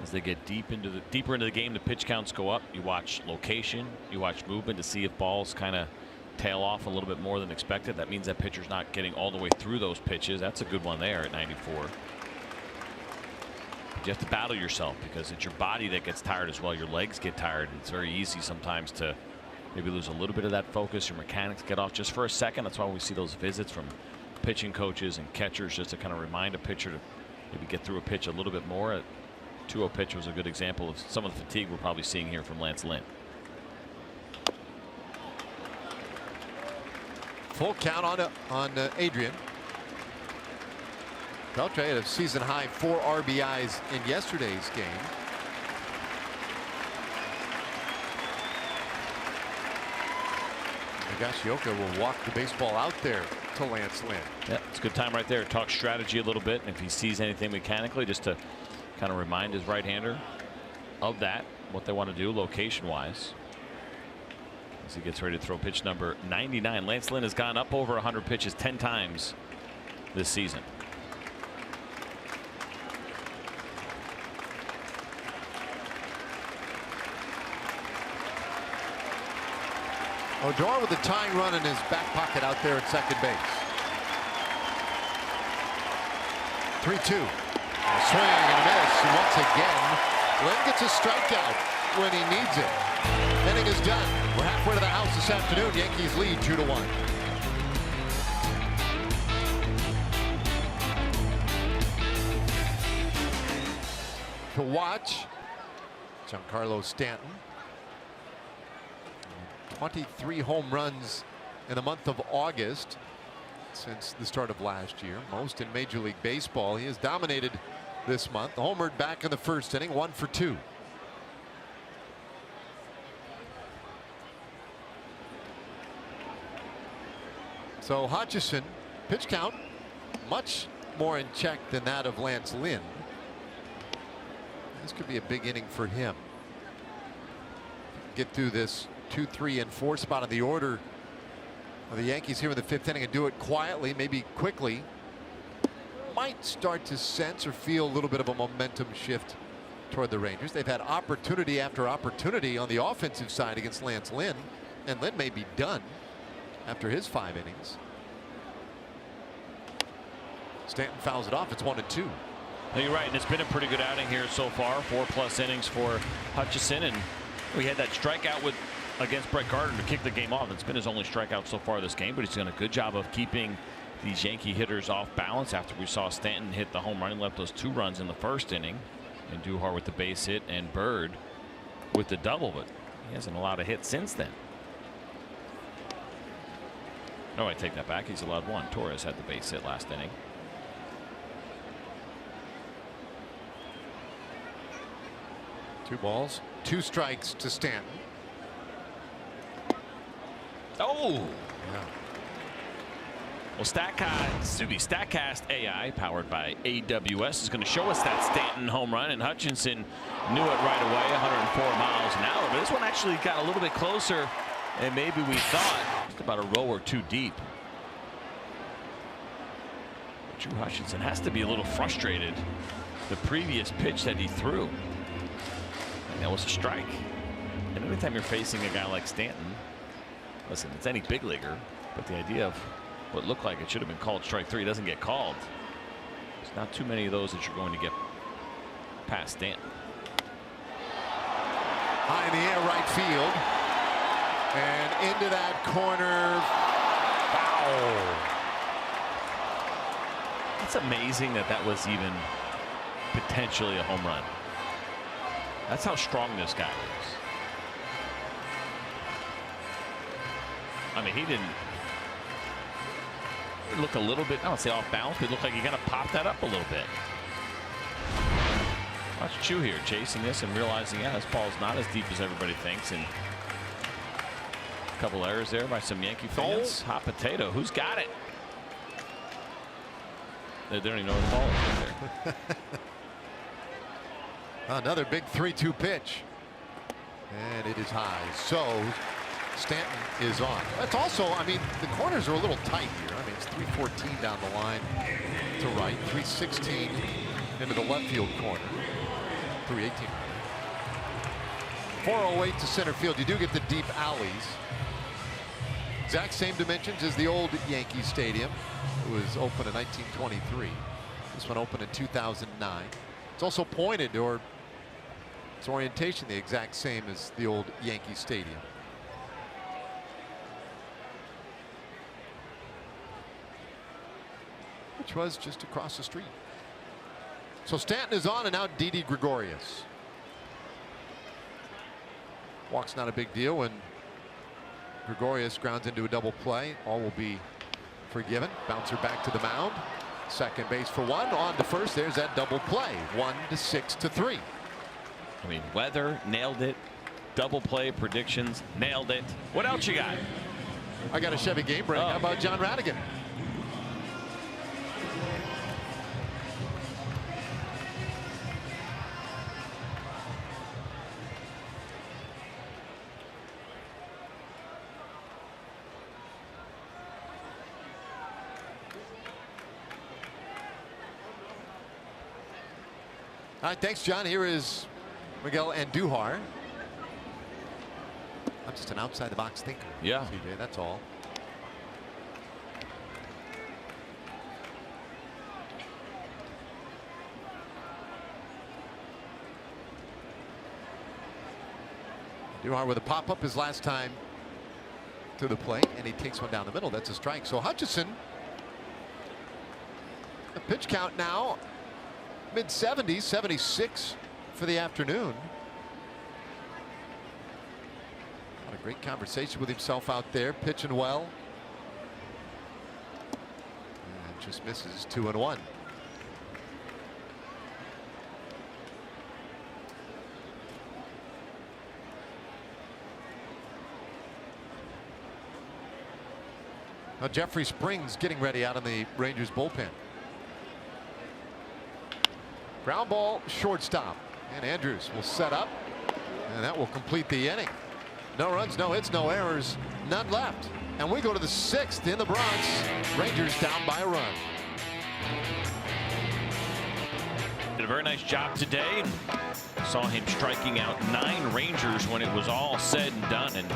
as they get deeper into the game, the pitch counts go up. You watch location, you watch movement to see if balls kind of tail off a little bit more than expected. That means that pitcher's not getting all the way through those pitches. That's a good one there at 94. You have to battle yourself, because it's your body that gets tired as well. Your legs get tired. It's very easy sometimes to maybe lose a little bit of that focus. Your mechanics get off just for a second. That's why we see those visits from pitching coaches and catchers, just to kind of remind a pitcher to maybe get through a pitch a little bit more. A 2-0 pitch was a good example of some of the fatigue we're probably seeing here from Lance Lynn. Full count on Adrian. Beltre had a season high 4 RBIs in yesterday's game. Higashioka will walk the baseball out there to Lance Lynn. Yeah, it's a good time right there. Talk strategy a little bit, and if he sees anything mechanically, just to kind of remind his right-hander of that, what they want to do location-wise, as he gets ready to throw pitch number 99. Lance Lynn has gone up over 100 pitches 10 times this season. Odor with the tying run in his back pocket out there at second base. 3-2. A swing and a miss. And once again, Lynn gets a strikeout when he needs it. Inning is done. We're halfway to the house this afternoon. Yankees lead 2-1. To watch, Giancarlo Stanton. 23 home runs in the month of August since the start of last year, most in Major League Baseball. He has dominated this month. Homered back in the first inning, 1 for 2. So Hutchison, pitch count much more in check than that of Lance Lynn. This could be a big inning for him. Get through this 2, 3, and 4 spot in the order of the Yankees here in the 5th inning and do it quietly, maybe quickly. Might start to sense or feel a little bit of a momentum shift toward the Rangers. They've had opportunity after opportunity on the offensive side against Lance Lynn, and Lynn may be done after his 5 innings. Stanton fouls it off. It's 1 and 2. No, you're right, and it's been a pretty good outing here so far. 4+ innings for Hutchison, and we had that strikeout against Brett Gardner to kick the game off. It's been his only strikeout so far this game, but he's done a good job of keeping these Yankee hitters off balance after we saw Stanton hit the home run and left those 2 runs in the first inning, and Duhar with the base hit and Bird with the double, but he hasn't allowed a hit since then. No, I take that back. He's allowed 1. Torres had the base hit last inning. Two balls, 2 strikes to Stanton. Oh! Yeah. Well, StatCast AI, powered by AWS, is going to show us that Stanton home run, and Hutchinson knew it right away, 104 miles an hour. But this one actually got a little bit closer than maybe we thought. Just about a row or 2 deep. But Drew Hutchinson has to be a little frustrated. The previous pitch that he threw, and that was a strike. And anytime you're facing a guy like Stanton, listen, it's any big leaguer, but the idea of what looked like it should have been called strike 3 doesn't get called. There's not too many of those that you're going to get past Stanton. High in the air, right field, and into that corner. Foul. It's amazing that that was even potentially a home run. That's how strong this guy is. I mean, he didn't look a little bit, I don't say off balance, but it looked like he kind of popped that up a little bit. Watch Chu here chasing this and realizing, yeah, this ball's not as deep as everybody thinks. And a couple errors there by some Yankee fans. Hot potato. Who's got it? They don't even know where the ball is right there. Another big 3-2 pitch, and it is high. So Stanton is on. That's also, I mean, the corners are a little tight here. I mean, it's 314 down the line to right, 316 into the left field corner, 318. 408 to center field. You do get the deep alleys. Exact same dimensions as the old Yankee Stadium. It was open in 1923. This one opened in 2009. It's also pointed, or its orientation the exact same as the old Yankee Stadium. Which was just across the street. So Stanton is on, and now Didi Gregorius. Walk's not a big deal when Gregorius grounds into a double play. All will be forgiven. Bouncer back to the mound. Second base for 1. On to first. There's that double play. 1-6-3. I mean, weather, nailed it. Double play predictions, nailed it. What else you got? I got a Chevy game break. How about John Radigan? All right, thanks, John. Here is Miguel Andujar. I'm just an outside the box thinker. Yeah. CJ, that's all. Andujar with a pop up his last time to the plate, and he takes one down the middle. That's a strike. So Hutchison, a pitch count now. Mid-70s, 76 for the afternoon. A lot of Great conversation with himself out there, pitching well. And just misses 2-1. Now Jeffrey Springs getting ready out in the Rangers bullpen. Ground ball, shortstop, and Andrews will set up, and that will complete the inning. No runs, no hits, no errors, none left. And we go to the 6th in the Bronx. Rangers down by a run. Did a very nice job today. Saw him striking out 9 Rangers when it was all said and done, and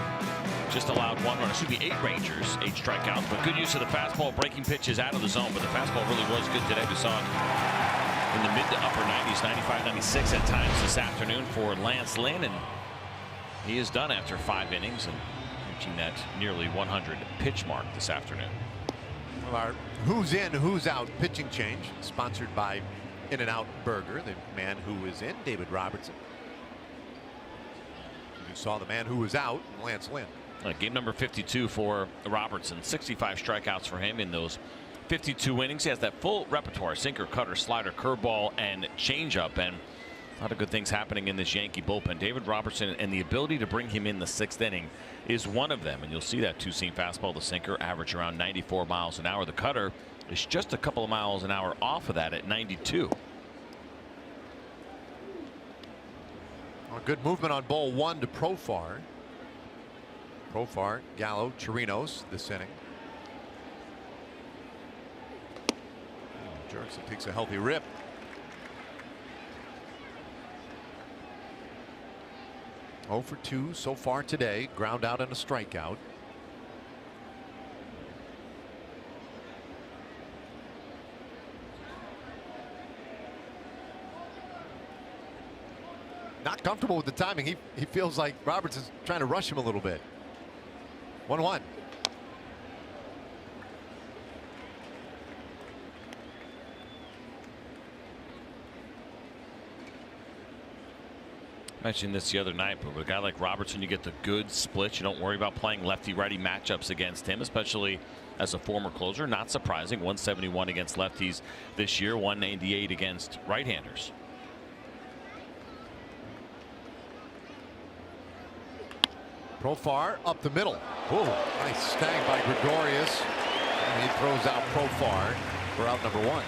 just allowed 1 run. Excuse me, 8 Rangers, 8 strikeouts, but good use of the fastball, breaking pitches out of the zone. But the fastball really was good today. We saw it in the mid to upper 90s, 95, 96 at times this afternoon for Lance Lynn, and he is done after 5 innings and reaching that nearly 100 pitch mark this afternoon. Well, our who's in, who's out pitching change, sponsored by In-N-Out Burger. The man who is in, David Robertson. You saw the man who was out, Lance Lynn. Game number 52 for Robertson. 65 strikeouts for him in those 52 innings. He has that full repertoire: sinker, cutter, slider, curveball, and changeup. And a lot of good things happening in this Yankee bullpen. David Robertson, and the ability to bring him in the 6th inning is one of them. And you'll see that two-seam fastball, the sinker, average around 94 miles an hour. The cutter is just a couple of miles an hour off of that at 92. Well, good movement on ball 1 to Profar. Profar, Gallo, Chirinos this inning. Jurickson takes a healthy rip. Oh for 2 so far today. Ground out and a strikeout. Not comfortable with the timing. He feels like Robertson's trying to rush him a little bit. 1-1. Mentioned this the other night, but with a guy like Robertson, you get the good splits. You don't worry about playing lefty-righty matchups against him, especially as a former closer. Not surprising. 171 against lefties this year, 198 against right-handers. Profar up the middle. Ooh, nice snag by Gregorius. And he throws out Profar for out number 1.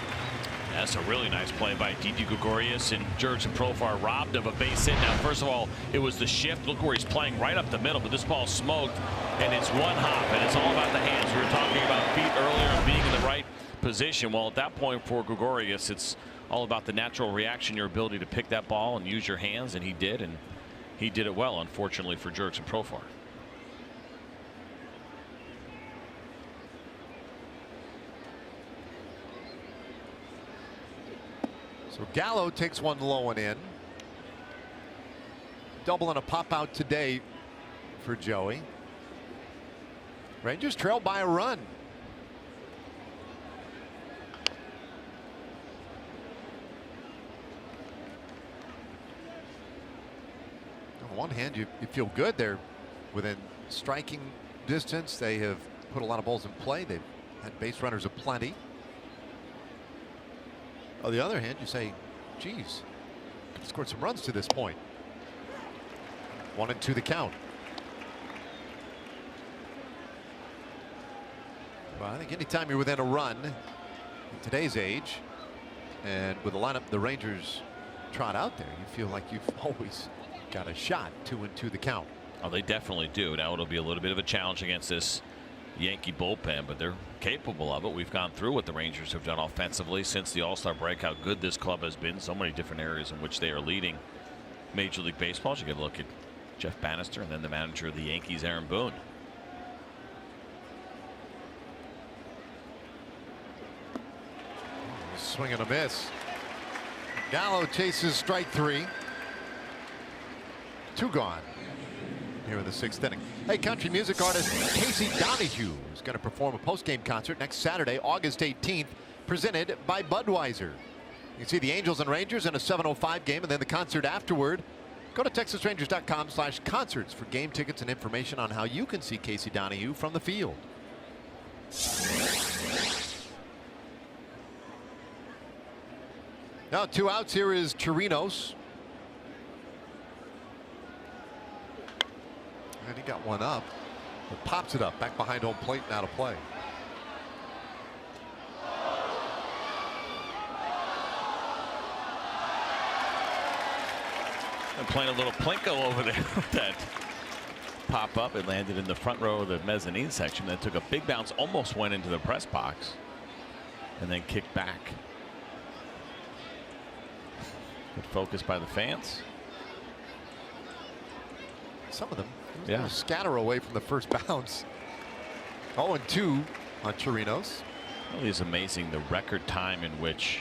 That's a really nice play by Didi Gregorius, and Jurickson Profar robbed of a base hit. Now, first of all, it was the shift. Look where he's playing, right up the middle, but this ball smoked, and it's one hop, and it's all about the hands. We were talking about feet earlier and being in the right position. Well, at that point for Gregorius, it's all about the natural reaction, your ability to pick that ball and use your hands, and he did it well, unfortunately, for Jurickson Profar. So Gallo takes one low and in. Double and a pop out today for Joey. Rangers trail by a run. On one hand, you feel good. They're within striking distance. They have put a lot of balls in play. They've had base runners aplenty. On the other hand, you say, geez, scored some runs to this point. 1-2 the count. Well, I think anytime you're within a run in today's age, and with the lineup the Rangers trot out there, you feel like you've always got a shot. 2-2 the count. Oh, they definitely do. Now it'll be a little bit of a challenge against this Yankee bullpen, but they're capable of it. We've gone through what the Rangers have done offensively since the All-Star break, how good this club has been, so many different areas in which they are leading Major League Baseball. You get a look at Jeff Bannister and then the manager of the Yankees, Aaron Boone. Swing and a miss. Gallo chases strike 3. 2 gone here in the 6th inning. Hey, country music artist Casey Donahue is going to perform a post-game concert next Saturday, August 18th, presented by Budweiser. You can see the Angels and Rangers in a 7:05 game, and then the concert afterward Go to TexasRangers.com/concerts for game tickets and information on how you can see Casey Donahue from the field. Now 2 outs. Here is Chirinos. And he got one up. But pops it up back behind home plate and out of play. And playing a little plinko over there with that pop up. It landed in the front row of the mezzanine section. That took a big bounce, almost went into the press box, and then kicked back. Good focus by the fans. Some of them, yeah, scatter away from the first bounce. 0-2 on Chirinos. Really is amazing the record time in which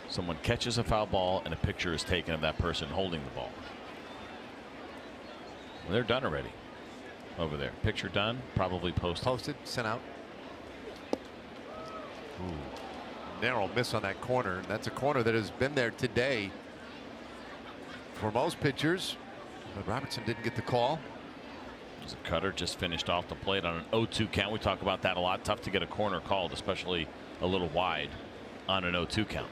someone catches a foul ball and a picture is taken of that person holding the ball. Well, they're done already over there. Picture done, probably posted. Posted, sent out. Ooh. Narrow miss on that corner. That's a corner that has been there today for most pitchers, but Robertson didn't get the call. As a cutter just finished off the plate on an 0-2 count. We talk about that a lot. Tough to get a corner called, especially a little wide on an 0-2 count.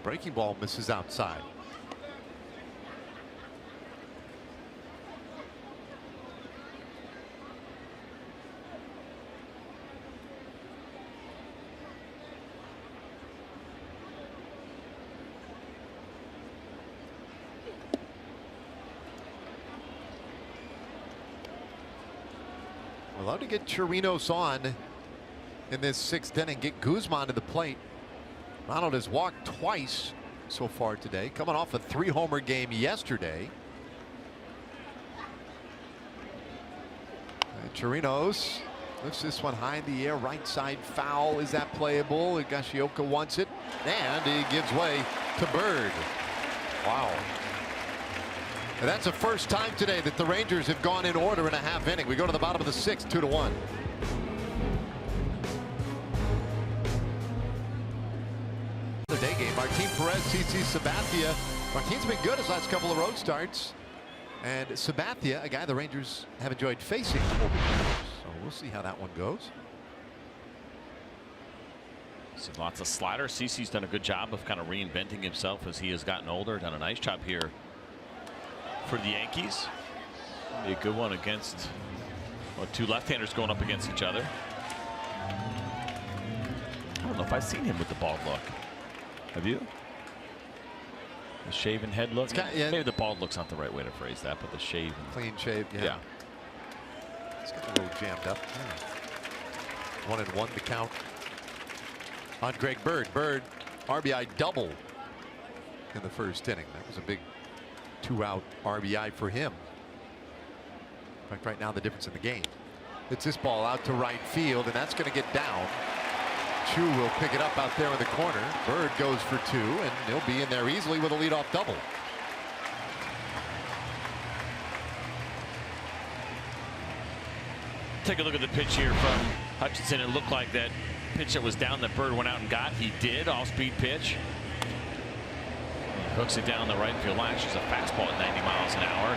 Breaking ball misses outside. We'd love to get Chirinos on in this 6th inning, get Guzman to the plate. Ronald has walked twice so far today, coming off a 3-homer game yesterday. And Chirinos lifts this one high in the air, right side foul. Is that playable? Higashioka wants it, and he gives way to Bird. Wow. And that's the first time today that the Rangers have gone in order in a half inning. We go to the bottom of the 6th, 2-1. The day game. Martin Perez, CC Sabathia. Martin's been good his last couple of road starts. And Sabathia, a guy the Rangers have enjoyed facing over the years. So we'll see how that one goes. See lots of sliders. CC's done a good job of kind of reinventing himself as he has gotten older. Done a nice job here for the Yankees. Be a good one against, well, 2 left-handers going up against each other. I don't know if I've seen him with the bald look. Have you? The shaven head look? Yeah. Maybe the bald look's not the right way to phrase that, but the shaven. Clean shaved, yeah. It's got a little jammed up. 1-1 the count on Greg Bird. Bird, RBI double in the first inning. That was a big 2-out RBI for him. In fact, right now the difference in the game. It's this ball out to right field, and that's going to get down. Chu will pick it up out there in the corner. Bird goes for 2, and he'll be in there easily with a leadoff double. Take a look at the pitch here from Hutchinson. It looked like that pitch that was down that Bird went out and got. He did. Off-speed pitch. Hooks it down the right field line. She's a fastball at 90 miles an hour.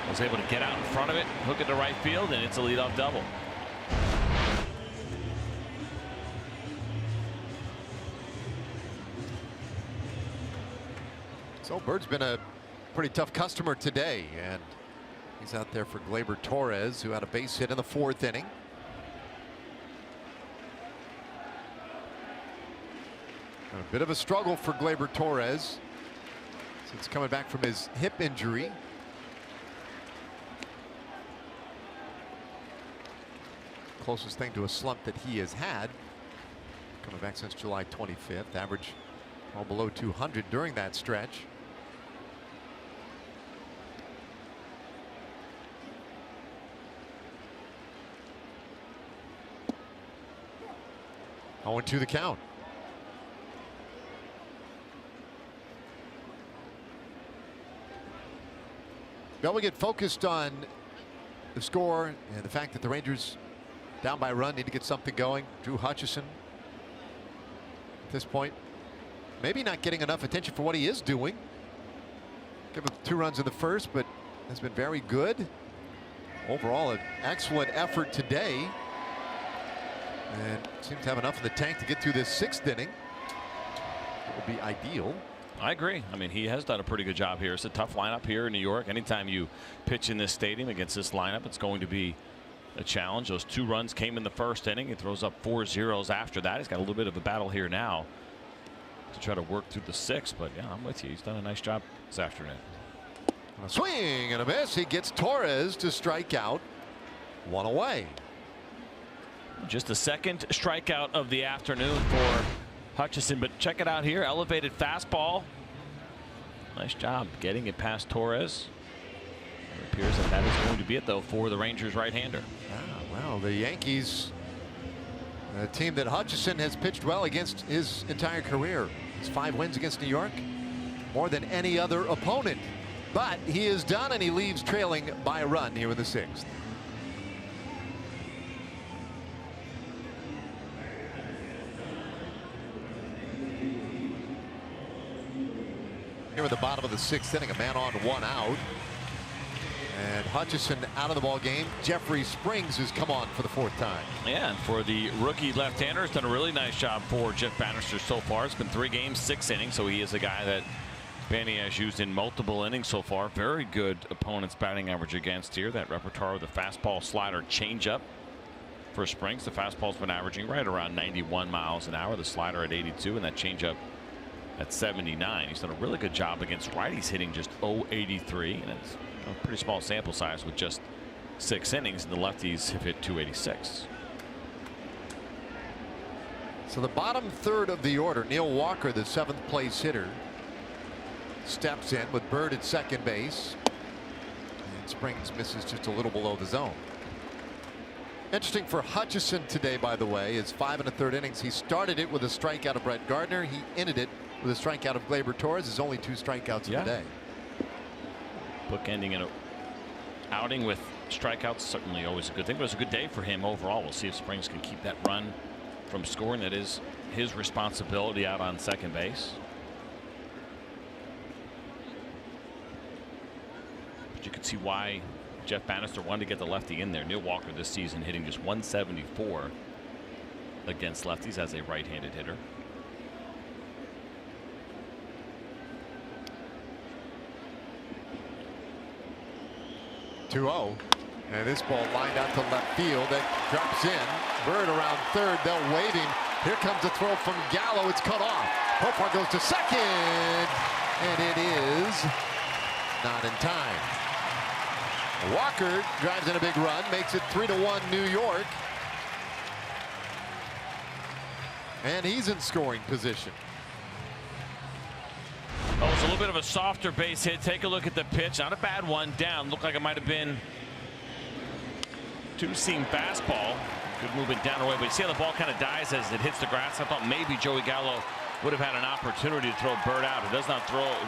And was able to get out in front of it, hook it to right field, and it's a leadoff double. So Bird's been a pretty tough customer today, and he's out there for Gleyber Torres, who had a base hit in the 4th inning. And a bit of a struggle for Gleyber Torres since coming back from his hip injury. Closest thing to a slump that he has had, coming back since July 25th. Average all below 200 during that stretch. Going to the count. Well, we get focused on the score and the fact that the Rangers down by a run need to get something going. Drew Hutchison at this point maybe not getting enough attention for what he is doing. Give him 2 runs in the first, but has been very good. Overall, an excellent effort today. And seems to have enough in the tank to get through this 6th inning. It would be ideal. I agree. I mean, he has done a pretty good job here. It's a tough lineup here in New York. Anytime you pitch in this stadium against this lineup, it's going to be a challenge. Those 2 runs came in the 1st inning. He throws up 4 zeros after that. He's got a little bit of a battle here now to try to work through the 6th. But yeah, I'm with you. He's done a nice job this afternoon. A swing and a miss. He gets Torres to strike out. 1 away. Just the 2nd strikeout of the afternoon for Hutchison, but check it out here. Elevated fastball. Nice job getting it past Torres. It appears that that is going to be it, though, for the Rangers right-hander. Well, the Yankees, a team that Hutchison has pitched well against his entire career. His 5 wins against New York, more than any other opponent. But he is done, and he leaves trailing by a run here in the 6th. Here at the bottom of the 6th inning, a man on, 1 out. And Hutchison out of the ball game. Jeffrey Springs has come on for the 4th time. Yeah, and for the rookie left-hander, has done a really nice job for Jeff Bannister so far. It's been 3 games, 6 innings, so he is a guy that Banny has used in multiple innings so far. Very good opponent's batting average against here. That repertoire of the fastball, slider, changeup for Springs. The fastball's been averaging right around 91 miles an hour. The slider at 82, and that changeup at 79. He's done a really good job against righties, hitting just .083, and it's a pretty small sample size with just 6 innings, and the lefties have hit .286. So the bottom 3rd of the order, Neil Walker, the 7th place hitter, steps in with Bird at 2nd base, and Springs misses just a little below the zone. Interesting for Hutchison today, by the way, is 5 1/3 innings. He started it with a strikeout of Brett Gardner. He ended it with a strikeout of Gleyber Torres. His only 2 strikeouts of the day. Bookending an outing with strikeouts, certainly always a good thing, but it was a good day for him overall. We'll see if Springs can keep that run from scoring. That is his responsibility out on 2nd base. But you can see why Jeff Bannister wanted to get the lefty in there. Neil Walker this season hitting just .174 against lefties as a right-handed hitter. And this ball lined out to left field. That drops in. Bird around 3rd. They'll wait him. Here comes a throw from Gallo. It's cut off. Profar goes to 2nd, and it is not in time. Walker drives in a big run, makes it 3-1 New York, and he's in scoring position. Oh, it's a little bit of a softer base hit. Take a look at the pitch. Not a bad one. Down. Looked like it might have been 2-seam fastball. Good movement down away, but you see how the ball kind of dies as it hits the grass. I thought maybe Joey Gallo would have had an opportunity to throw Bird out. It does not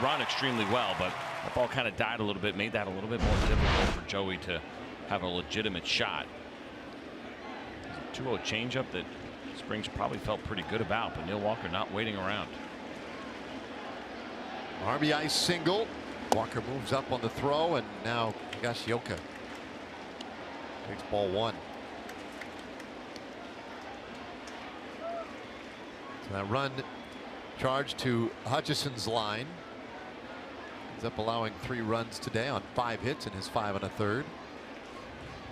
run extremely well, but the ball kind of died a little bit, made that a little bit more difficult for Joey to have a legitimate shot. 2-0 changeup that Springs probably felt pretty good about, but Neil Walker not waiting around. RBI single. Walker moves up on the throw, and now Higashioka takes ball 1. So that run charged to Hutchison's line. Ends up allowing 3 runs today on 5 hits in his 5 1/3.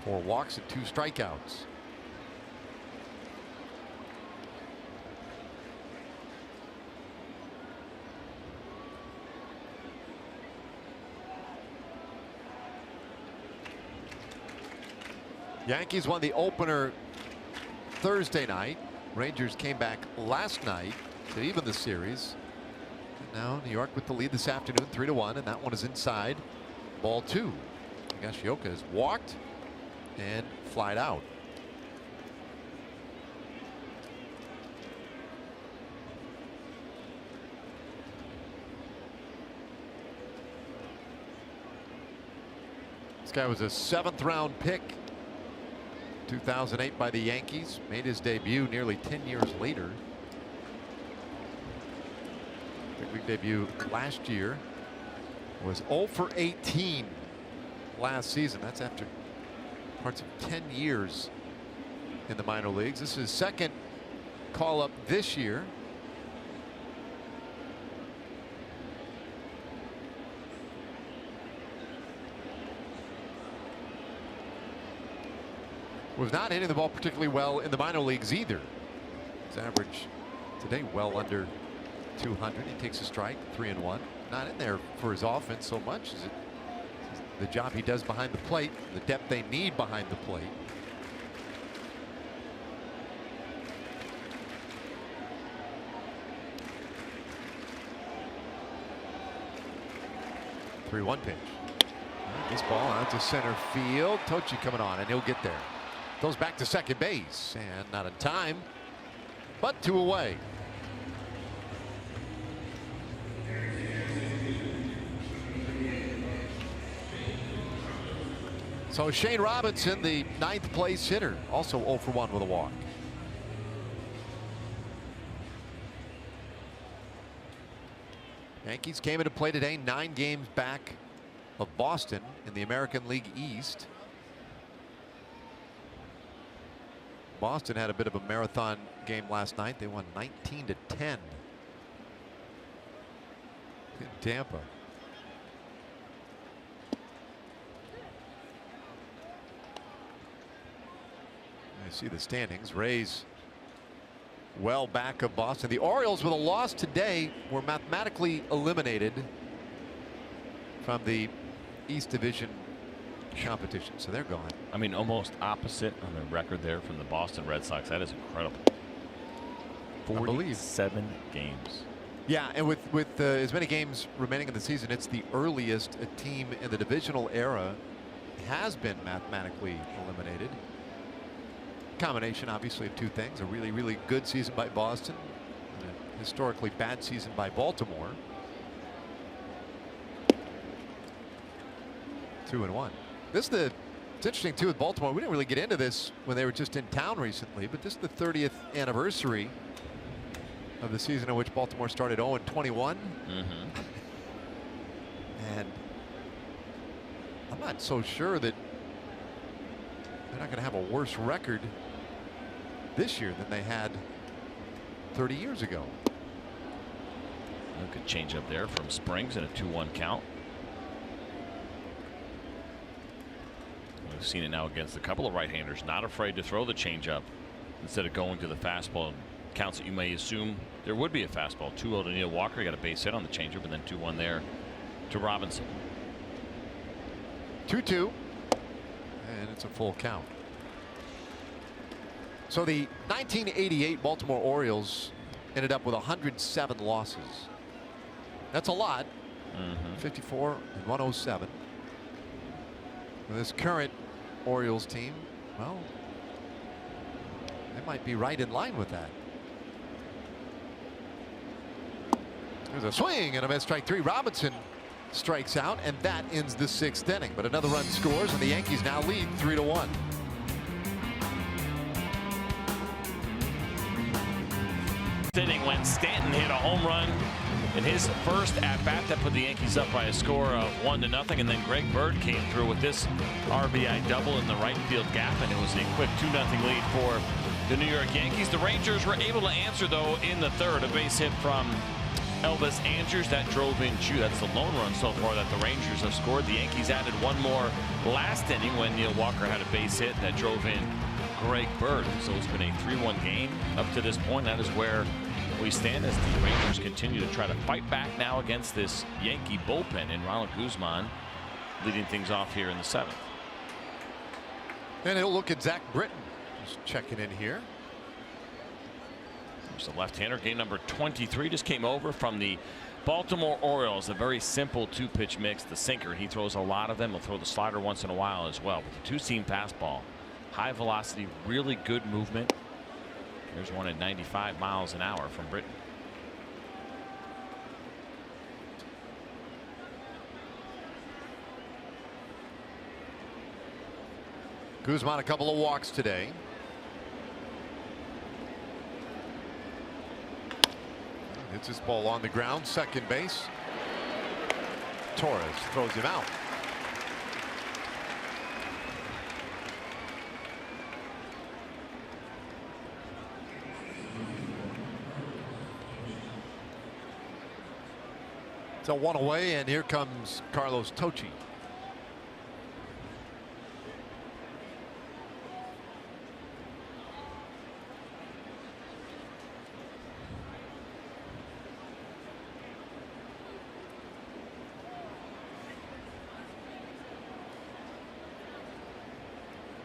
4 walks and 2 strikeouts. Yankees won the opener Thursday night. Rangers came back last night to even the series. And now New York with the lead this afternoon, 3-1, and that one is inside. Ball 2. Higashioka has walked and flied out. This guy was a 7th round pick 2008 by the Yankees, made his debut nearly 10 years later. Big league debut last year was 0 for 18 last season. That's after parts of 10 years in the minor leagues. This is his second call up this year. Was not hitting the ball particularly well in the minor leagues either. His average today well under 200. He takes a strike, 3-1. Not in there for his offense so much as it the job he does behind the plate, the depth they need behind the plate. The 3-1 pitch. This ball out to center field. Tochi coming on, and he'll get there. Goes back to second base, and not in time, but 2 away. So Shane Robinson, the 9th place hitter, also 0 for 1 with a walk. Yankees came into play today 9 games back of Boston in the American League East. Boston had a bit of a marathon game last night. They won 19-10 in Tampa. I see the standings. Rays well back of Boston. The Orioles, with a loss today, were mathematically eliminated from the East Division competition, so they're gone. I mean, almost opposite on the record there from the Boston Red Sox. That is incredible. 47 games. Yeah, and with as many games remaining in the season, it's the earliest a team in the divisional era has been mathematically eliminated. Combination, obviously, of 2 things: a really, really good season by Boston, and a historically bad season by Baltimore. 2-1. It's interesting too with Baltimore. We didn't really get into this when they were just in town recently, but this is the 30th anniversary of the season in which Baltimore started 0-21. And I'm not so sure that they're not going to have a worse record this year than they had 30 years ago. Good change up there from Springs in a 2-1 count. We've seen it now against a couple of right-handers, not afraid to throw the changeup instead of going to the fastball. Counts that you may assume there would be a fastball. 2-0 to Neil Walker. He got a base hit on the changeup, and then 2-1 there to Robinson. 2-2, and it's a full count. So the 1988 Baltimore Orioles ended up with 107 losses. That's a lot. 54 and 107. And this current Orioles team, well, they might be right in line with that. There's a swing and a miss, strike 3. Robinson strikes out, and that ends the 6th inning. But another run scores, and the Yankees now lead 3-1. Inning when Stanton hit a home run in his first at bat that put the Yankees up by a score of 1-0, and then Greg Bird came through with this RBI double in the right field gap, and it was a quick 2-0 lead for the New York Yankees. The Rangers were able to answer though in the 3rd, a base hit from Elvis Andrews that drove in Chu. That's the lone run so far that the Rangers have scored. The Yankees added one more last inning when Neil Walker had a base hit that drove in Greg Bird. So it's been a 3-1 game up to this point. That is where we stand as the Rangers continue to try to fight back now against this Yankee bullpen, and Ronald Guzman leading things off here in the 7th. And he'll look at Zach Britton, just checking in here. There's the left-hander, game number 23, just came over from the Baltimore Orioles. A very simple 2-pitch mix. The sinker, he throws a lot of them. He'll throw the slider once in a while as well. With the 2-seam fastball, high velocity, really good movement. There's one at 95 miles an hour from Britton. Guzman a couple of walks today. Hits this ball on the ground, second base. Torres throws him out. So 1 away, and here comes Carlos Tocci.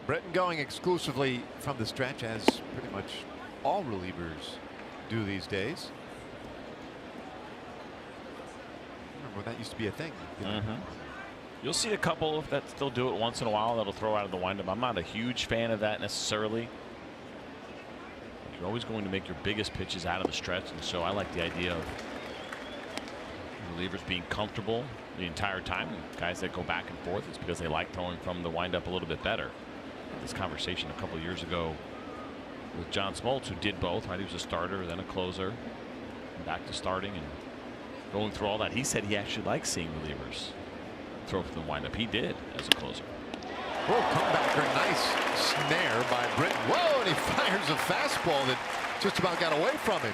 Britton going exclusively from the stretch, as pretty much all relievers do these days. Remember, that used to be a thing. You'll see a couple that still do it once in a while that'll throw out of the windup. I'm not a huge fan of that necessarily. You're always going to make your biggest pitches out of the stretch, and so I like the idea of relievers being comfortable the entire time. Guys that go back and forth, it's because they like throwing from the windup a little bit better. This conversation a couple of years ago with John Smoltz, who did both, right? He was a starter, then a closer, back to starting and going through all that. He said he actually likes seeing relievers throw from the windup. He did as a closer. Whoa, comebacker, nice snare by Britton. Whoa, and he fires a fastball that just about got away from him.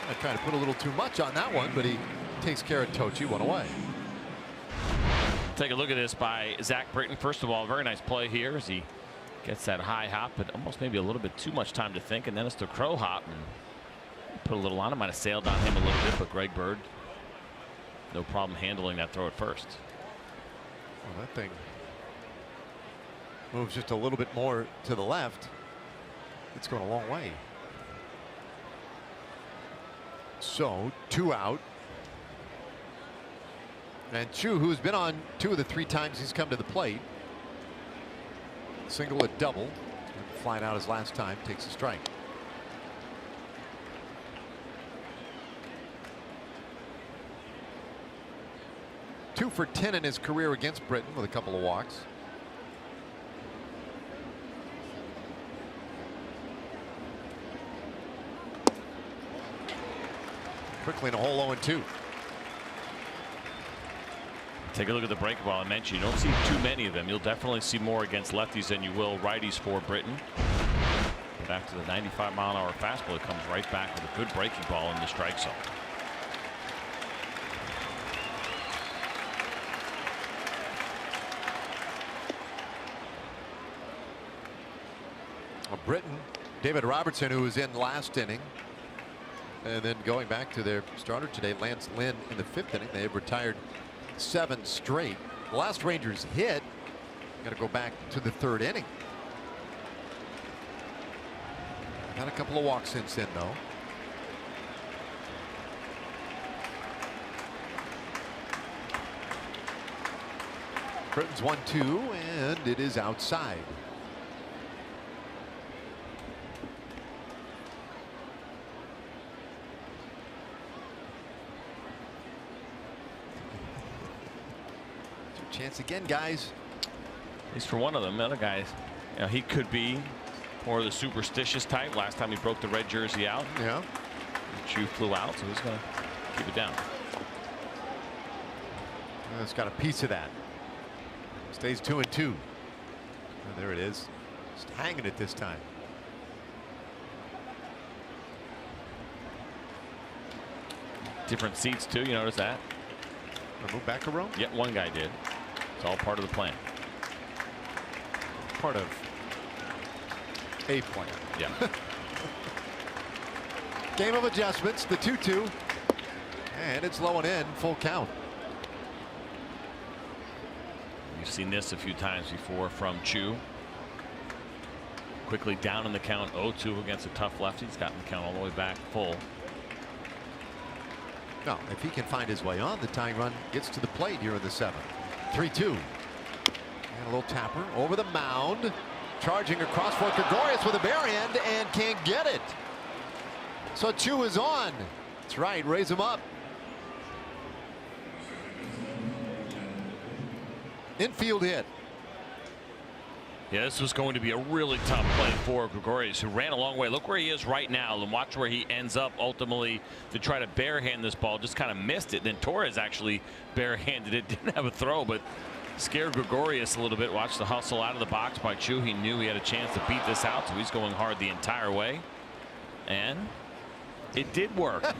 I tried to put a little too much on that one, but he takes care of Tocci, 1 away. Take a look at this by Zach Britton. First of all, very nice play here as he gets that high hop, but almost maybe a little bit too much time to think, and then it's the crow hop and put a little on him. Might have sailed on him a little bit, but Greg Bird, no problem handling that throw at first. Well, that thing moves just a little bit more to the left. It's going a long way. So 2 out. And Chu, who's been on 2 of the 3 times he's come to the plate. Single, a double. Flying out his last time, takes a strike. Two for 10 in his career against Britton with a couple of walks. Quickly in a hole 0-2. Take a look at the breaking ball I mentioned. You don't see too many of them. You'll definitely see more against lefties than you will righties for Britton. But after the 95-mile-an-hour fastball, it comes right back with a good breaking ball in the strike zone. Britton, David Robertson, who was in last inning, and then going back to their starter today, Lance Lynn, in the 5th inning. They have retired 7 straight. The last Rangers hit, got to go back to the 3rd inning. Had a couple of walks since then, though. Britton's 1-2, and it is outside. Chance again, guys. At least for one of them. The other guys, you know, he could be more of the superstitious type. Last time he broke the red jersey out. Yeah. The shoe flew out, so he's going to keep it down. It's got a piece of that. Stays 2-2. And there it is. Just hanging it this time. Different seats, too. You notice that? Move back a row? Yep, one guy did. It's all part of the plan. Part of a plan. Yeah. Game of adjustments, the 2-2. And it's low and in, full count. You've seen this a few times before from Chu. Quickly down in the count, 0-2 against a tough lefty. He's gotten the count all the way back full. No, if he can find his way on, the tying run gets to the plate here in the 7th. 3-2. And a little tapper over the mound. Charging across for Gregorius with a bare end and can't get it. So Chu is on. That's right, raise him up. Infield hit. Yeah, this was going to be a really tough play for Gregorius, who ran a long way. Look where he is right now, and watch where he ends up ultimately to try to barehand this ball. Just kind of missed it. Then Torres actually barehanded it. Didn't have a throw, but scared Gregorius a little bit. Watch the hustle out of the box by Chu. He knew he had a chance to beat this out, so he's going hard the entire way. And it did work.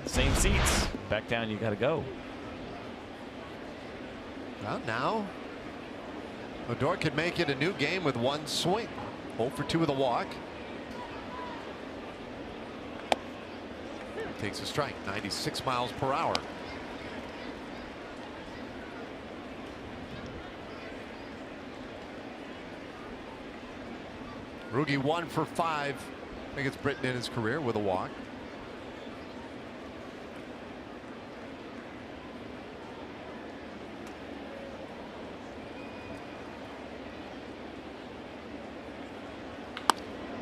Same seats. Back down, you got to go. Well, now Odor could make it a new game with one swing. 0 for 2 with a walk. Takes a strike, 96 miles per hour. Rugi 1 for 5 against Britton in his career with a walk.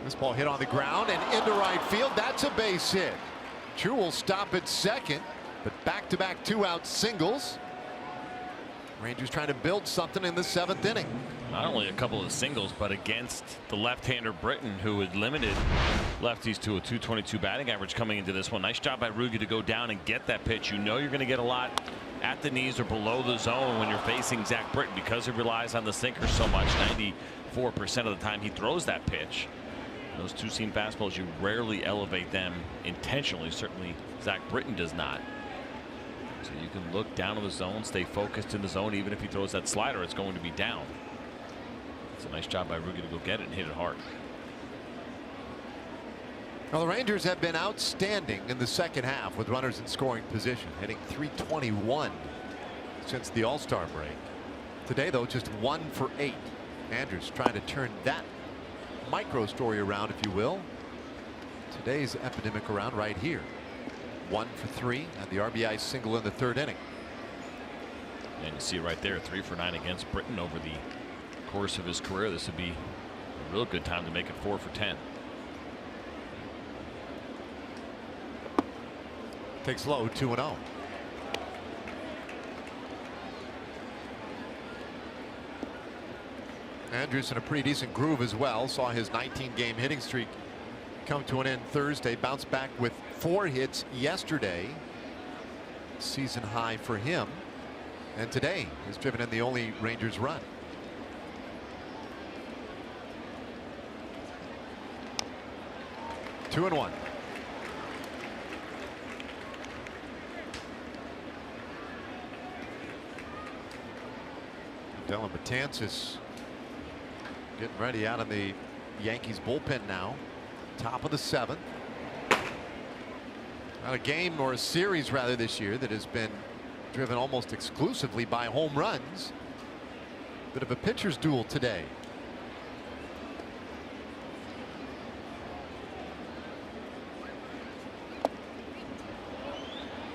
This ball hit on the ground and into right field. That's a base hit. Chu will stop at second, but back-to-back 2-out singles. Rangers trying to build something in the 7th inning. Not only a couple of singles, but against the left-hander Britton, who had limited lefties to a .222 batting average coming into this one. Nice job by Rugi to go down and get that pitch. You know you're going to get a lot at the knees or below the zone when you're facing Zach Britton, because he relies on the sinker so much. 94% of the time he throws that pitch. Those two-seam fastballs, you rarely elevate them intentionally. Certainly Zach Britton does not. So you can look down in the zone, stay focused in the zone. Even if he throws that slider, it's going to be down. It's a nice job by Rugi to go get it and hit it hard. Well, the Rangers have been outstanding in the second half with runners in scoring position, hitting .321 since the All-Star break. Today, though, just 1 for 8. Andrews trying to turn that micro story around, if you will. Today's epidemic around right here. 1 for 3 and the RBI single in the 3rd inning. And you see right there, 3 for 9 against Britton over the course of his career. This would be a real good time to make it 4 for 10. Takes low, 2-0. Andrews in a pretty decent groove as well. Saw his 19-game hitting streak come to an end Thursday. Bounced back with 4 hits yesterday. Season high for him. And today has driven in the only Rangers run. Two and 1. Dylan Betances getting ready out of the Yankees bullpen now. Top of the 7th. Not a game or a series rather this year that has been driven almost exclusively by home runs. Bit of a pitcher's duel today.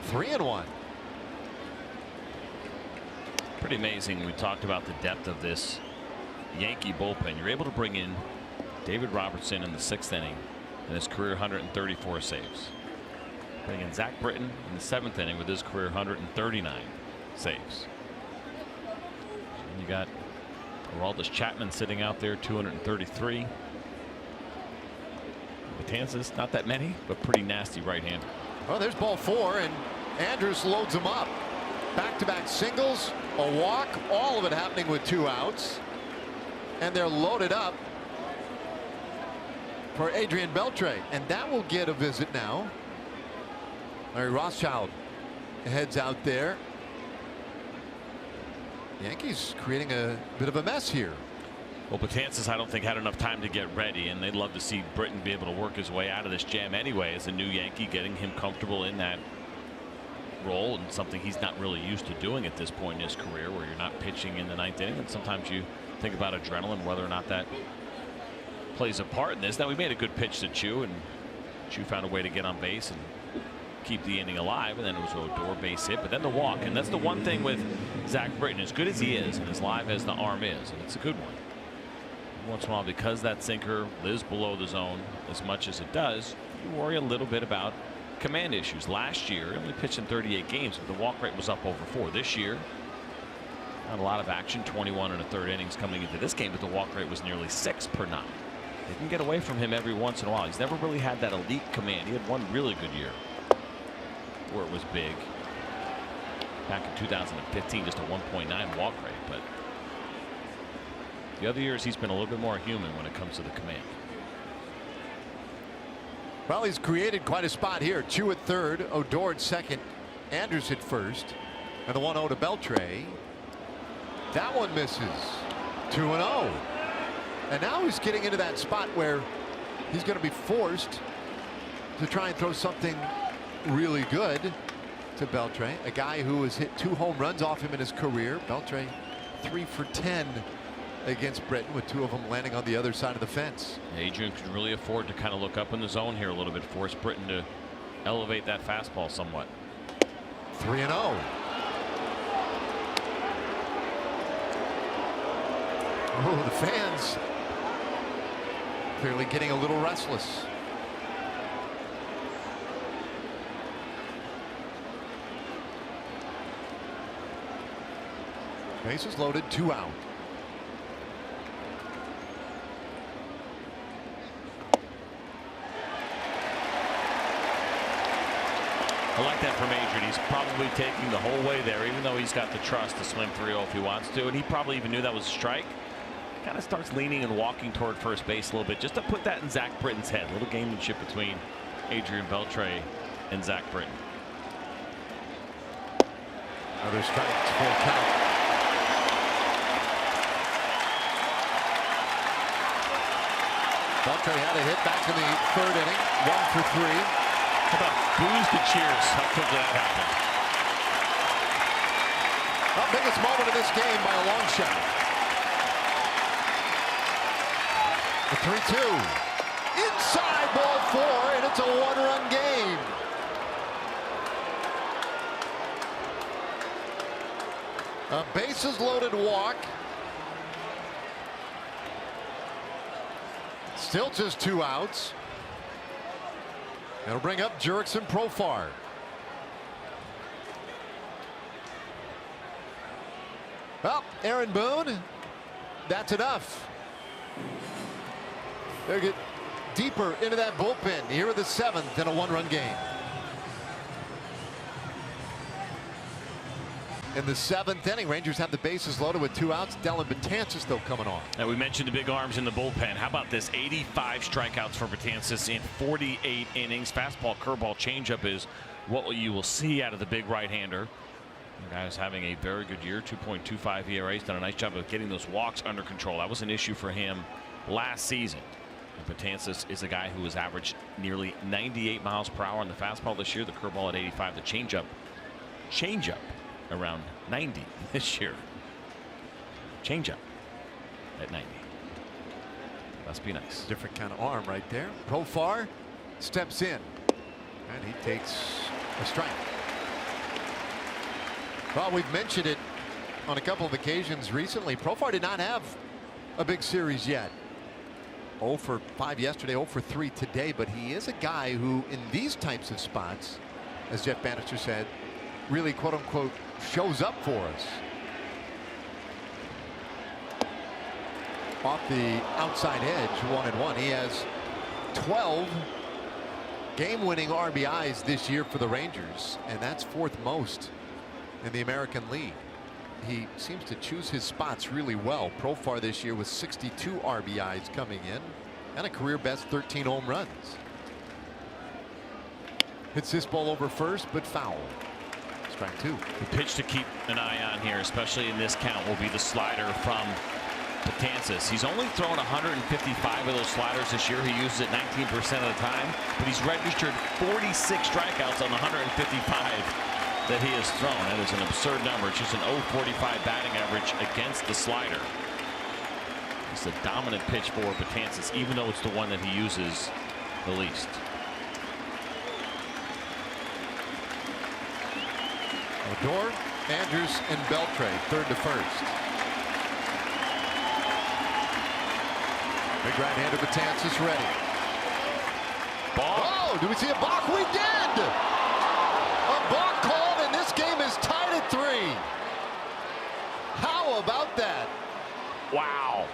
Three and 1. Pretty amazing. We talked about the depth of this Yankee bullpen. You're able to bring in David Robertson in the 6th inning and his career 134 saves. Bring in Zach Britton in the 7th inning with his career 139 saves. And you got Aroldis Chapman sitting out there, 233. Betances, not that many, but pretty nasty right-hander. Well, there's ball 4, and Andrews loads him up. Back-to-back singles, a walk, all of it happening with 2 outs. And they're loaded up for Adrian Beltre, and that will get a visit now. Larry Rothschild heads out there. Yankees creating a bit of a mess here. Well, Betances, I don't think, had enough time to get ready, and they'd love to see Britton be able to work his way out of this jam anyway as a new Yankee, getting him comfortable in that role, and something he's not really used to doing at this point in his career, where you're not pitching in the 9th inning. And sometimes you think about adrenaline, whether or not that plays a part in this. Now, we made a good pitch to Chu, and Chu found a way to get on base and keep the inning alive, and then it was a door base hit, but then the walk. And that's the one thing with Zach Britton, as good as he is and as live as the arm is, and it's a good one. Once in a while, because that sinker lives below the zone as much as it does, you worry a little bit about command issues. Last year, only pitched in 38 games, but the walk rate was up over 4. This year, Not a lot of action, 21 and a third innings coming into this game, but the walk rate was nearly 6 per 9. They can get away from him every once in a while. He's never really had that elite command. He had one really good year where it was big. Back in 2015, just a 1.9 walk rate, but the other years he's been a little bit more human when it comes to the command. Well, he's created quite a spot here. Chu at third, Odor at second, Andrews at first, and the 1-0 to Beltre. That one misses. 2-0. And now he's getting into that spot where he's going to be forced to try and throw something really good to Beltre, a guy who has hit 2 home runs off him in his career. Beltre 3 for 10 against Britain, with 2 of them landing on the other side of the fence. Adrian could really afford to kind of look up in the zone here a little bit, force Britain to elevate that fastball somewhat. 3-0. Oh, the fans clearly getting a little restless. Bases loaded, 2 out. I like that from Adrian. He's probably taking the whole way there, even though he's got the trust to swing 3-0 if he wants to, and he probably even knew that was a strike. Kind of starts leaning and walking toward first base a little bit, just to put that in Zach Britton's head. A little gamemanship between Adrian Beltre and Zach Britton. Another strike, full count. Beltre had a hit back in the 3rd inning, 1 for 3. How about boos to cheers? How quickly that happened. The biggest moment of this game by a long shot. The 3-2. Inside, ball 4, and it's a 1-run game. A bases loaded walk. Still just 2 outs. That'll bring up Jurickson Profar. Well, Aaron Boone, that's enough. They'll get deeper into that bullpen here in the 7th in a 1-run game. In the 7th inning, Rangers have the bases loaded with 2 outs. Dellin Betances still coming on. Now, we mentioned the big arms in the bullpen. How about this? 85 strikeouts for Betances in 48 innings. Fastball, curveball, changeup is what you will see out of the big right-hander. The guy is having a very good year, 2.25 ERA. He's done a nice job of getting those walks under control. That was an issue for him last season. And Betances is a guy who has averaged nearly 98 miles per hour on the fastball this year. The curveball at 85. The changeup around 90 this year. Changeup at 90. Must be nice. Different kind of arm right there. Profar steps in, and he takes a strike. Well, we've mentioned it on a couple of occasions recently. Profar did not have a big series yet. 0 for 5 yesterday, 0 for 3 today, but he is a guy who, in these types of spots, as Jeff Bannister said, really quote-unquote shows up for us. Off the outside edge, 1-1. He has 12 game-winning RBIs this year for the Rangers, and that's 4th most in the American League. He seems to choose his spots really well. Profar this year with 62 RBIs coming in and a career best 13 home runs. Hits this ball over first, but foul. Strike 2. The pitch to keep an eye on here, especially in this count, will be the slider from Betances. He's only thrown 155 of those sliders this year. He uses it 19% of the time, but he's registered 46 strikeouts on 155 that he has thrown. That is an absurd number. It's just an 0.45 batting average against the slider. It's a dominant pitch for Betances, even though it's the one that he uses the least. Odor, Andrews, and Beltre, 3rd to 1st. Big right-hander Betances ready. Ball. Oh, do we see a balk? We did! A balk called, and this game is tied at 3. How about that? Wow.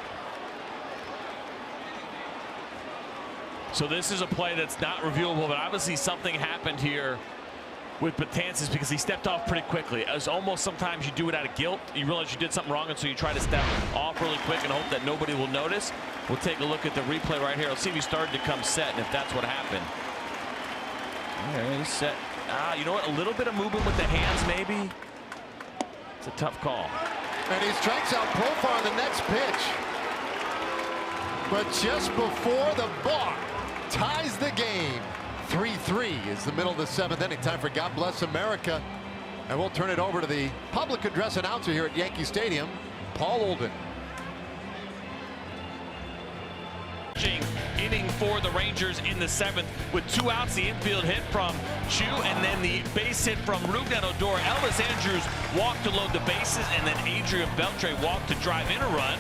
So this is a play that's not reviewable, but obviously something happened here with Betances because he stepped off pretty quickly. It's almost sometimes you do it out of guilt. You realize you did something wrong, and so you try to step off really quick and hope that nobody will notice. We'll take a look at the replay right here. Let's see if he started to come set and if that's what happened. Okay, he's set. You know what? A little bit of movement with the hands, maybe. It's a tough call. And he strikes out Profar on the next pitch. But just before the bar ties the game. 3-3 is the middle of the 7th inning. Time for God Bless America. And we'll turn it over to the public address announcer here at Yankee Stadium, Paul Olden. Inning for the Rangers in the 7th with 2 outs. The infield hit from Chu and then the base hit from Rougned Odor. Elvis Andrews walked to load the bases, and then Adrian Beltre walked to drive in a run.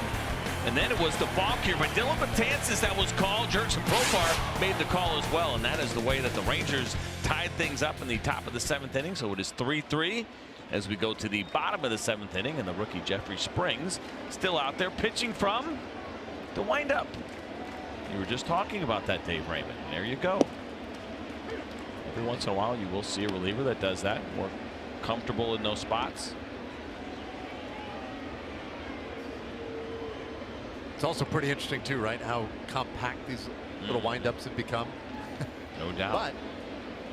And then it was the balk here by Dylan Betances that was called. Jurickson Profar made the call as well, and that is the way that the Rangers tied things up in the top of the 7th inning. So it is 3-3 as we go to the bottom of the 7th inning, and the rookie Jeffrey Springs still out there pitching from the windup. You were just talking about that, Dave Raymond. There you go. Every once in a while you will see a reliever that does that, more comfortable in those spots. It's also pretty interesting too, right? How compact these little windups have become. No doubt.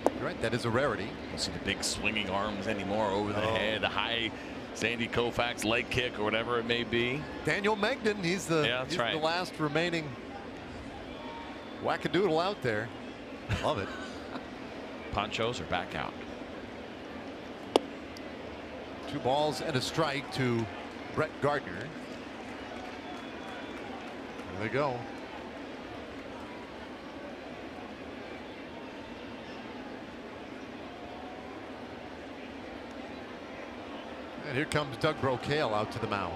But you're right, that is a rarity. Don't see the big swinging arms anymore over the head, the high Sandy Koufax leg kick or whatever it may be. Daniel Megden, he's the the last remaining wackadoodle out there. Love it. Ponchos are back out. 2 balls and a strike to Brett Gardner. There they go. And here comes Doug Brocail out to the mound.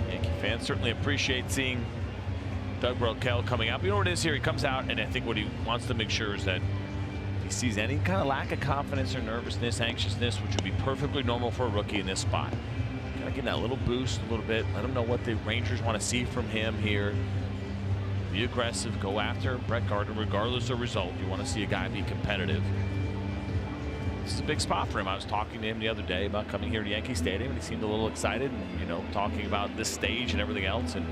Yankee fans certainly appreciate seeing Doug Brocail coming out. You know what it is here? He comes out, and I think what he wants to make sure is that he sees any kind of lack of confidence or nervousness, anxiousness, which would be perfectly normal for a rookie in this spot. Kind of give him that little boost a little bit. Let him know what the Rangers want to see from him here. Be aggressive. Go after Brett Gardner regardless of result. You want to see a guy be competitive. This is a big spot for him. I was talking to him the other day about coming here to Yankee Stadium, and he seemed a little excited, and, you know, talking about this stage and everything else. And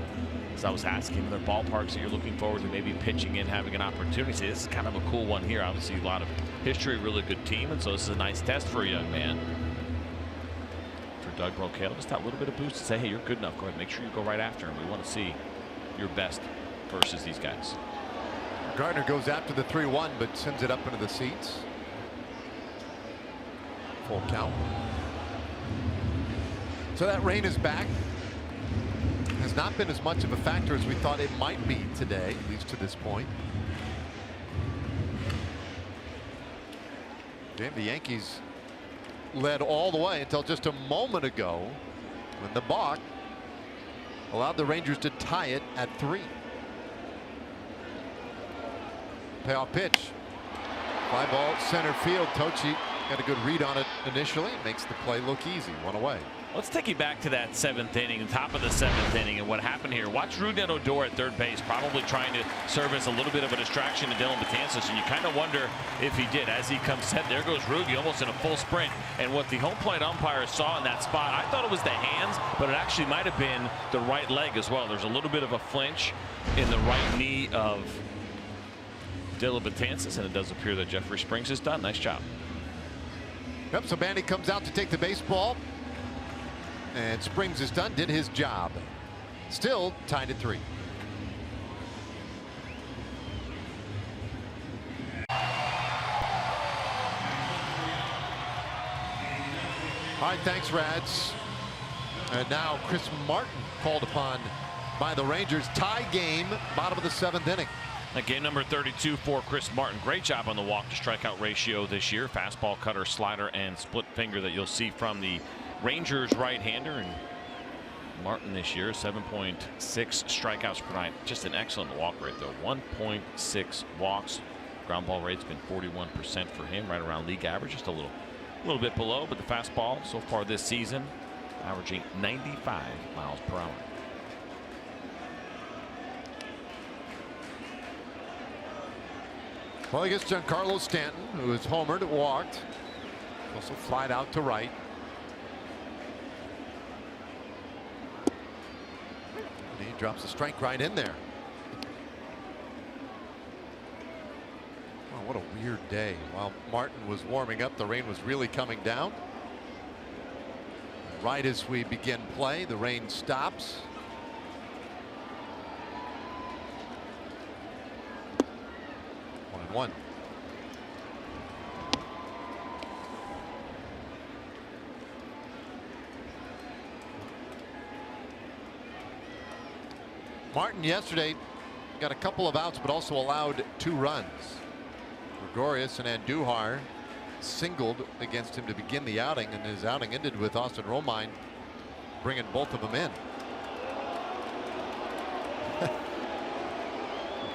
as I was asking him, the ballparks that you're looking forward to maybe pitching in, having an opportunity. See, this is kind of a cool one here. Obviously, a lot of history, really good team, and so this is a nice test for a young man. For Doug Brocail, just that little bit of boost to say, hey, you're good enough. Go ahead, make sure you go right after him. We want to see your best versus these guys. Gardner goes after the 3-1, but sends it up into the seats. Full count. So that rain is back. Has not been as much of a factor as we thought it might be today, at least to this point. The Yankees led all the way until just a moment ago when the balk allowed the Rangers to tie it at 3. Payoff pitch. Fly ball center field. Tochi got a good read on it initially. Makes the play look easy. 1 away. Let's take you back to that 7th inning, the top of the 7th inning, and what happened here. Watch Rougned Odor at third base, probably trying to serve as a little bit of a distraction to Dylan Betances, and you kind of wonder if he did. As he comes set, there goes Rougned almost in a full sprint, and what the home plate umpire saw in that spot, I thought it was the hands, but it actually might have been the right leg as well. There's a little bit of a flinch in the right knee of Dylan Betances, and it does appear that Jeffrey Springs is done. Nice job. Yep, so Bandy comes out to take the baseball. And Springs is done, did his job. Still tied at 3. All right, thanks, Rads. And now Chris Martin called upon by the Rangers. Tie game, bottom of the 7th inning. Game number 32 for Chris Martin. Great job on the walk to strikeout ratio this year. Fastball, cutter, slider, and split finger that you'll see from the Rangers right-hander. And Martin this year, 7.6 strikeouts per night. Just an excellent walk rate, though. 1.6 walks. Ground ball rate's been 41% for him, right around league average. Just a little A little bit below, but the fastball so far this season averaging 95 miles per hour. Well, I guess Giancarlo Stanton, who is homered, walked. Also flied out to right. And he drops a strike right in there. Oh, what a weird day. While Martin was warming up, the rain was really coming down. Right as we begin play, the rain stops. One. Martin yesterday got a couple of outs, but also allowed 2 runs. Gregorius and Andujar singled against him to begin the outing, and his outing ended with Austin Romine bringing both of them in.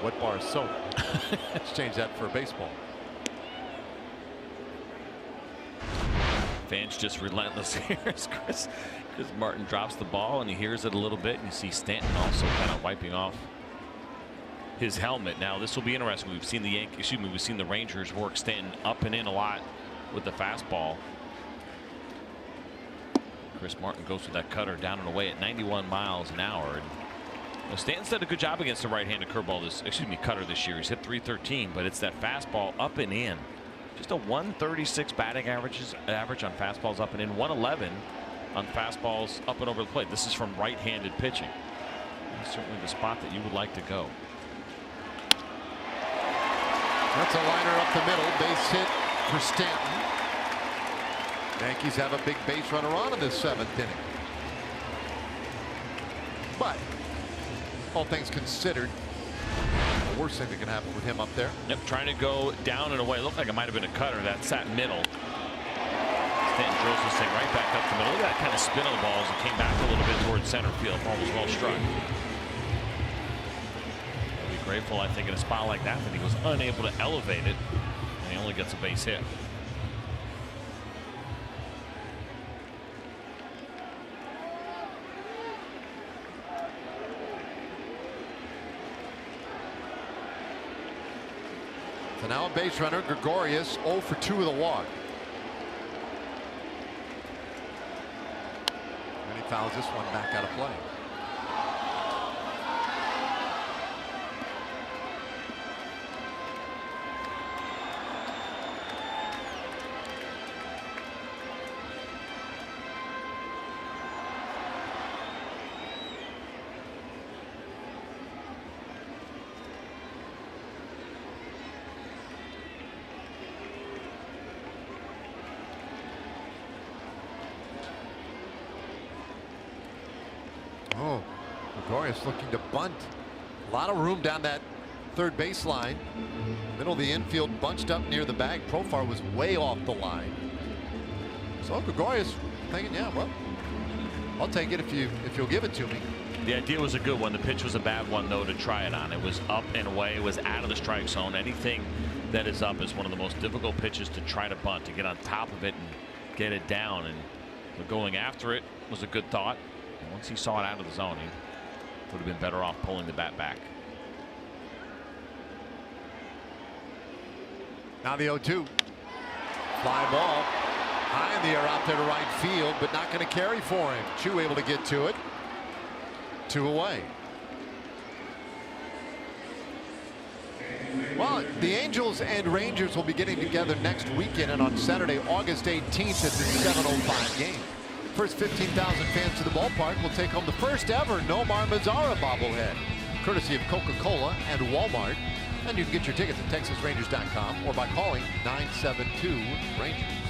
Wet bar soap. Let's change that for baseball. Fans just relentless here as Chris Martin drops the ball and he hears it a little bit, and you see Stanton also kind of wiping off his helmet. Now this will be interesting. We've seen the we've seen the Rangers work Stanton up and in a lot with the fastball. Chris Martin goes with that cutter down and away at 91 miles an hour. And Stanton's done a good job against the right-handed curveball cutter this year. He's hit .313, but it's that fastball up and in. Just a 136 batting average on fastballs up and in, 111 on fastballs up and over the plate. This is from right-handed pitching. That's certainly the spot that you would like to go. That's a liner up the middle, base hit for Stanton. Yankees have a big base runner on in the 7th inning. But all things considered, the worst thing that can happen with him up there. Yep, trying to go down and away. Looked like it might have been a cutter that sat middle. Stanton drills this thing right back up the middle. Look at that kind of spin on the ball as it came back a little bit towards center field. Ball was well struck. He'll be grateful, I think, in a spot like that he was unable to elevate it, and he only gets a base hit. So now a base runner, Gregorius, 0 for 2 with a walk. And he fouls this one back out of play. Oh, Gregorius looking to bunt. A lot of room down that third baseline. Middle of the infield bunched up near the bag. Profar was way off the line. So Gregorius thinking, yeah, well, I'll take it if you'll give it to me. The idea was a good one. The pitch was a bad one, though, to try it on. It was up and away. It was out of the strike zone. Anything that is up is one of the most difficult pitches to try to bunt, to get on top of it and get it down. And going after it was a good thought. And once he saw it out of the zone, he would have been better off pulling the bat back. Now the 0-2. Fly ball. High in the air out there to right field, but not going to carry for him. Chu able to get to it. 2 away. Well, the Angels and Rangers will be getting together next weekend, and on Saturday, August 18th, at the 7:05 game. First 15,000 fans to the ballpark will take home the first ever Nomar Mazara bobblehead, courtesy of Coca-Cola and Walmart. And you can get your tickets at TexasRangers.com or by calling 972-RANGERS.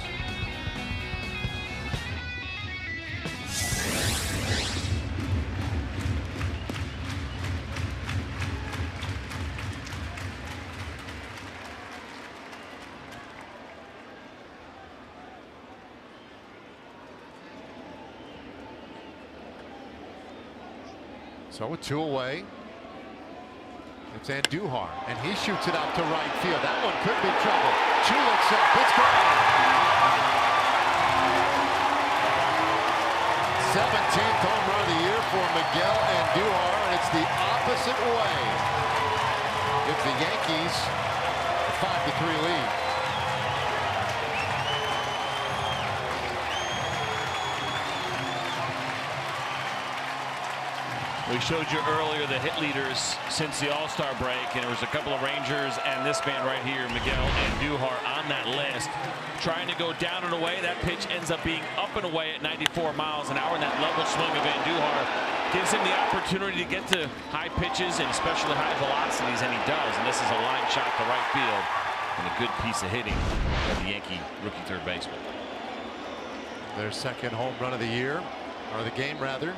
So with 2 away, it's Andujar, and he shoots it out to right field. That one could be trouble. Chu looks up. It's gone. 17th home run of the year for Miguel Andujar, and it's the opposite way. Gives the Yankees a 5-3 lead. We showed you earlier the hit leaders since the All-Star break, and there was a couple of Rangers and this man right here, Miguel Andujar, on that list. Trying to go down and away. That pitch ends up being up and away at 94 miles an hour, and that level swing of Andujar gives him the opportunity to get to high pitches and especially high velocities, and he does. And this is a line shot to right field and a good piece of hitting by the Yankee rookie third baseman. Their second home run of the year, or the game rather.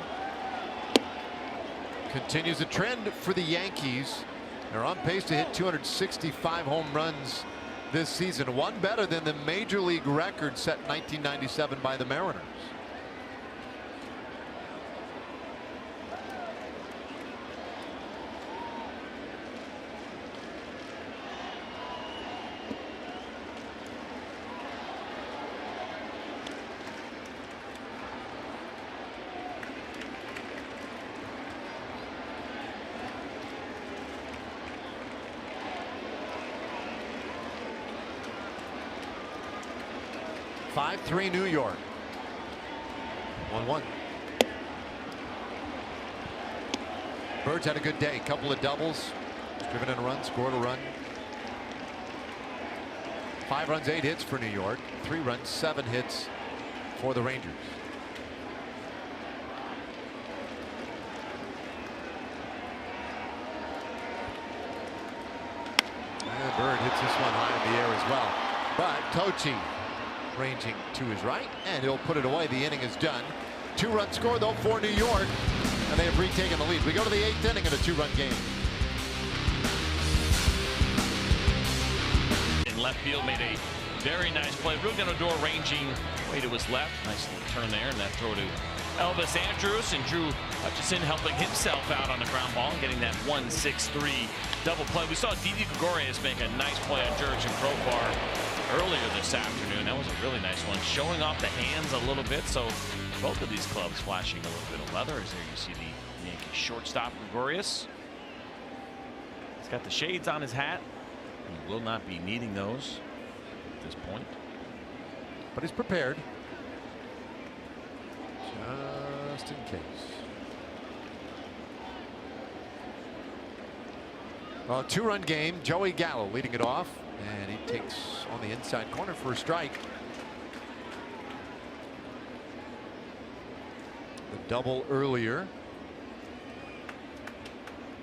Continues a trend for the Yankees. They're on pace to hit 265 home runs this season, one better than the major league record set in 1997 by the Mariners. Five-3 New York. 1-1. Birds had a good day. Couple of doubles. Driven in a run, scored a run. 5 runs, 8 hits for New York. 3 runs, 7 hits for the Rangers. And Bird hits this one high in the air as well. But Tochi ranging to his right, and he'll put it away. The inning is done. 2-run score though for New York, and they have retaken the lead. We go to the 8th inning in a 2-run game. In left field, made a very nice play. Andujar ranging way to his left. Nice little turn there, and that throw to Elvis Andrus, and Drew Hutchison helping himself out on the ground ball, getting that 1-6-3 double play. We saw Didi Gregorius make a nice play on Jurickson Profar earlier this afternoon. That was a really nice one, showing off the hands a little bit. So both of these clubs flashing a little bit of leather. As there you see the Yankee shortstop Gregorius. He's got the shades on his hat. He will not be needing those at this point, but he's prepared just in case. Well, a 2-run game. Joey Gallo leading it off, and he takes on the inside corner for a strike. The double earlier.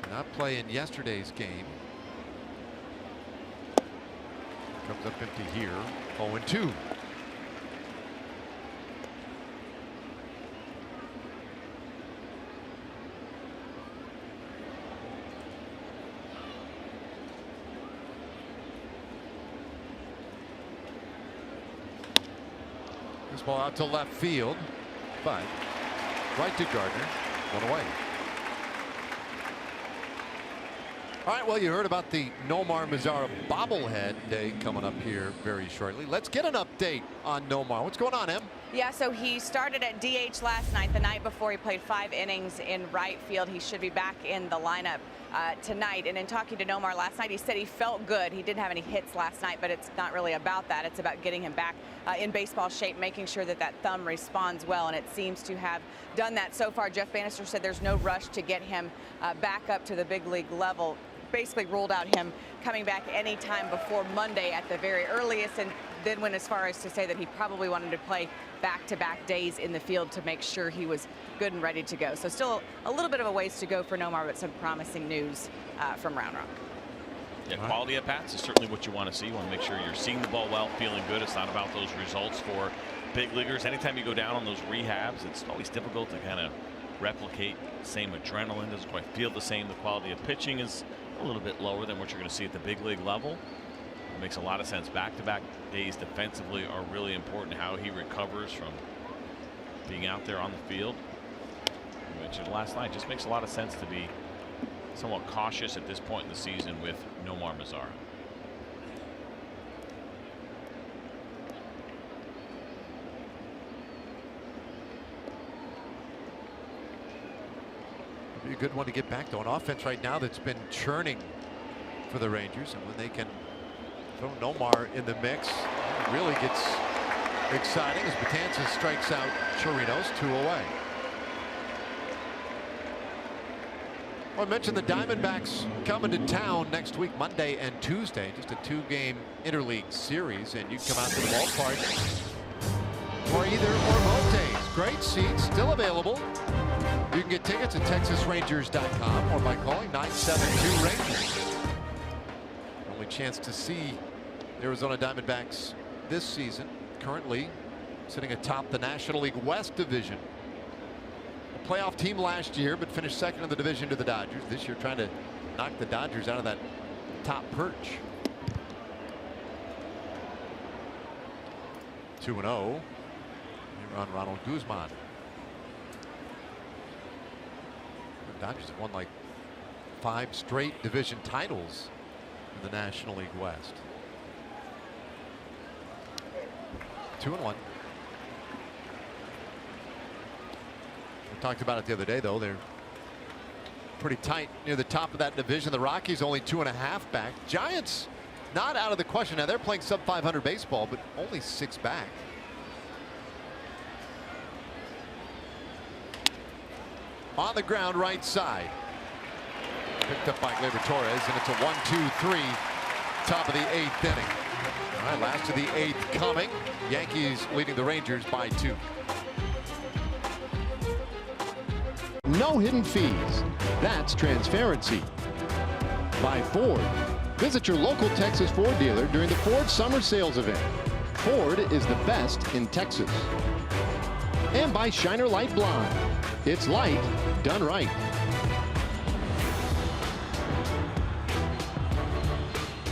Not playing yesterday's game. Comes up empty here. 0-2. This ball out to left field, but right to Gardner. One away. All right, well, you heard about the Nomar Mazara bobblehead day coming up here very shortly. Let's get an update on Nomar. What's going on, Em? Yeah, so he started at DH last night, the night before. He played 5 innings in right field. He should be back in the lineup tonight. And in talking to Nomar last night, he said he felt good. He didn't have any hits last night, but it's not really about that. It's about getting him back in baseball shape, making sure that that thumb responds well, and it seems to have done that so far. Jeff Bannister said there's no rush to get him back up to the big league level. Basically ruled out him coming back any time before Monday at the very earliest, and then went as far as to say that he probably wanted to play back-to-back days in the field to make sure he was good and ready to go. So still a little bit of a ways to go for Nomar, but some promising news from Round Rock. Yeah, quality at bats is certainly what you want to see. You want to make sure you're seeing the ball well, feeling good. It's not about those results for big leaguers. Anytime you go down on those rehabs, it's always difficult to kind of replicate the same adrenaline. Doesn't quite feel the same. The quality of pitching is a little bit lower than what you're going to see at the big league level. It makes a lot of sense. Back-to-back days defensively are really important. How he recovers from being out there on the field. We mentioned last night. Just makes a lot of sense to be somewhat cautious at this point in the season with Nomar Mazara. good one to get back to. An offense right now that's been churning for the Rangers, and when they can throw Nomar in the mix, it really gets exciting as Betances strikes out Chirinos, 2 away. Well, I mentioned the Diamondbacks coming to town next week, Monday and Tuesday, just a 2-game interleague series, and you come out to the ballpark for either or both days. Great seats still available. You can get tickets at TexasRangers.com or by calling 972-RANGERS. Only chance to see the Arizona Diamondbacks this season, currently sitting atop the National League West division. A playoff team last year, but finished second in the division to the Dodgers. This year trying to knock the Dodgers out of that top perch. 2-0 here on Ronald Guzman. The Dodgers have won like 5 straight division titles in the National League West. 2-1. We talked about it the other day, though. They're pretty tight near the top of that division. The Rockies only 2.5 back. Giants not out of the question. Now they're playing sub 500 baseball, but only 6 back. On the ground, right side. Picked up by Gleyber Torres, and it's a 1-2-3, top of the 8th inning. All right, last of the 8th coming. Yankees leading the Rangers by 2. No hidden fees. That's transparency. By Ford. Visit your local Texas Ford dealer during the Ford Summer Sales Event. Ford is the best in Texas. And by Shiner Light Blonde. It's light done right.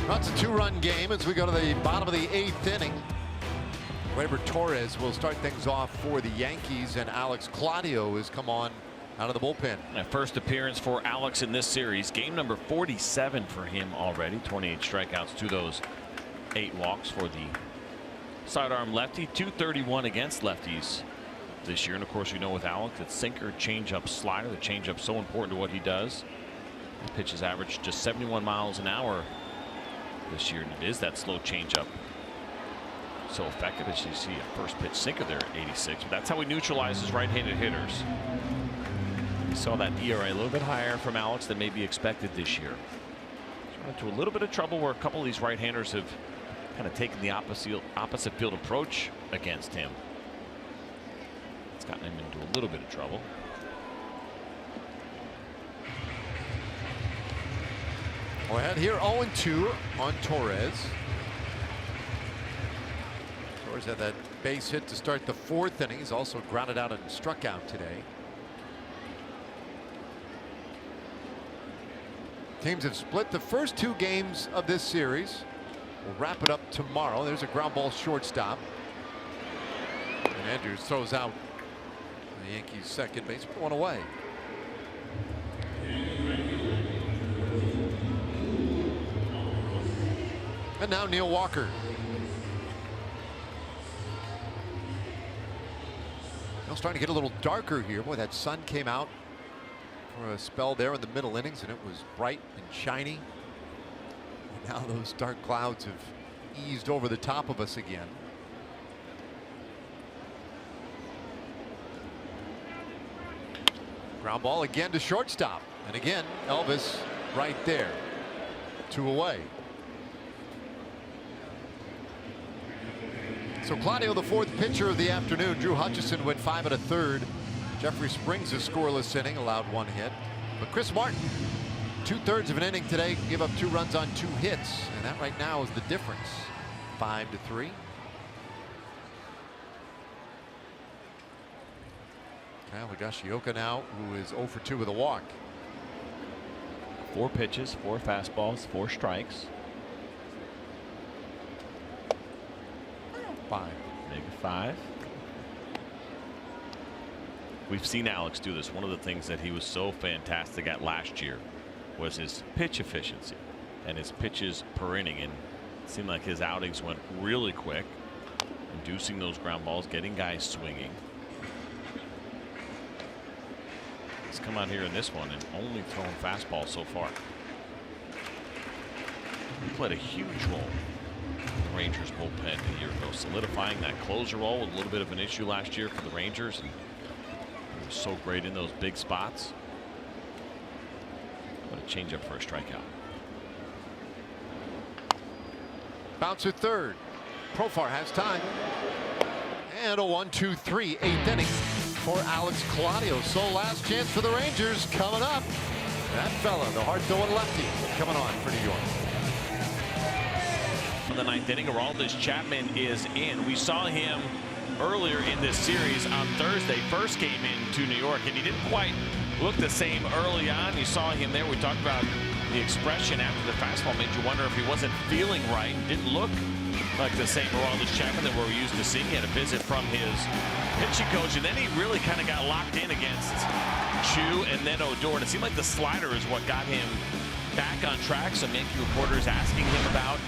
That's a 2-run game as we go to the bottom of the 8th inning. Gleyber Torres will start things off for the Yankees, and Alex Claudio has come on out of the bullpen. First appearance for Alex in this series. Game number 47 for him already. 28 strikeouts to those 8 walks for the sidearm lefty. .231 against lefties this year. And of course, you know with Alex, it's sinker, changeup, slider. The changeup so important to what he does. The pitches average just 71 miles an hour this year, and it is that slow changeup so effective. As you see a first pitch sinker there at 86, but that's how he neutralizes right-handed hitters. We saw that ERA a little bit higher from Alex than maybe expected this year. He's run into a little bit of trouble where a couple of these right-handers have kind of taken the opposite field approach against him. It's gotten him into a little bit of trouble. Well, ahead here 0-2 on Torres. Torres had that base hit to start the 4th inning. He's also grounded out and struck out today. Teams have split the first 2 games of this series. We'll wrap it up tomorrow. There's a ground ball shortstop. And Andrews throws out the Yankees' second base, put 1 away. And now Neil Walker. It's starting to get a little darker here. Boy, that sun came out for a spell there in the middle innings, and it was bright and shiny. And now those dark clouds have eased over the top of us again. Ground ball again to shortstop. And again, Elvis right there. 2 away. So Claudio, the 4th pitcher of the afternoon. Drew Hutchison went 5 1/3. Jeffrey Springs, a scoreless inning, allowed 1 hit. But Chris Martin, 2/3 of an inning today, gave up 2 runs on 2 hits. And that right now is the difference. 5-3. Kyle Higashioka now, who is 0 for 2 with a walk. 4 pitches, 4 fastballs, 4 strikes. 5. -5. We've seen Alex do this. One of the things that he was so fantastic at last year was his pitch efficiency and his pitches per inning. And it seemed like his outings went really quick, inducing those ground balls, getting guys swinging. He's come out here in this one and only throwing fastballs so far. He played a huge role in the Rangers bullpen a year ago, solidifying that closer role. A little bit of an issue last year for the Rangers, and he was so great in those big spots. What a changeup for a strikeout. Bouncer third. Profar has time. And a 1-2-3 eighth inning for Alex Claudio. So last chance for the Rangers coming up. That fella, the hard-throwing lefty, coming on for New York. In the ninth inning, Aroldis Chapman is in. We saw him earlier in this series on Thursday, first game into New York, and he didn't quite look the same early on. You saw him there. We talked about the expression after the fastball made you wonder if he wasn't feeling right. Didn't look like the same Aroldis Chapman that we're used to seeing. He had a visit from his pitching coach, and then he really kind of got locked in against Chu and then Odor. And it seemed like the slider is what got him back on track. Some Yankee reporters asking him about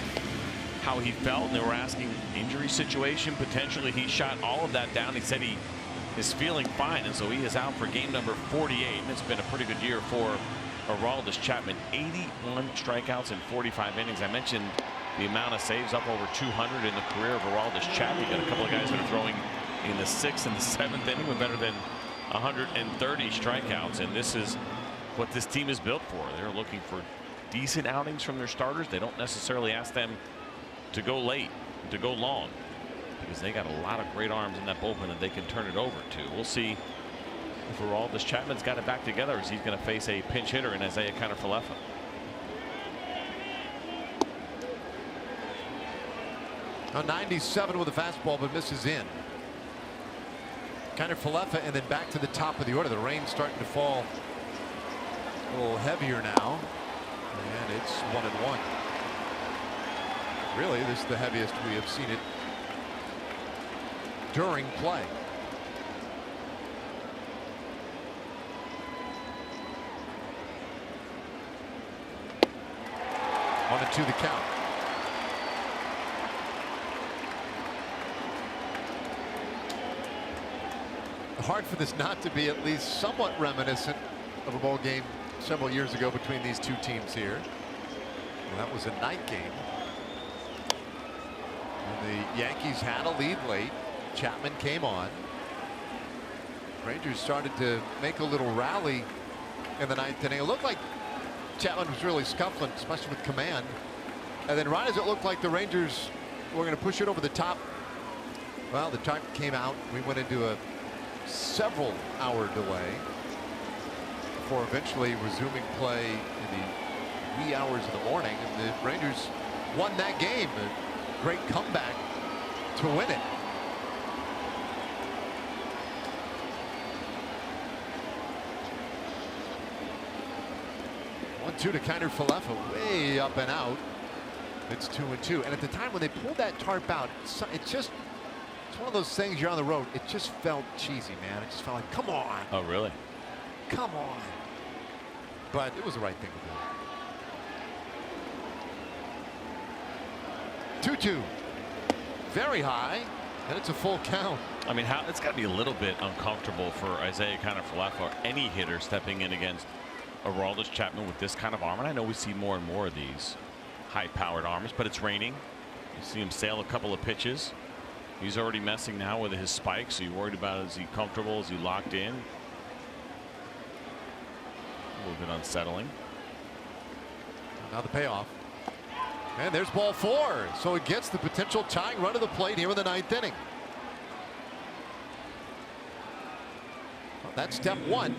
how he felt, and they were asking injury situation potentially. He shot all of that down. He said he is feeling fine, and so he is out for game number 48. And it's been a pretty good year for Aroldis Chapman. 81 strikeouts in 45 innings. I mentioned the amount of saves, up over 200 in the career of Aroldis Chapman. You got a couple of guys that are throwing in the 6th and the 7th inning with better than 130 strikeouts, and this is what this team is built for. They're looking for decent outings from their starters. They don't necessarily ask them to go late, to go long, because they got a lot of great arms in that bullpen that they can turn it over to. We'll see if Aroldis Chapman's got it back together, as he's going to face a pinch hitter in Isaiah Kiner-Falefa. A 97 with a fastball, but misses in. Kiner-Falefa, and then back to the top of the order. The rain's starting to fall a little heavier now, and it's 1-1. Really, this is the heaviest we have seen it during play. On and 2 the count. Hard for this not to be at least somewhat reminiscent of a ball game several years ago between these two teams here. Well, that was a night game. And the Yankees had a lead late. Chapman came on. Rangers started to make a little rally in the ninth inning. It looked like Chapman was really scuffling, especially with command. And then right as it looked like the Rangers were going to push it over the top, well, the time came out. We went into a several-hour delay before eventually resuming play in the wee hours of the morning, and the Rangers won that game. A great comeback to win it. One-two to Kiner-Falefa, way up and out. It's 2-2, and at the time when they pulled that tarp out, it's just. It's one of those things, you're on the road. It just felt cheesy, man. It just felt like, come on. Oh, really? Come on. But it was the right thing to do. 2-2. Very high, and it's a full count. I mean, it's got to be a little bit uncomfortable for Isaiah Kiner-Falefa or any hitter stepping in against Aroldis Chapman with this kind of arm. And I know we see more and more of these high-powered arms, but it's raining. You see him sail a couple of pitches. He's already messing now with his spikes. So you're worried about, is he comfortable? Is he locked in? A little bit unsettling. Now the payoff. And there's ball 4. So it gets the potential tying run to the plate here in the ninth inning. Well, that's step 1.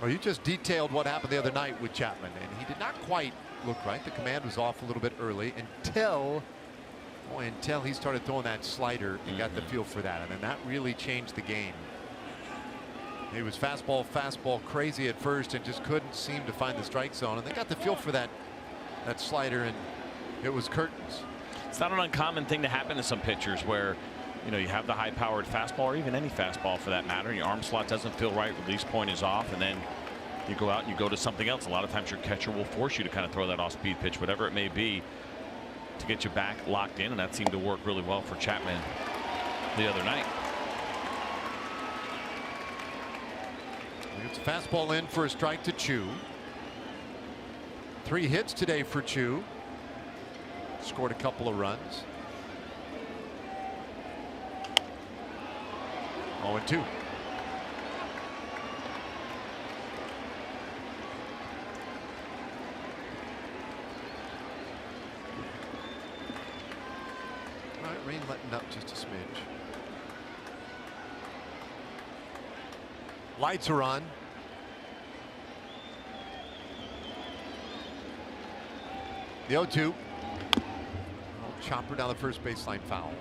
Well, you just detailed what happened the other night with Chapman, and he did not quite look right. The command was off a little bit early until he started throwing that slider and got the feel for that, and then that really changed the game. He was fastball crazy at first and just couldn't seem to find the strike zone, and they got the feel for that slider, and it was curtains. It's not an uncommon thing to happen to some pitchers where, you know, you have the high-powered fastball, or even any fastball for that matter. Your arm slot doesn't feel right, release point is off, and then you go out and you go to something else. A lot of times your catcher will force you to kind of throw that off-speed pitch, whatever it may be, to get you back locked in, and that seemed to work really well for Chapman the other night. It's a fastball in for a strike to Chu. 3 hits today for Chu. Scored a couple of runs. 0-2. Rain letting up just a smidge. Lights are on. The 0-2. Chopper down the first baseline, foul.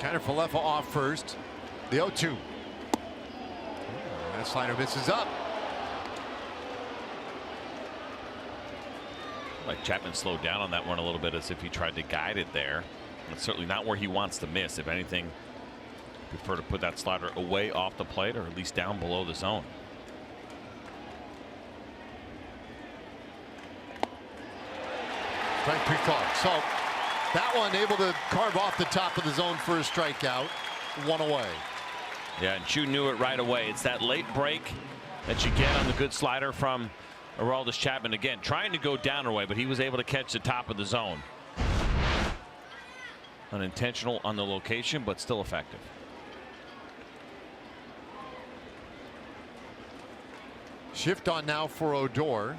Kind of Falefa off first. The 0-2. That slider misses up. Like Chapman slowed down on that one a little bit, as if he tried to guide it there. It's certainly not where he wants to miss. If anything, prefer to put that slider away off the plate, or at least down below the zone. Strike pre-called. So that one able to carve off the top of the zone for a strikeout. 1 away. Yeah, and Chu knew it right away. It's that late break that you get on the good slider from Aroldis Chapman. Again, trying to go down or away, but he was able to catch the top of the zone. Unintentional on the location, but still effective. Shift on now for Odor.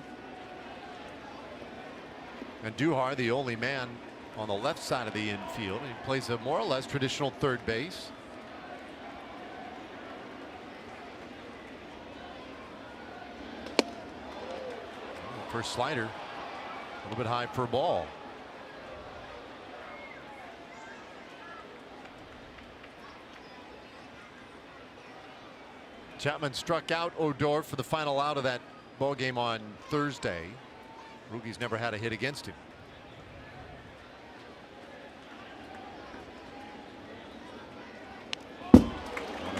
And Duhar, the only man on the left side of the infield. He plays a more or less traditional third base. First slider, a little bit high for a ball. Chapman struck out Odor for the final out of that ball game on Thursday. Rookie's never had a hit against him.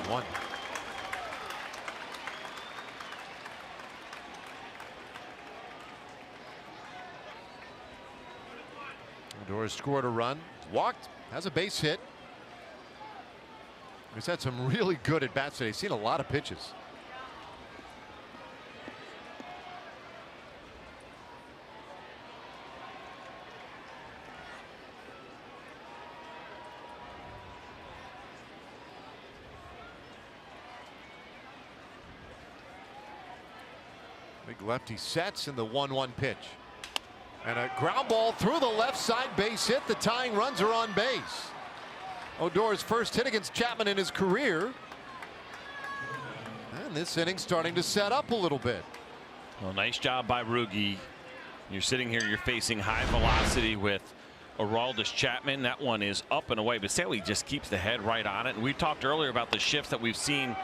1-1. Odor scored a run, walked, has a base hit. He's had some really good at bats today. He's seen a lot of pitches. Big lefty sets in the 1-1 pitch. And a ground ball through the left side, base hit. The tying runs are on base. Odor's first hit against Chapman in his career. And this inning starting to set up a little bit. Well, nice job by Rugi. You're sitting here, you're facing high velocity with Aroldis Chapman. That one is up and away, but Staley just keeps the head right on it. And we talked earlier about the shifts that we've seen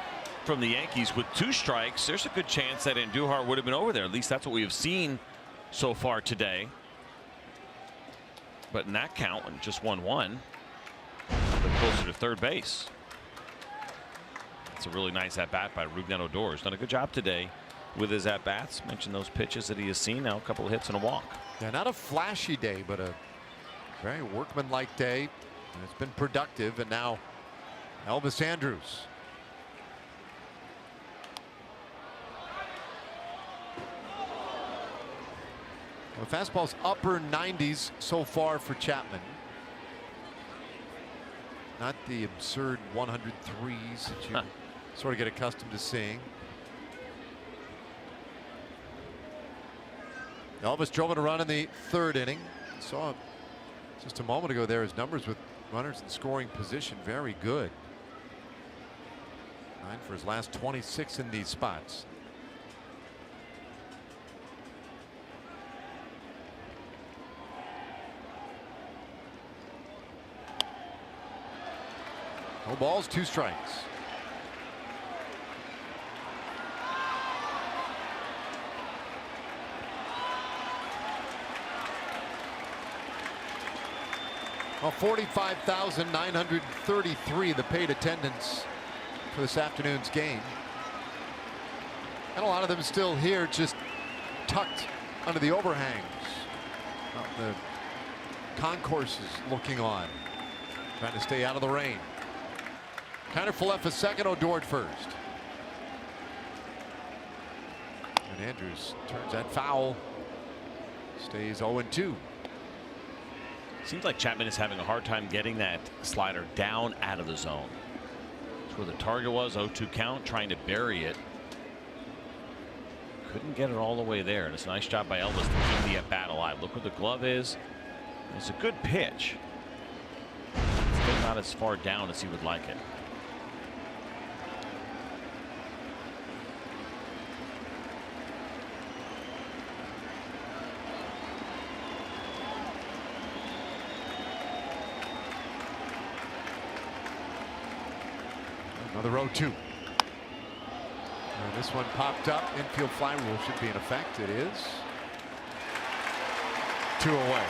from the Yankees. With 2 strikes, there's a good chance that Andujar would have been over there. At least that's what we have seen so far today. But in that count, when just 1-1, closer to third base. It's a really nice at bat by Rougned Odor. He's done a good job today with his at bats. Mentioned those pitches that he has seen. Now a couple of hits and a walk. Yeah, not a flashy day, but a very workmanlike day. And it's been productive. And now Elvis Andrus. Well, fastball's upper 90s so far for Chapman. Not the absurd 103s that you sort of get accustomed to seeing. Elvis drove in a run in the 3rd inning. Saw just a moment ago there his numbers with runners in scoring position very good. 9 for his last 26 in these spots. No balls, 2 strikes. Well, 45,933 the paid attendance for this afternoon's game. And a lot of them still here, just tucked under the overhangs. The concourses looking on, trying to stay out of the rain. Kiner Falefa second, Odor first. And Andrews turns that foul. Stays 0-2. Seems like Chapman is having a hard time getting that slider down out of the zone. That's where the target was, 0-2 count, trying to bury it. Couldn't get it all the way there, and it's a nice job by Elvis to keep the at-bat alive. Look where the glove is. It's a good pitch. Still not as far down as he would like it. Another 0-2. And this one popped up. Infield fly rule should be in effect. It is. 2 away.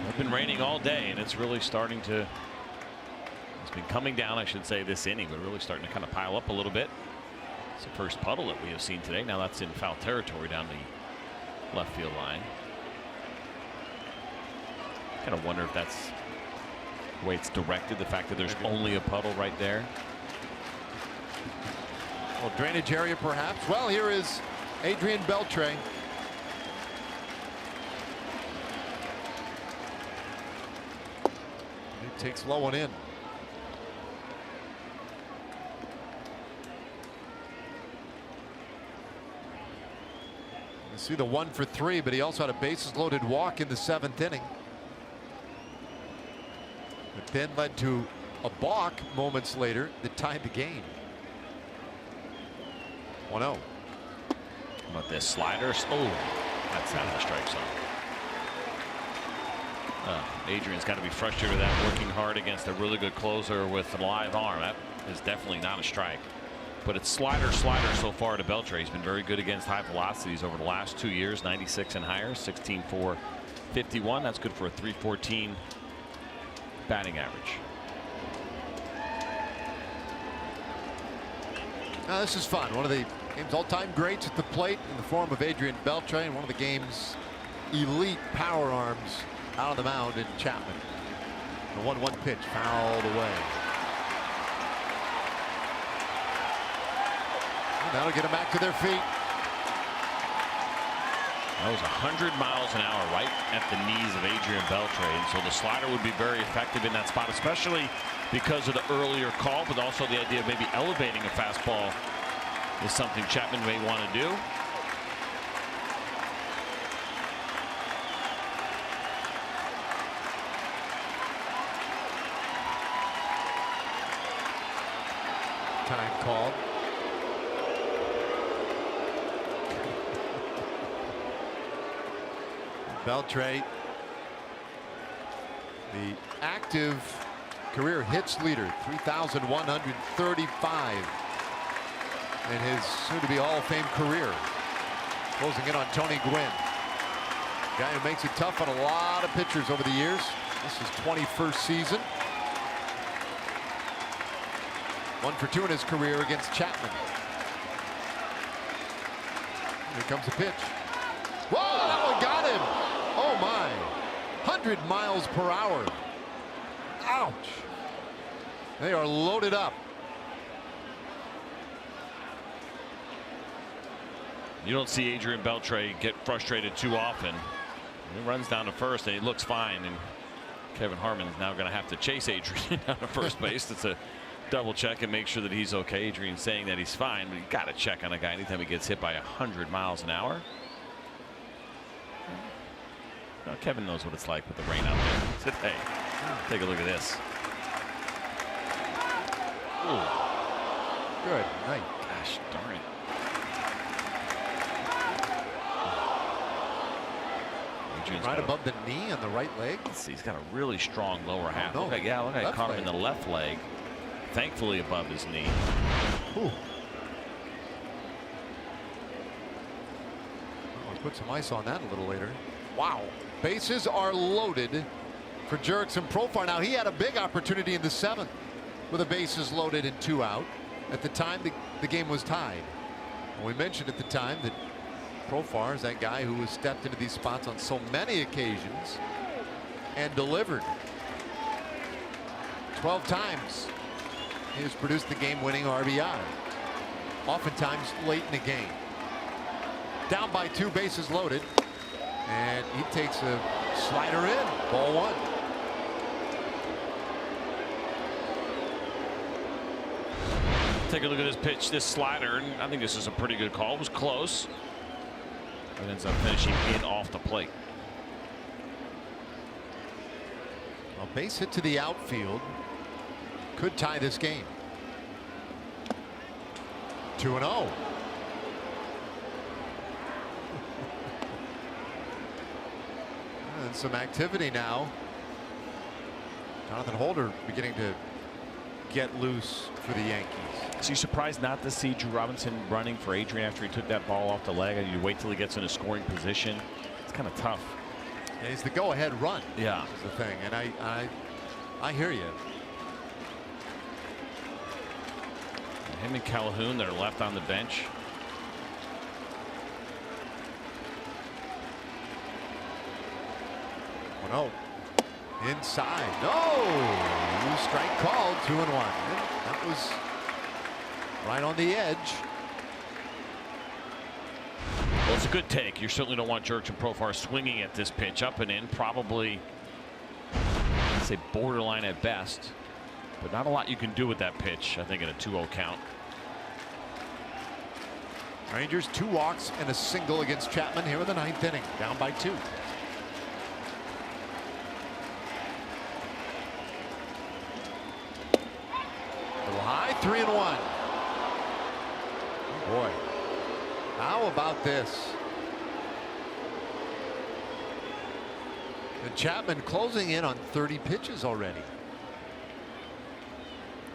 It's been raining all day, and it's really starting to. It's been coming down, I should say, this inning, but really starting to kind of pile up a little bit. It's the first puddle that we have seen today. Now that's in foul territory down the left field line. Kind of wonder if that's the way it's directed, the fact that there's only a puddle right there. Well, drainage area perhaps. Well, here is Adrian Beltre. He takes low one in. You see the 1 for 3, but he also had a bases loaded walk in the 7th inning. It then led to a balk moments later that tied the game. 1-0. How about this slider? Oh, that's out of the strike zone. Adrian's got to be frustrated with that, working hard against a really good closer with a live arm. That is definitely not a strike. But it's slider so far to Beltre. He's been very good against high velocities over the last 2 years, 96 and higher, 16 for 51. That's good for a 314 batting average. Now this is fun. One of the game's all-time greats at the plate in the form of Adrian Beltre, and one of the game's elite power arms out on the mound in Chapman. The 1-1 pitch fouled away. And that'll get them back to their feet. That was 100 miles an hour right at the knees of Adrian Beltre, and so the slider would be very effective in that spot, especially because of the earlier call, but also the idea of maybe elevating a fastball is something Chapman may want to do. Time called. Beltre, the active career hits leader, 3,135 in his soon-to-be Hall of Fame career. Closing in on Tony Gwynn, guy who makes it tough on a lot of pitchers over the years. This is 21st season. 1 for 2 in his career against Chapman. Here comes the pitch. Whoa, that one got him. Oh my, 100 miles per hour. Ouch. They are loaded up. You don't see Adrian Beltre get frustrated too often. He runs down to first and he looks fine, and Kevin Harmon is now going to have to chase Adrian down to first base. It's a double check and make sure that he's okay. Adrian's saying that he's fine, but you got to check on a guy anytime he gets hit by 100 miles an hour. Now, Kevin knows what it's like with the rain out there today. Take a look at this. Ooh. Good night. Gosh darn it. Right above the knee on the right leg. Let's see, he's got a really strong lower half. no. Look like, look like I caught him in leg. the left leg. Thankfully above his knee. Ooh. I'll put some ice on that a little later. Wow. Bases are loaded for Jurickson Profar. Now, he had a big opportunity in the 7th with the bases loaded and 2 out. At the time, the game was tied. And we mentioned at the time that Profar is that guy who has stepped into these spots on so many occasions and delivered. 12 times he has produced the game-winning RBI. Oftentimes late in the game. Down by 2, bases loaded. And he takes a slider in. Ball 1. Take a look at this pitch, this slider, and I think this is a pretty good call. It was close. It ends up finishing in off the plate. A base hit to the outfield could tie this game. 2-0. And some activity now. Jonathan Holder beginning to get loose for the Yankees. So you surprised not to see Drew Robinson running for Adrian after he took that ball off the leg? You wait till he gets in a scoring position. It's kind of tough. Yeah, he's the go-ahead run. Yeah, is the thing, and I hear you. Him and Calhoun, they're left on the bench. Oh, inside. No, strike called. 2-1. That was right on the edge. Well, it's a good take. You certainly don't want Jurickson Profar swinging at this pitch. Up and in, probably, I'd say borderline at best, but not a lot you can do with that pitch, I think, in a 2-0 count. Rangers 2 walks and a single against Chapman here in the 9th inning, down by 2. High, 3-1. Oh boy, how about this? And Chapman closing in on 30 pitches already.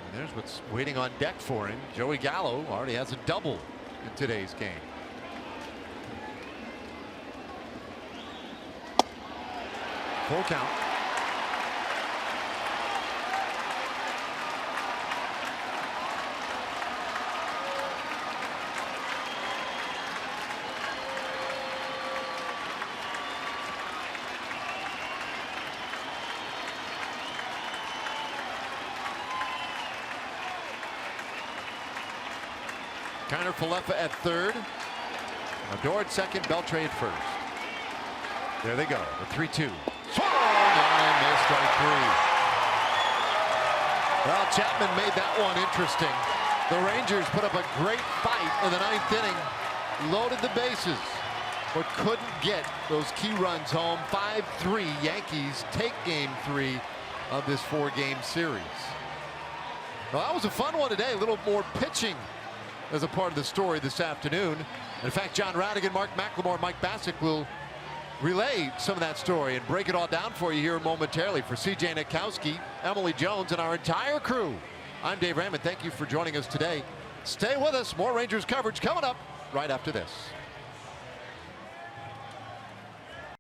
And there's what's waiting on deck for him. Joey Gallo already has a double in today's game. Full count. Kiner Falefa at third. Odor at second. Beltre at first. There they go. The 3-2. Swung on and missed, strike 3. Well, Chapman made that one interesting. The Rangers put up a great fight in the 9th inning. Loaded the bases, but couldn't get those key runs home. 5-3. Yankees take game 3 of this 4-game series. Well, that was a fun one today. A little more pitching as a part of the story this afternoon. In fact, John Radigan, Mark McLemore, Mike Bassick will relay some of that story and break it all down for you here momentarily. For CJ Nikowski, Emily Jones, and our entire crew, I'm Dave Raymond. Thank you for joining us today. Stay with us. More Rangers coverage coming up right after this.